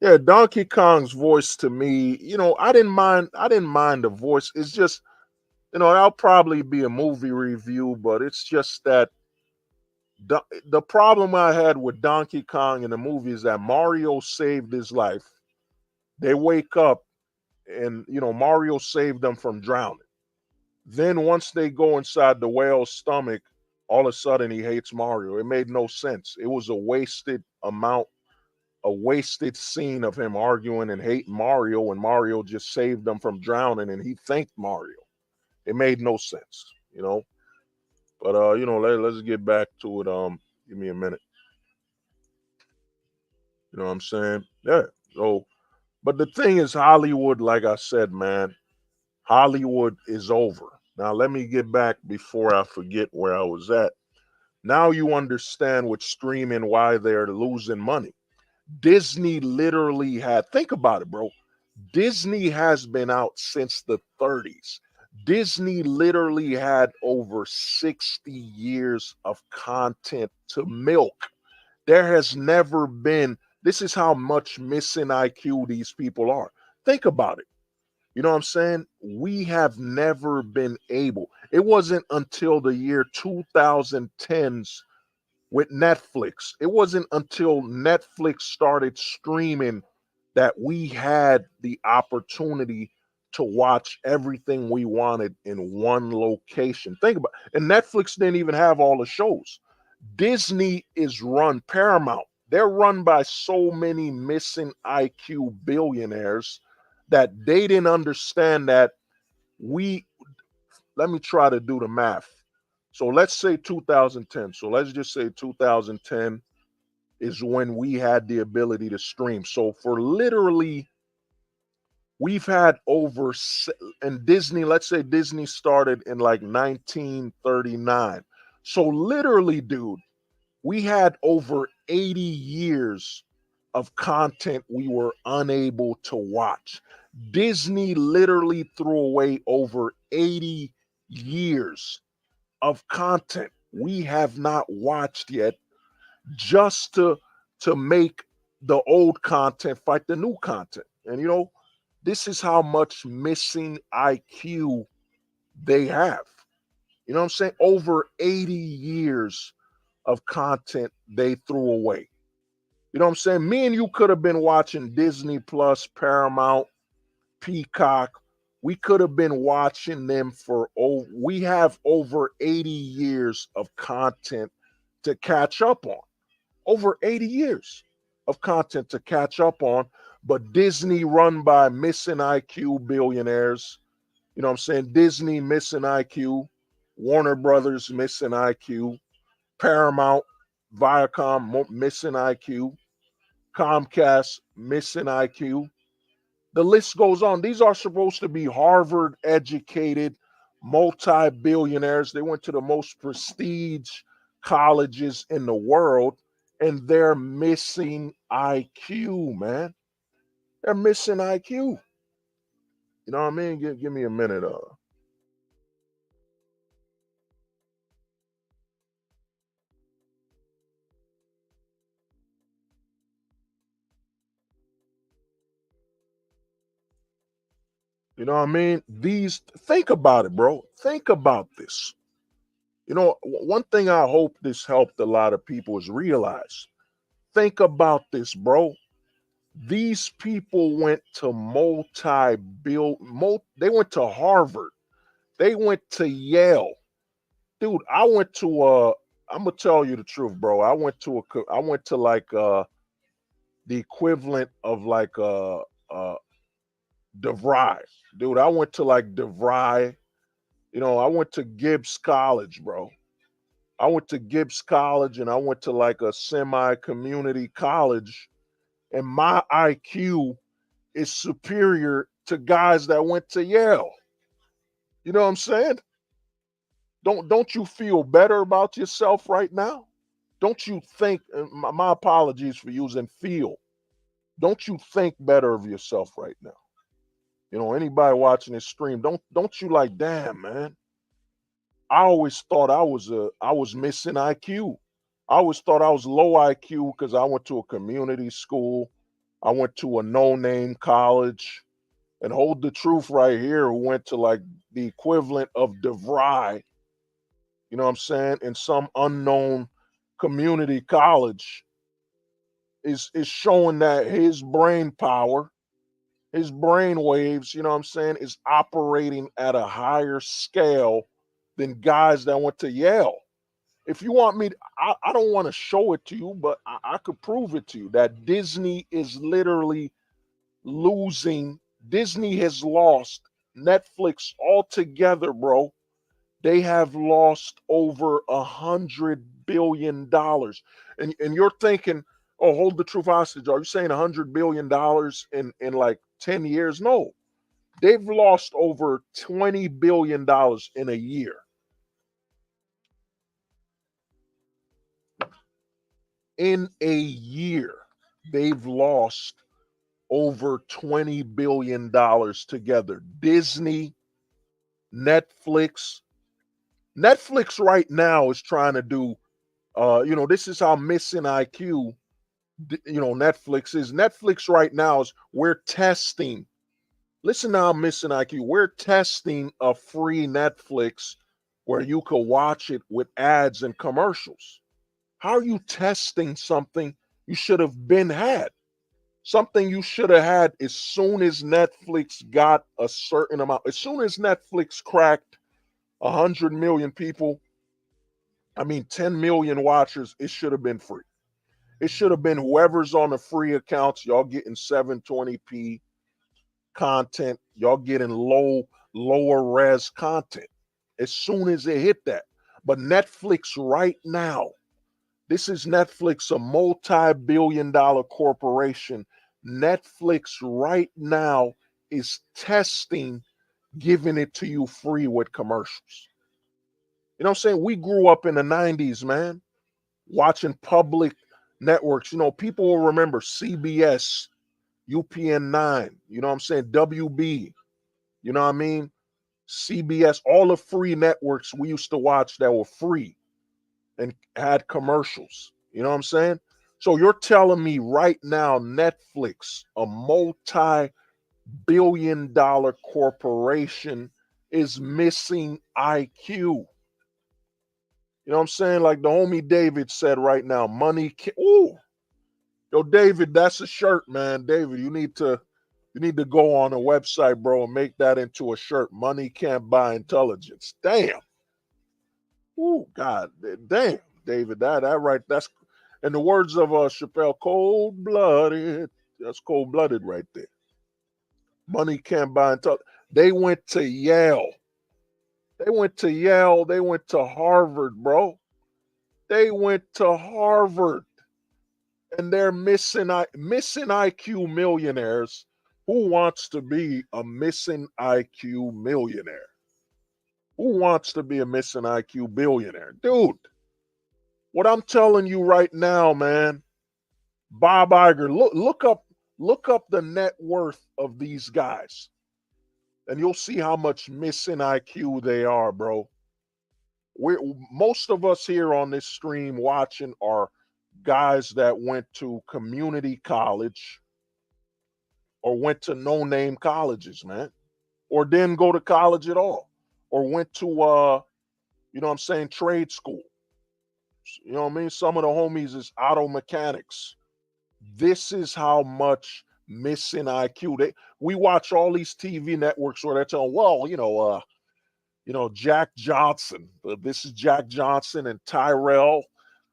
Speaker 3: Yeah, Donkey Kong's voice to me, I didn't mind. I didn't mind the voice. It's just, that'll probably be a movie review, but it's just that the problem I had with Donkey Kong in the movie is that Mario saved his life. They wake up and Mario saved them from drowning. Then once they go inside the whale's stomach, all of a sudden he hates Mario. It made no sense. It was a wasted amount, a wasted scene of him arguing and hating Mario, and Mario just saved them from drowning and he thanked Mario. It made no sense. But let's get back to it. Give me a minute. You know what I'm saying? Yeah. So, but the thing is, Hollywood, like I said, man, Hollywood is over. Now, let me get back before I forget where I was at. Now you understand with streaming why they're losing money. Disney literally think about it, bro. Disney has been out since the 30s. Disney literally had over 60 years of content to milk. There has never been, this is how much missing IQ these people are. Think about it. You know what I'm saying? We have never been able. It wasn't until the year 2010s with Netflix. It wasn't until Netflix started streaming that we had the opportunity to watch everything we wanted in one location. Think about it. And Netflix didn't even have all the shows. Disney is run Paramount. They're run by so many missing IQ billionaires that they didn't understand that we let me try to do the math. So let's say 2010. So let's just say 2010 is when we had the ability to stream. So for literally, we've had over, and Disney, let's say Disney started in like 1939. So literally, dude, we had over 80 years of content we were unable to watch. Disney literally threw away over 80 years of content we have not watched yet just to make the old content fight the new content. And you know, this is how much missing IQ they have. You know what I'm saying? Over 80 years of content they threw away. You know what I'm saying? Me and you could have been watching Disney Plus, Paramount, Peacock. We could have been watching them for we have over 80 years of content to catch up on. Over 80 years of content to catch up on. But Disney run by missing IQ billionaires. You know what I'm saying? Disney missing IQ, Warner Brothers missing IQ, Paramount, Viacom missing IQ, Comcast missing IQ. The list goes on. These are supposed to be Harvard educated multi-billionaires. They went to the most prestige colleges in the world, and they're missing IQ, man. They're missing IQ. You know what I mean? Give me a minute. You know what I mean? Think about it, bro. Think about this. You know, one thing I hope this helped a lot of people is realize. Think about this, bro. These people went to they went to Harvard. They went to Yale. Dude, I went to I'm gonna tell you the truth, bro. I went to like the equivalent of like DeVry. Dude, I went to like DeVry. You know, I went to Gibbs College, bro. I went to Gibbs College and I went to like a semi-community college, and my IQ is superior to guys that went to Yale. You know what I'm saying? Don't you feel better about yourself right now? Don't you think, my apologies for using feel. Don't you think better of yourself right now? You know, anybody watching this stream, don't you like, damn, man. I always thought I was missing IQ. I always thought I was low IQ because I went to a community school. I went to a no-name college. And hold the truth right here, who went to like the equivalent of DeVry, you know what I'm saying, in some unknown community college, is showing that his brain power, his brain waves, you know what I'm saying, is operating at a higher scale than guys that went to Yale. If you want me, I don't want to show it to you, but I could prove it to you that Disney is literally losing. Disney has lost Netflix altogether, bro. They have lost over $100 billion, and you're thinking, oh, hold the truth hostage. Are you saying $100 billion in like 10 years? No, they've lost over $20 billion in a year. In a year, they've lost over $20 billion together. Disney, Netflix. Netflix right now is trying to do, you know, this is how missing IQ, you know, Netflix is. Netflix right now is we're testing Listen now, Missing IQ. We're testing a free Netflix where you could watch it with ads and commercials. How are you testing something you should have been had? Something you should have had as soon as Netflix got a certain amount. As soon as Netflix cracked 100 million people, 10 million watchers, it should have been free. It should have been whoever's on the free accounts, y'all getting 720p content, y'all getting lower res content as soon as it hit that. But Netflix right now, this is Netflix, a multi-billion-dollar corporation. Netflix right now is testing giving it to you free with commercials. You know what I'm saying? We grew up in the 90s, man, watching public networks. People will remember CBS, UPN 9, you know what I'm saying? WB, you know what I mean? CBS, all the free networks we used to watch that were free and had commercials. You know what I'm saying? So you're telling me right now, Netflix, a multi-billion-dollar corporation, is missing IQ. You know what I'm saying? Like the homie David said right now, money can ooh. Yo, David, that's a shirt, man. David, you need to go on a website, bro, and make that into a shirt. Money can't buy intelligence. Damn. Ooh, God, damn, David, that right. That's in the words of Chappelle, cold blooded. That's cold blooded right there. Money can't buy intelligence. They went to Yale. They went to Yale. They went to Harvard, bro. They went to Harvard, and they're missing IQ millionaires. Who wants to be a missing IQ millionaire? Who wants to be a missing IQ billionaire? Dude, what I'm telling you right now, man, Bob Iger, look up the net worth of these guys, and you'll see how much missing IQ they are, bro. Most of us here on this stream watching are guys that went to community college or went to no-name colleges, man, or didn't go to college at all, or went to you know what I'm saying, trade school. You know what I mean? Some of the homies is auto mechanics. This is how much missing IQ. We watch all these TV networks where they're telling, well, Jack Johnson. This is Jack Johnson and Tyrell.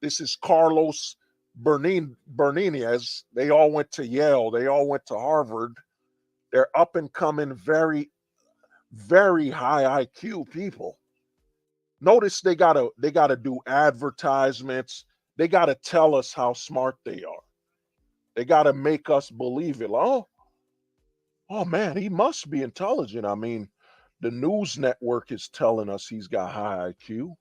Speaker 3: This is Carlos Bernines. They all went to Yale. They all went to Harvard. They're up and coming, very, very high IQ people. Notice they gotta do advertisements. They gotta tell us how smart they are. They gotta make us believe it. Like, oh man, he must be intelligent. The news network is telling us he's got high IQ.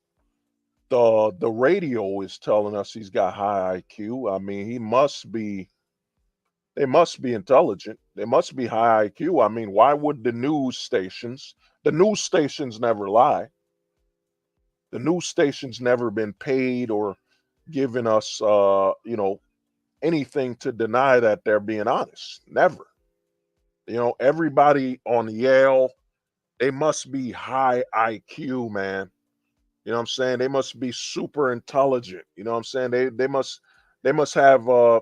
Speaker 3: The radio is telling us he's got high IQ. They must be intelligent. They must be high IQ. Why would the news stations never lie. The news station's never been paid or given us anything to deny that they're being honest. Never. Everybody on Yale, they must be high IQ, man. You know what I'm saying? They must be super intelligent. You know what I'm saying? They must have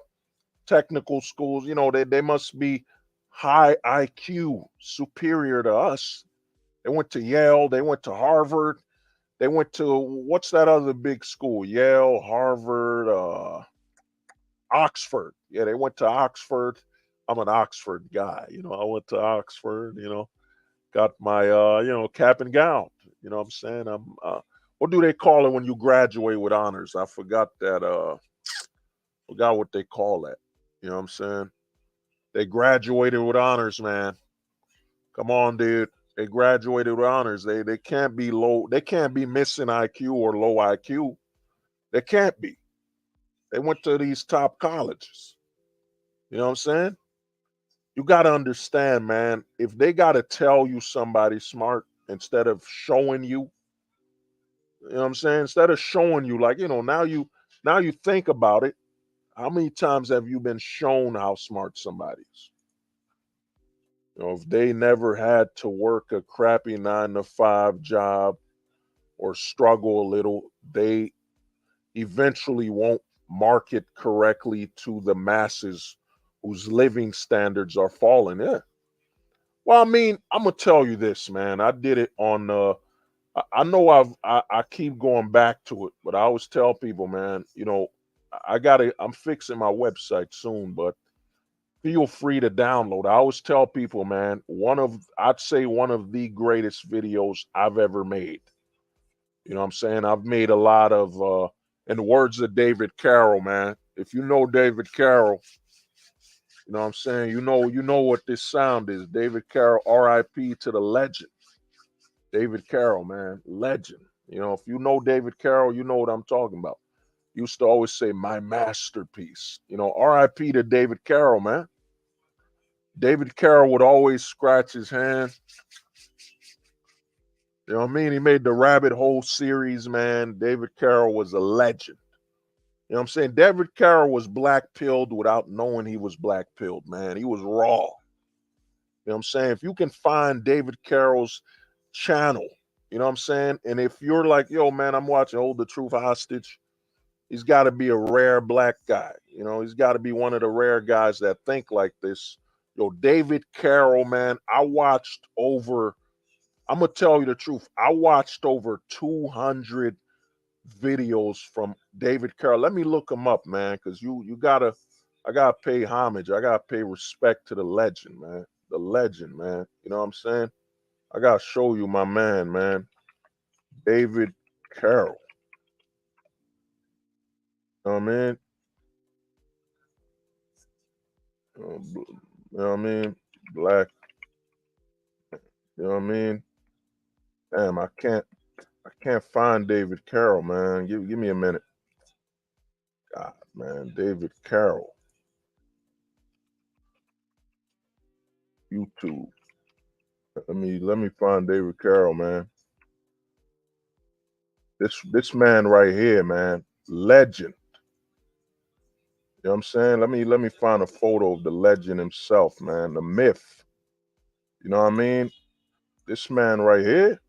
Speaker 3: technical schools. They must be high IQ, superior to us. They went to Yale, they went to Harvard, they went to what's that other big school? Yale, Harvard, Oxford. Yeah, they went to Oxford. I'm an Oxford guy. I went to Oxford, got my cap and gown. You know what I'm saying? I'm what do they call it when you graduate with honors? I forgot what they call that. You know what I'm saying? They graduated with honors, man. Come on, dude. They graduated with honors. They can't be low. They can't be missing IQ or low IQ. They can't be. They went to these top colleges. You know what I'm saying? You got to understand, man. If they got to tell you somebody's smart instead of showing you, you know what I'm saying? Instead of showing you, like, now you think about it. How many times have you been shown how smart somebody is? If they never had to work a crappy 9 to 5 job or struggle a little, they eventually won't market correctly to the masses whose living standards are falling. Yeah. Well, I mean, I'm gonna tell you this, man. I did it on. I know I keep going back to it, but I always tell people, man. I gotta. I'm fixing my website soon, but feel free to download. I always tell people, man. I'd say one of the greatest videos I've ever made. You know what I'm saying? I've made a lot of, in the words of David Carroll, man. If you know David Carroll, you know what I'm saying? You know what this sound is. David Carroll, R.I.P. to the legend. David Carroll, man, legend. If you know David Carroll, you know what I'm talking about. Used to always say my masterpiece. R.I.P. to David Carroll, man. David Carroll would always scratch his hand. You know what I mean? He made the Rabbit Hole series, man. David Carroll was a legend. You know what I'm saying? David Carroll was black pilled without knowing he was black pilled, man. He was raw. You know what I'm saying? If you can find David Carroll's channel, you know what I'm saying? And if you're like, yo, man, I'm watching Hold the Truth Hostage, he's got to be a rare black guy. He's got to be one of the rare guys that think like this. Yo, David Carroll, man, I'm going to tell you the truth. I watched over 200 videos from David Carroll. Let me look him up, man, because I gotta pay homage. I gotta pay respect to the legend, man. The legend, man. You know what I'm saying? I gotta show you my man. David Carroll. You know what I mean? You know what I mean? Black. You know what I mean? Damn, I can't find David Carroll, man. Give me a minute. God, man, David Carroll. YouTube. Let me find David Carroll, man. This man right here, man, legend. You know what I'm saying? Let me find a photo of the legend himself, man, the myth. You know what I mean? This man right here.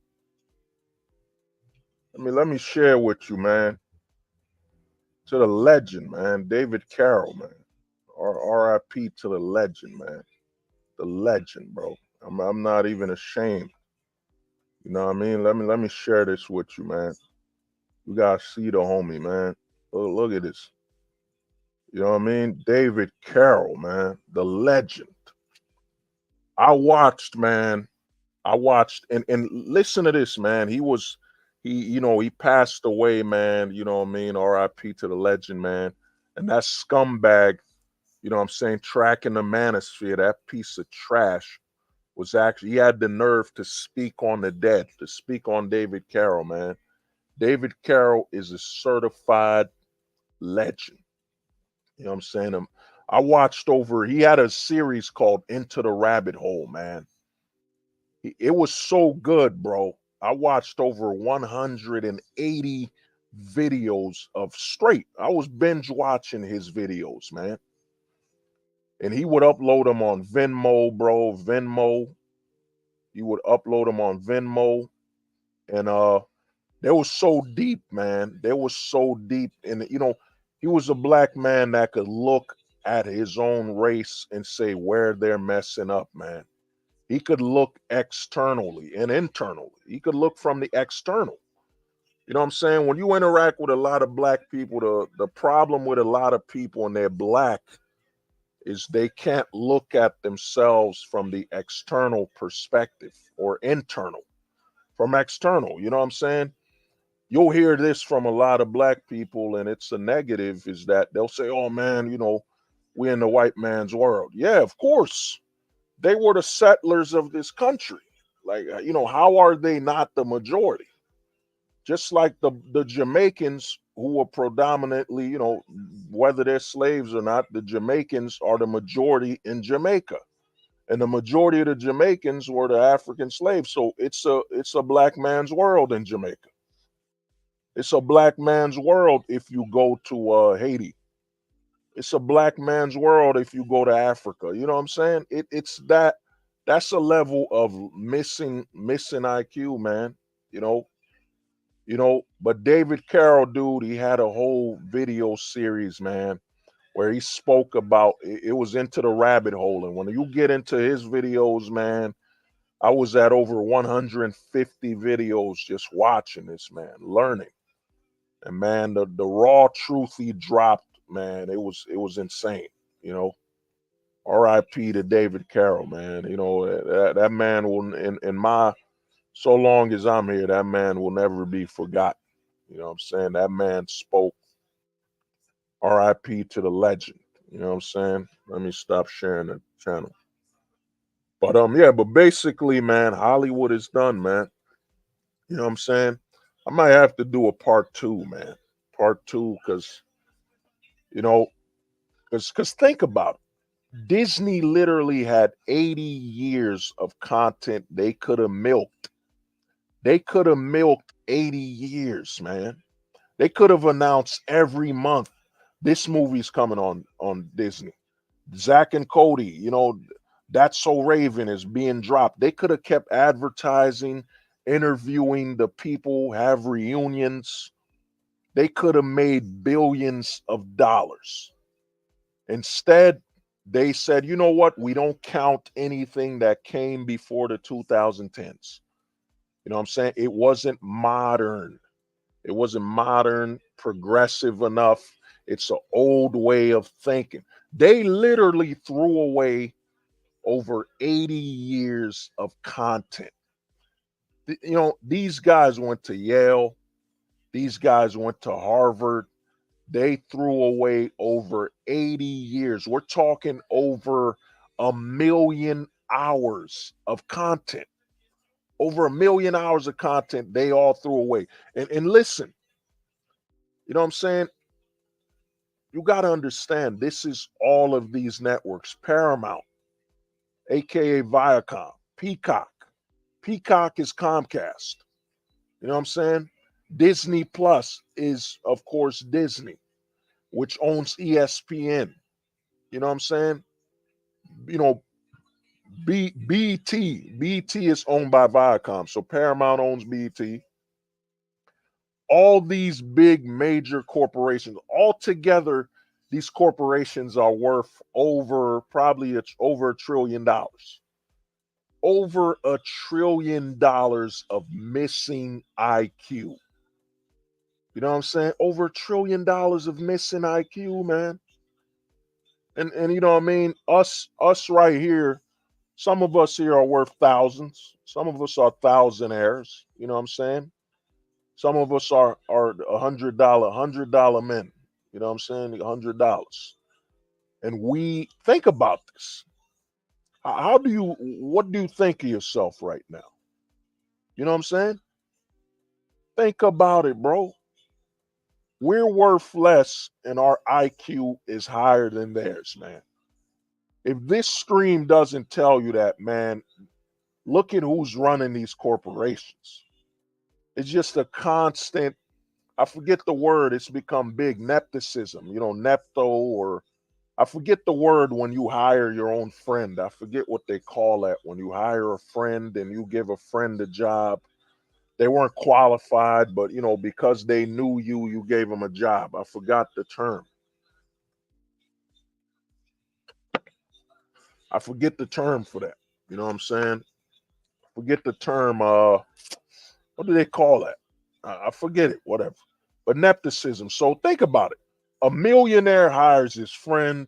Speaker 3: Let me share with you, man. To the legend, man, David Carroll, man. R.I.P. to the legend, man. The legend, bro. I'm not even ashamed. You know what I mean? Let me share this with you, man. You gotta see the homie, man. Look at this. You know what I mean? David Carroll, man, the legend. I watched, man. I watched and listen to this, man. He passed away, man. You know what I mean? R.I.P. to the legend, man. And that scumbag, you know what I'm saying, tracking the manosphere, that piece of trash was actually, he had the nerve to speak on the dead, to speak on David Carroll, man. David Carroll is a certified legend. You know what I'm saying? He had a series called Into the Rabbit Hole, man. It was so good, bro. I watched over 180 videos of straight. I was binge watching his videos, man. And he would upload them on Venmo, bro. Venmo. He would upload them on Venmo. And they were so deep, man. They were so deep. And he was a black man that could look at his own race and say where they're messing up, man. He could look externally and internally. He could look from the external. You know what I'm saying? When you interact with a lot of black people, the problem with a lot of people and they're black is they can't look at themselves from the external perspective or internal. From external, you know what I'm saying? You'll hear this from a lot of black people, and it's a negative, is that they'll say, oh man, we're in the white man's world. Yeah, of course. They were the settlers of this country. Like, how are they not the majority? Just like the Jamaicans who were predominantly, whether they're slaves or not, the Jamaicans are the majority in Jamaica. And the majority of the Jamaicans were the African slaves. So it's a black man's world in Jamaica. It's a black man's world if you go to Haiti. It's a black man's world if you go to Africa. You know what I'm saying? It's that That's a level of missing IQ, man. You know, but David Carroll, dude, he had a whole video series, man, where he spoke about it was into the rabbit hole. And when you get into his videos, man, I was at over 150 videos just watching this, man, learning. And man, the raw truth he dropped, man, it was insane, you know. R.I.P. to David Carroll, man. That man will in my so long as I'm here, that man will never be forgotten. You know what I'm saying? That man spoke. R.I.P. to the legend. You know what I'm saying? Let me stop sharing the channel. But yeah, but basically, man, Hollywood is done, man. You know what I'm saying? I might have to do a part two, man. Part two, because you know, because think about it. Disney literally had 80 years of content they could have milked. They could have milked 80 years, man. They could have announced every month this movie's coming on Disney. Zach and Cody, That's So Raven is being dropped. They could have kept advertising, interviewing the people, have reunions. They could have made billions of dollars. Instead, they said, you know what? We don't count anything that came before the 2010s. You know what I'm saying? It wasn't modern. It wasn't modern, progressive enough. It's an old way of thinking. They literally threw away over 80 years of content. These guys went to Yale. These guys went to Harvard. They threw away over 80 years. We're talking over 1,000,000 hours of content. Over 1,000,000 hours of content they all threw away. And listen, you know what I'm saying? You got to understand, this is all of these networks. Paramount, aka Viacom, Peacock. Peacock is Comcast. You know what I'm saying? Disney Plus is, of course, Disney, which owns ESPN. You know what I'm saying? You know, BT is owned by Viacom, so Paramount owns BT. All these big major corporations, all together, these corporations are worth over $1 trillion. Over $1 trillion of missing IQ. You know what I'm saying? Over $1 trillion of missing IQ, man. And you know what I mean? Us right here, some of us here are worth thousands. Some of us are thousandaires. You know what I'm saying? Some of us are $100 men. You know what I'm saying? $100. And we think about this. What do you think of yourself right now? You know what I'm saying? Think about it, bro. We're worth less and our IQ is higher than theirs, man. If this stream doesn't tell you that, man, look at who's running these corporations. It's just a constant, I forget the word, it's become big, nepticism, nepto, or I forget the word when you hire your own friend. I forget what they call that when you hire a friend and you give a friend a job. They weren't qualified, but because they knew you, you gave them a job. I forgot the term. I forget the term for that. You know what I'm saying? Forget the term. What do they call that? I forget it. Whatever. But nepticism. So think about it. A millionaire hires his friend,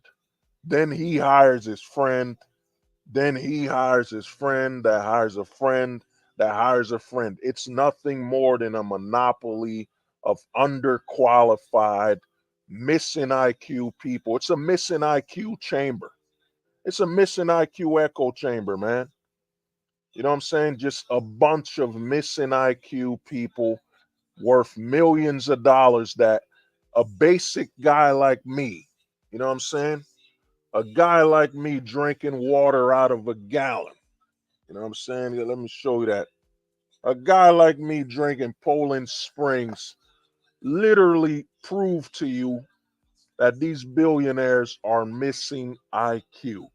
Speaker 3: then he hires his friend, then he hires his friend that hires a friend that hires a friend. It's nothing more than a monopoly of underqualified, missing IQ people. It's a missing IQ chamber. It's a missing IQ echo chamber, man. You know what I'm saying? Just a bunch of missing IQ people worth millions of dollars that a basic guy like me, you know what I'm saying? A guy like me drinking water out of a gallon. You know what I'm saying? Let me show you that. A guy like me drinking Poland Springs literally prove to you that these billionaires are missing IQ.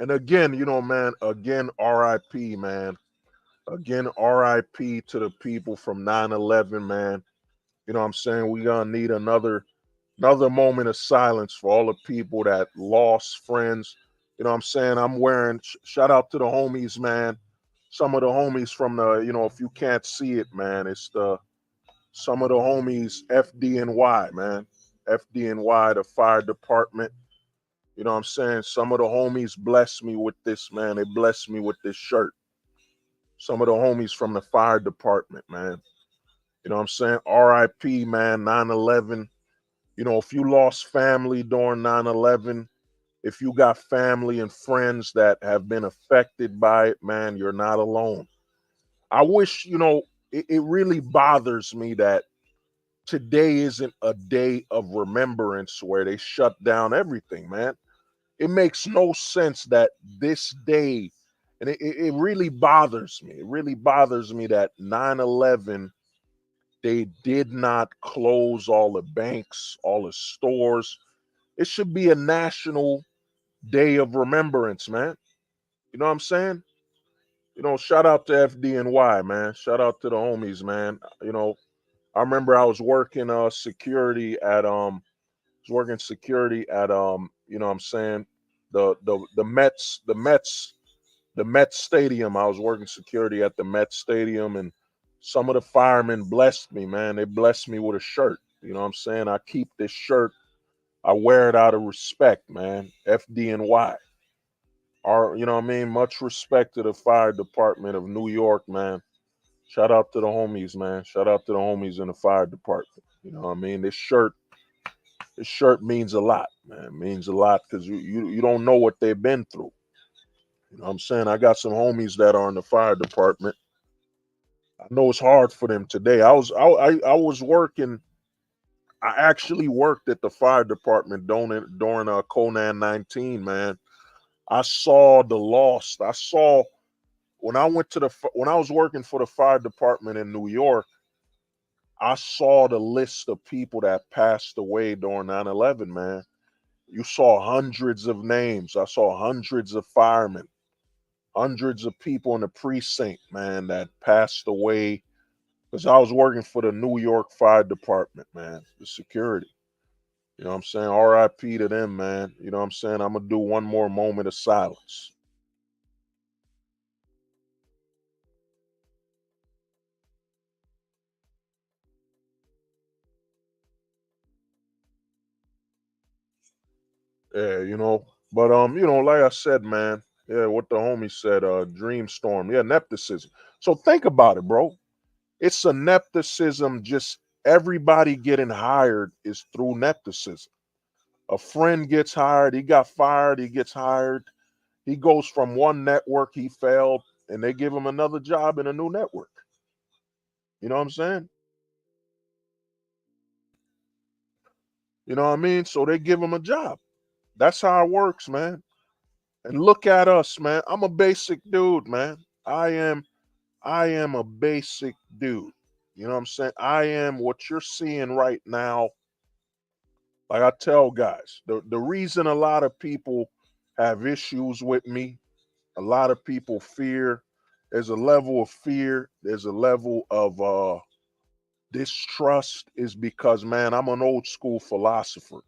Speaker 3: And again, man, again, RIP, man. Again, RIP to the people from 9/11, man. You know what I'm saying? We gonna need another moment of silence for all the people that lost friends. You know what I'm saying? I'm wearing shout out to the homies, man. Some of the homies from the, if you can't see it, man, it's the some of the homies FDNY, man. FDNY, the fire department. You know what I'm saying? Some of the homies blessed me with this, man. They blessed me with this shirt. Some of the homies from the fire department, man. You know what I'm saying? RIP, man, 9/11. If you lost family during 9/11, if you got family and friends that have been affected by it, man, you're not alone. I wish, it really bothers me that today isn't a day of remembrance where they shut down everything, man. It makes no sense that this day, and it really bothers me. It really bothers me that 9/11, they did not close all the banks, all the stores. It should be a national day of remembrance, man. You know what I'm saying? Shout out to FDNY, man. Shout out to the homies, man. I remember I was working security at you know what I'm saying, the Mets stadium. I was working security at the Mets stadium, and some of the firemen blessed me, man. They blessed me with a shirt. You know what I'm saying? I keep this shirt. I wear it out of respect, man. FDNY. You know what I mean? Much respect to the fire department of New York, man. Shout out to the homies, man. Shout out to the homies in the fire department. You know what I mean? This shirt means a lot, man. It means a lot because you don't know what they've been through. You know what I'm saying? I got some homies that are in the fire department. I know it's hard for them today. I was working. I actually worked at the fire department during Conan 19, man. I saw the loss. I saw when I was working for the fire department in New York. I saw the list of people that passed away during 9/11, man. You saw hundreds of names. I saw hundreds of firemen, hundreds of people in the precinct, man, that passed away because I was working for the New York Fire Department, man, the security. You know what I'm saying? RIP to them, man. You know what I'm saying? I'm going to do one more moment of silence. Yeah, but like I said, man, yeah, what the homie said, dream storm. Yeah, nepothism. So think about it, bro. It's a nepotism, just everybody getting hired is through nepotism. A friend gets hired, he got fired, he gets hired. He goes from one network, he failed, and they give him another job in a new network. You know what I'm saying? You know what I mean? So they give him a job. That's how it works, man. And look at us, man. I'm a basic dude, man. I am a basic dude. You know what I'm saying? I am what you're seeing right now. Like I tell guys, the reason a lot of people have issues with me, a lot of people fear, there's a level of fear, there's a level of distrust is because, man, I'm an old school philosopher.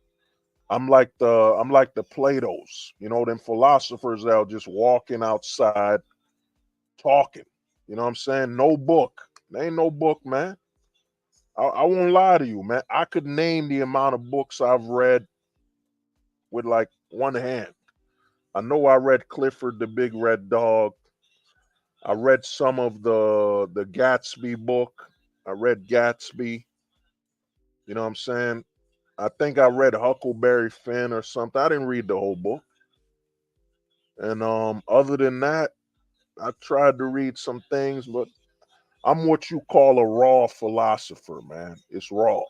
Speaker 3: I'm like the Plato's, them philosophers that are just walking outside talking. You know what I'm saying? No book. There ain't no book, man. I won't lie to you, man. I could name the amount of books I've read with like one hand. I know I read Clifford the Big Red Dog. I read some of the Gatsby book. I read Gatsby. You know what I'm saying? I think I read Huckleberry Finn or something. I didn't read the whole book. And other than that, I tried to read some things, but I'm what you call a raw philosopher, man. It's raw.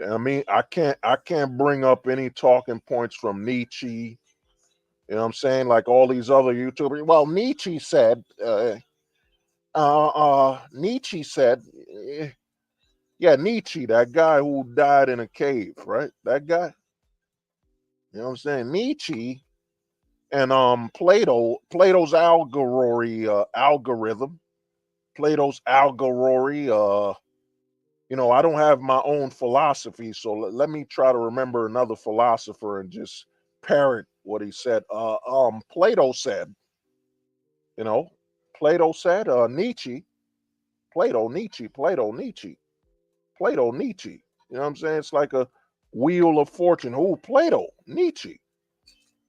Speaker 3: I mean, I can't bring up any talking points from Nietzsche. You know what I'm saying? Like all these other YouTubers. Well, Nietzsche said, eh, yeah, Nietzsche, that guy who died in a cave, right? That guy. You know what I'm saying? Nietzsche And Plato's algorithm, Plato's allegory. I don't have my own philosophy, so let me try to remember another philosopher and just parrot what he said. Plato said, you know, Plato said, Nietzsche, Plato, Nietzsche. You know what I'm saying? It's like a wheel of fortune. Who? Plato, Nietzsche.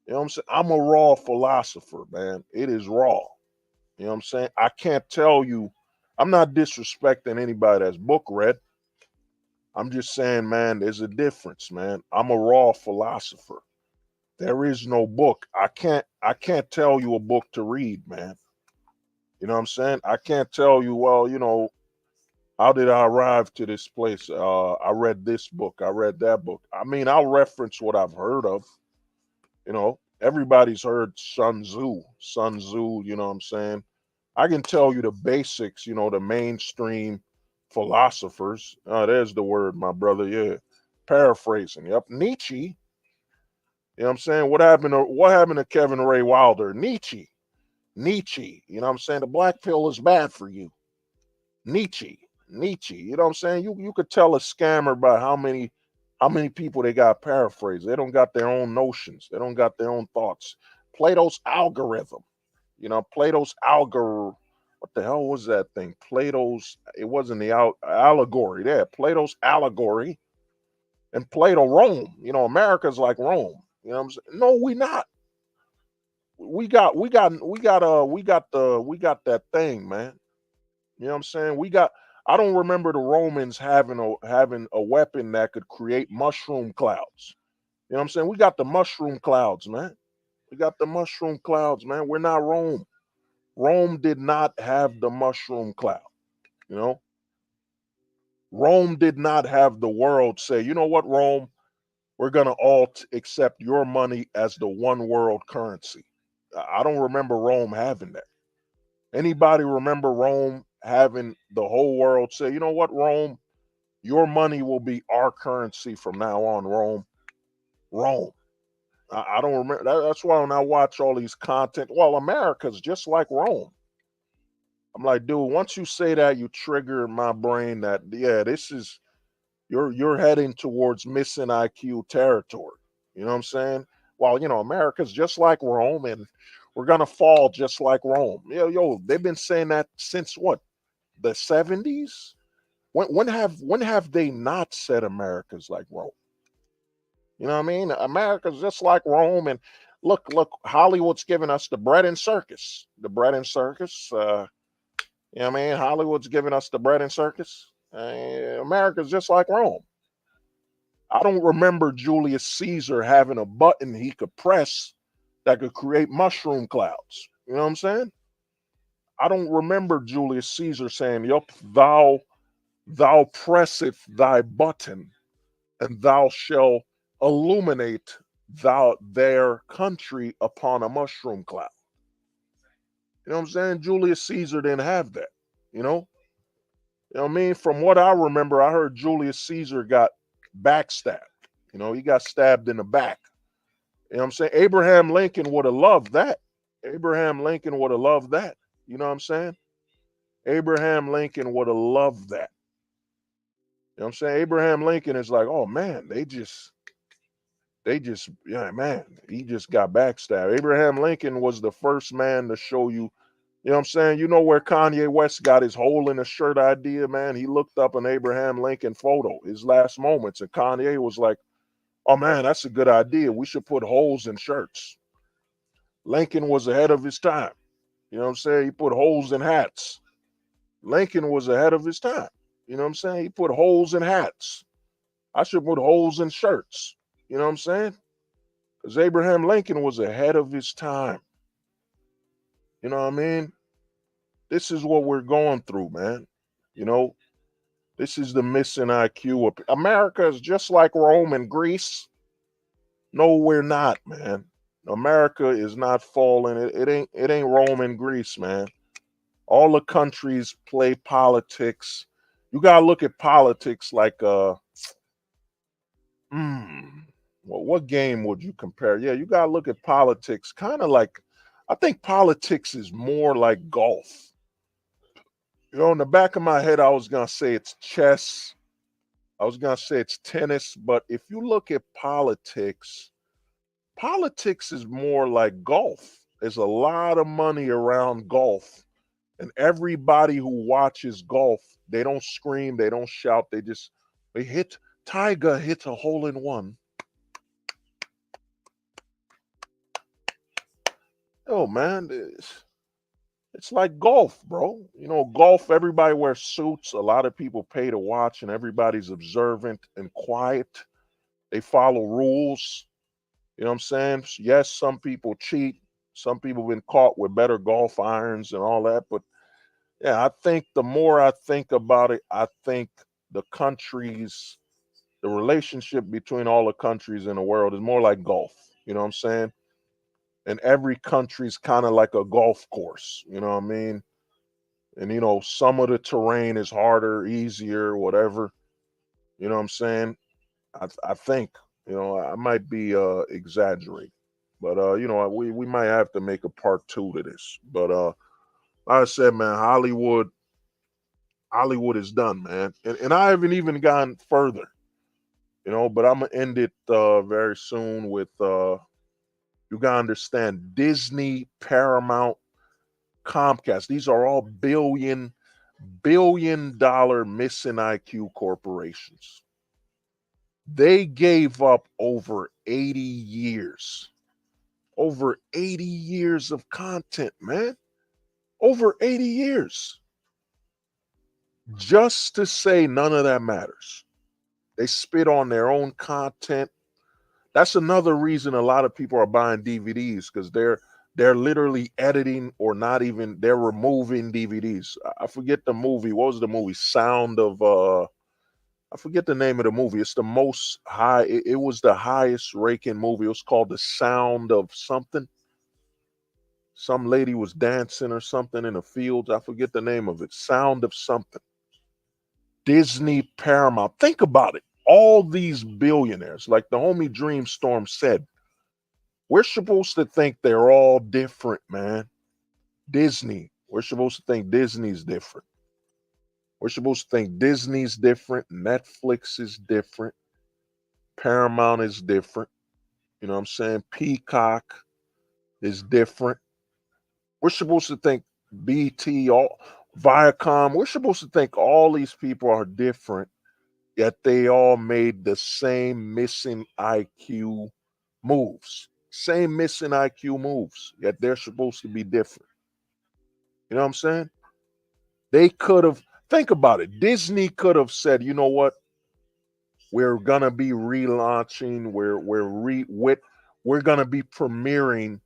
Speaker 3: You know what I'm saying? I'm a raw philosopher, man. It is raw. You know what I'm saying? I can't tell you, I'm not disrespecting anybody that's book read. I'm just saying, man, there's a difference, man. I'm a raw philosopher. There is no book. I can't tell you a book to read, man. You know what I'm saying? I can't tell you, well, how did I arrive to this place? I read this book, I read that book. I mean, I'll reference what I've heard of. Everybody's heard Sun Tzu. Sun Tzu, you know what I'm saying? I can tell you the basics, the mainstream philosophers. There's the word, my brother. Yeah. Paraphrasing. Yep. Nietzsche. You know what I'm saying? What happened to Kevin Ray Wilder? Nietzsche. Nietzsche. You know what I'm saying? The black pill is bad for you. Nietzsche. Nietzsche. You know what I'm saying? You could tell a scammer by how many people they got paraphrased. They don't got their own notions. They don't got their own thoughts. Plato's algorithm. Plato's algorithm. What the hell was that thing? It wasn't the allegory there. Plato's allegory and Plato Rome. America's like Rome. You know what I'm saying? No, we not. We got that thing, man. You know what I'm saying? I don't remember the Romans having a weapon that could create mushroom clouds. You know what I'm saying? We got the mushroom clouds, man. We got the mushroom clouds, man. We're not Rome. Rome did not have the mushroom cloud. You know, Rome did not have the world say, you know what, Rome, we're going to all accept your money as the one world currency. I don't remember Rome having that. Anybody remember Rome having the whole world say, you know what, Rome, your money will be our currency from now on, Rome? Rome. I don't remember. That's why when I watch all these content, well, America's just like Rome. I'm like, dude, once you say that, you trigger in my brain that, yeah, this is, you're heading towards missing IQ territory. You know what I'm saying? Well, America's just like Rome, and we're gonna fall just like Rome. They've been saying that since what, the 70s? When have they not said America's like Rome? You know what I mean? America's just like Rome, and look, Hollywood's giving us the bread and circus. The bread and circus. You know what I mean? Hollywood's giving us the bread and circus. America's just like Rome. I don't remember Julius Caesar having a button he could press that could create mushroom clouds. You know what I'm saying? I don't remember Julius Caesar saying, "Yup, thou presseth thy button, and thou shall illuminate their country upon a mushroom cloud." You know what I'm saying? Julius Caesar didn't have that. You know? You know what I mean? From what I remember, I heard Julius Caesar got backstabbed. He got stabbed in the back. You know what I'm saying? Abraham Lincoln would have loved that. Abraham Lincoln would have loved that. You know what I'm saying? Abraham Lincoln would have loved that. You know what I'm saying? Abraham Lincoln is like, oh man, yeah, man, he just got backstabbed. Abraham Lincoln was the first man to show you. You know what I'm saying? You know where Kanye West got his hole in a shirt idea, man? He looked up an Abraham Lincoln photo, his last moments, and Kanye was like, oh man, that's a good idea. We should put holes in shirts. Lincoln was ahead of his time. You know what I'm saying? He put holes in hats. Lincoln was ahead of his time. You know what I'm saying? He put holes in hats. I should put holes in shirts. You know what I'm saying? Because Abraham Lincoln was ahead of his time. You know what I mean? This is what we're going through, man. You know, this is the missing IQ. America is just like Rome and Greece. No, we're not, man. America is not falling. It ain't Rome and Greece, man. All the countries play politics. You gotta look at politics like Well, what game would you compare? Yeah, you got to look at politics kind of like, I think politics is more like golf. In the back of my head, I was going to say it's chess. I was going to say it's tennis. But if you look at politics, politics is more like golf. There's a lot of money around golf. And everybody who watches golf, they don't scream, they don't shout, they hit. Tiger hit a hole in one. Oh man, it's like golf, bro. Golf, everybody wears suits. A lot of people pay to watch, and everybody's observant and quiet. They follow rules. You know what I'm saying? Yes, some people cheat. Some people have been caught with better golf irons and all that. But yeah, I think the more I think about it, I think the countries, the relationship between all the countries in the world is more like golf. You know what I'm saying? And every country's kind of like a golf course. You know what I mean? And some of the terrain is harder, easier, whatever. You know what I'm saying? I think, I might be exaggerating. But we might have to make a part two to this. But like I said, man, Hollywood is done, man. And I haven't even gone further, but I'm gonna end it very soon with you gotta understand Disney, Paramount, Comcast. These are all billion dollar missing IQ corporations. They gave up over 80 years of content, man. Over 80 years. Just to say none of that matters. They spit on their own content. That's another reason a lot of people are buying DVDs, because they're literally editing, or not even, they're removing DVDs. I forget the movie. What was the movie? I forget the name of the movie. It's the most high. It was the highest ranking movie. It was called The Sound of something. Some lady was dancing or something in the fields. I forget the name of it. Sound of something. Disney, Paramount. Think about it. All these billionaires, like the homie Dreamstorm said, we're supposed to think they're all different, man. Disney, we're supposed to think Disney's different. We're supposed to think Disney's different. Netflix is different. Paramount is different. You know what I'm saying? Peacock is different. We're supposed to think BT, all Viacom. We're supposed to think all these people are different, yet they all made the same missing IQ moves. Same missing IQ moves, yet they're supposed to be different. You know what I'm saying? They could have, think about it. Disney could have said, you know what? We're gonna be relaunching. We're gonna be premiering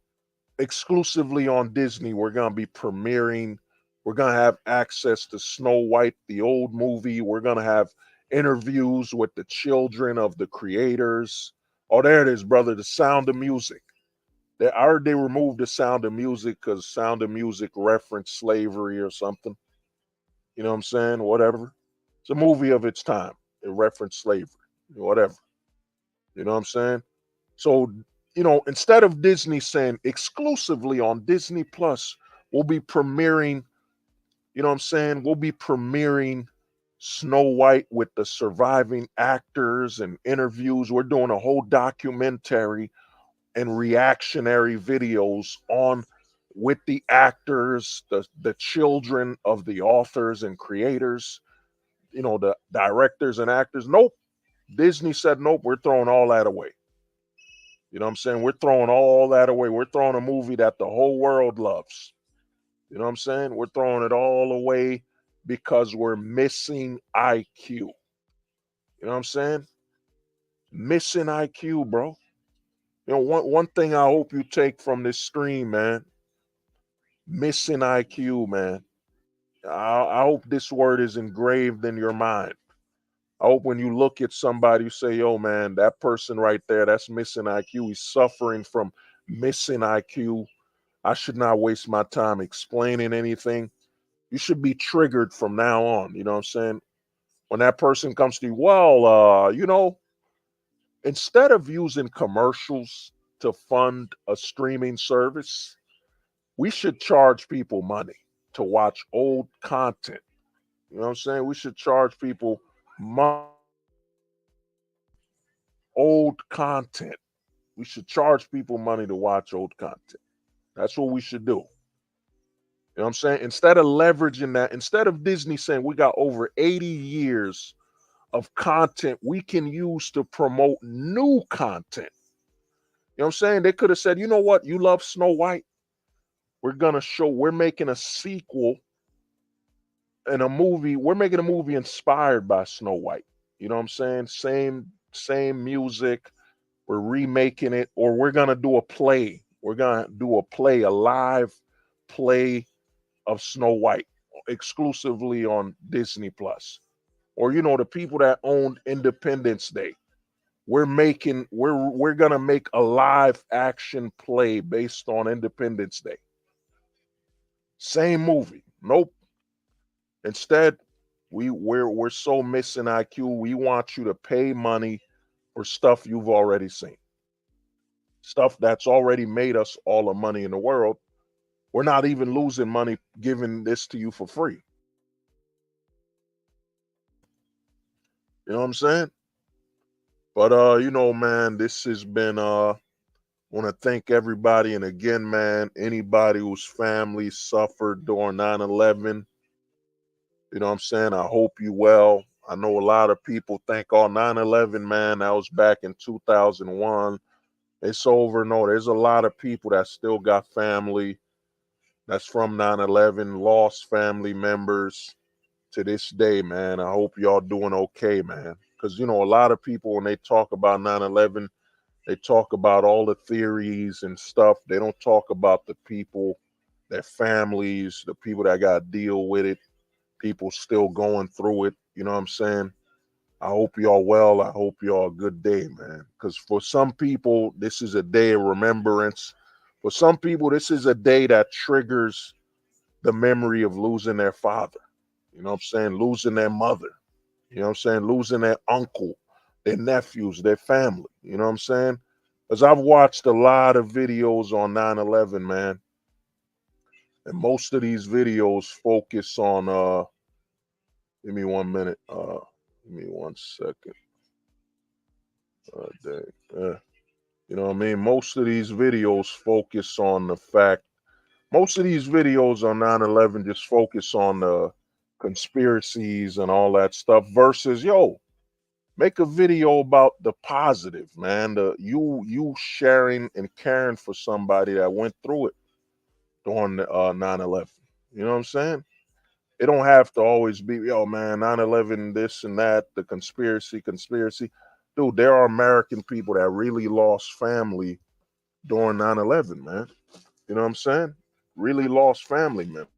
Speaker 3: exclusively on Disney. We're gonna be premiering. We're gonna have access to Snow White, the old movie. We're gonna have interviews with the children of the creators. Oh, there it is, brother. The Sound of Music. I heard they removed the Sound of Music because Sound of Music referenced slavery or something. You know what I'm saying? Whatever. It's a movie of its time. It referenced slavery. Whatever. You know what I'm saying? So, instead of Disney saying exclusively on Disney Plus, we'll be premiering, you know what I'm saying? We'll be premiering Snow White with the surviving actors and interviews. We're doing a whole documentary and reactionary videos on with the actors, the children of the authors and creators, the directors and actors. Nope. Disney said, nope, we're throwing all that away. You know what I'm saying? We're throwing all that away. We're throwing a movie that the whole world loves. You know what I'm saying? We're throwing it all away because we're missing IQ. You know what I'm saying? Missing IQ, bro. One thing I hope you take from this stream, man. Missing IQ, man. I hope this word is engraved in your mind. I hope when you look at somebody, you say, yo, man, that person right there, that's missing IQ. He's suffering from missing IQ. I should not waste my time explaining anything. You should be triggered from now on. You know what I'm saying? When that person comes to you, well, Instead of using commercials to fund a streaming service, we should charge people money to watch old content. You know what I'm saying? We should charge people old content. We should charge people money to watch old content. That's what we should do. You know what I'm saying? Instead of leveraging that, instead of Disney saying we got over 80 years of content we can use to promote new content. You know what I'm saying? They could have said, you know what, you love Snow White? We're making a sequel and a movie. We're making a movie inspired by Snow White. You know what I'm saying? Same music. We're remaking it, or we're gonna do a play. We're gonna do a play, a live play of Snow White exclusively on Disney Plus. Or the people that owned Independence Day. We're gonna make a live action play based on Independence Day. Same movie. Nope. Instead, we're so missing IQ. We want you to pay money for stuff you've already seen. Stuff that's already made us all the money in the world. We're not even losing money giving this to you for free. You know what I'm saying? But man, this has been want to thank everybody, and again, man, anybody whose family suffered during 9/11. You know what I'm saying? I hope you well. I know a lot of people think, oh, 9/11, man, that was back in 2001. It's over. No, there's a lot of people that still got family that's from 9/11, lost family members to this day, man. I hope y'all doing okay, man. Because, a lot of people, when they talk about 9/11, they talk about all the theories and stuff. They don't talk about the people, their families, the people that got to deal with it, people still going through it. You know what I'm saying? I hope y'all well. I hope y'all a good day, man. Because for some people, this is a day of remembrance. For some people, this is a day that triggers the memory of losing their father. You know what I'm saying? Losing their mother. You know what I'm saying? Losing their uncle, their nephews, their family. You know what I'm saying? Because I've watched a lot of videos on 9/11, man. And most of these videos focus on give me 1 minute. Give me 1 second. Dang. You know what I mean? Most of these videos focus on the fact, most of these videos on 9/11 just focus on the conspiracies and all that stuff versus, yo, make a video about the positive, man. The you sharing and caring for somebody that went through it during 9/11. You know what I'm saying? It don't have to always be, yo, man, 9/11, this and that, the conspiracy. Dude, there are American people that really lost family during 9/11, man. You know what I'm saying? Really lost family members.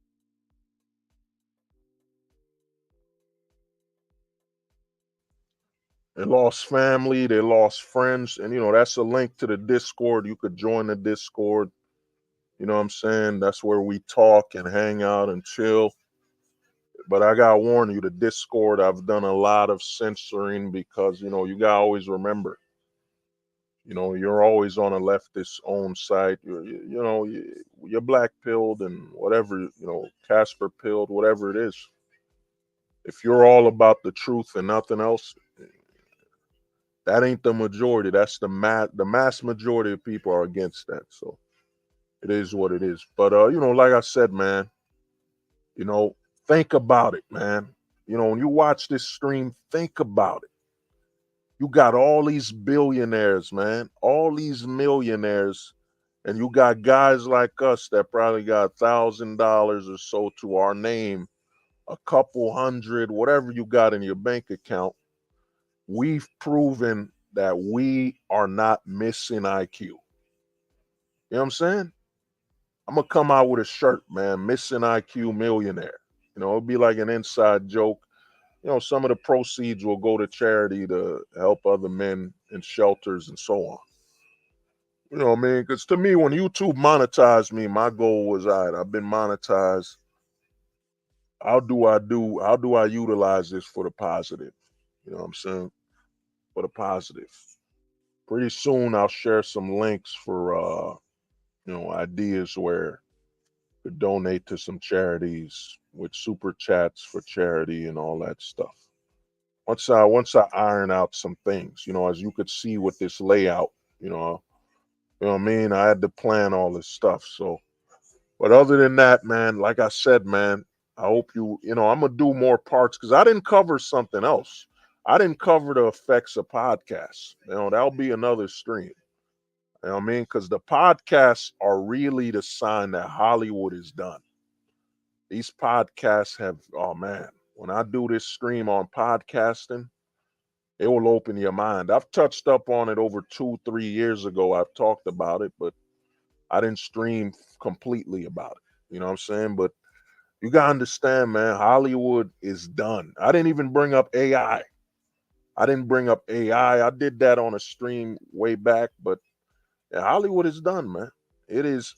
Speaker 3: They lost family, they lost friends, and that's a link to the Discord. You could join the Discord. You know what I'm saying? That's where we talk and hang out and chill. But I gotta warn you, the Discord, I've done a lot of censoring because you gotta always remember, you're always on a leftist owned site. You're black pilled and whatever, Casper pilled, whatever it is. If you're all about the truth and nothing else, that ain't the majority. That's the mass majority of people are against that. So it is what it is. But like I said, man, you know, think about it, man. When you watch this stream, think about it. You got all these billionaires, man, all these millionaires, and you got guys like us that probably got $1,000 or so to our name, a couple hundred, whatever you got in your bank account. We've proven that we are not missing IQ. You know what I'm saying? I'm gonna come out with a shirt, man, missing IQ millionaire. It'll be like an inside joke. Some of the proceeds will go to charity to help other men in shelters and so on. You know what I mean? Because to me, when YouTube monetized me, my goal was, all right, I've been monetized. How do I utilize this for the positive? You know what I'm saying? For the positive. pretty soon I'll share some links for ideas where you could donate to some charities with super chats for charity and all that stuff. Once I iron out some things, as you could see with this layout, you know what I mean? I had to plan all this stuff. So, but other than that, man, like I said, man, I hope I'm going to do more parts because I didn't cover something else. I didn't cover the effects of podcasts. That'll be another stream. You know what I mean? Because the podcasts are really the sign that Hollywood is done. These podcasts oh man, when I do this stream on podcasting, it will open your mind. I've touched up on it over 2-3 years ago. I've talked about it, but I didn't stream completely about it. You know what I'm saying? But you got to understand, man, Hollywood is done. I didn't even bring up AI. I did that on a stream way back, but yeah, Hollywood is done, man. It is,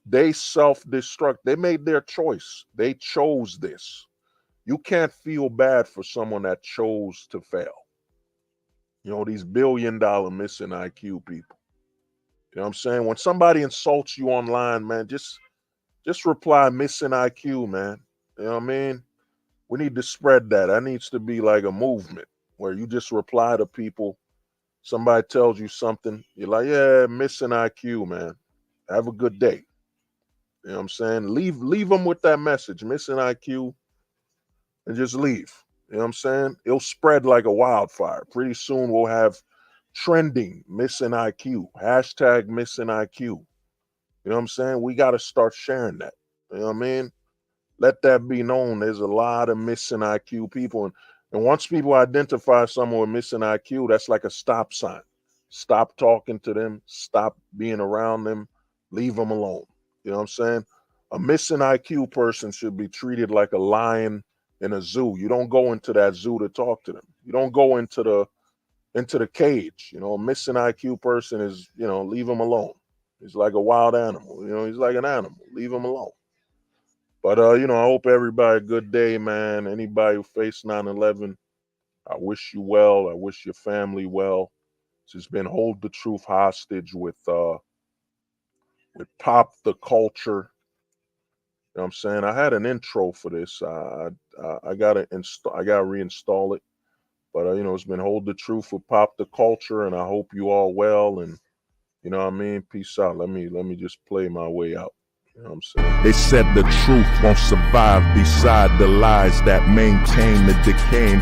Speaker 3: they self-destruct. They made their choice. They chose this. You can't feel bad for someone that chose to fail. These billion-dollar missing IQ people. You know what I'm saying? When somebody insults you online, man, just reply missing IQ, man. You know what I mean? We need to spread that. That needs to be like a movement where you just reply to people. Somebody tells you something, you're like, yeah, missing IQ, man. Have a good day. You know what I'm saying? Leave them with that message, missing IQ, and just leave. You know what I'm saying? It'll spread like a wildfire. Pretty soon we'll have trending missing IQ, hashtag missing IQ. You know what I'm saying? We got to start sharing that. You know what I mean? Let that be known. There's a lot of missing IQ people. And once people identify someone with missing IQ, that's like a stop sign. Stop talking to them. Stop being around them. Leave them alone. You know what I'm saying? A missing IQ person should be treated like a lion in a zoo. You don't go into that zoo to talk to them. You don't go into the cage. A missing IQ person is, leave him alone. He's like a wild animal. He's like an animal. Leave him alone. But, I hope everybody a good day, man. Anybody who faced 9/11, I wish you well. I wish your family well. This has been Hold the Truth Hostage with Pop the Culture. You know what I'm saying? I had an intro for this. I gotta reinstall it. But it's been Hold the Truth with Pop the Culture, and I hope you all well. And you know what I mean? Peace out. Let me just play my way out. You know what I'm saying?
Speaker 4: They said the truth won't survive beside the lies that maintain the decaying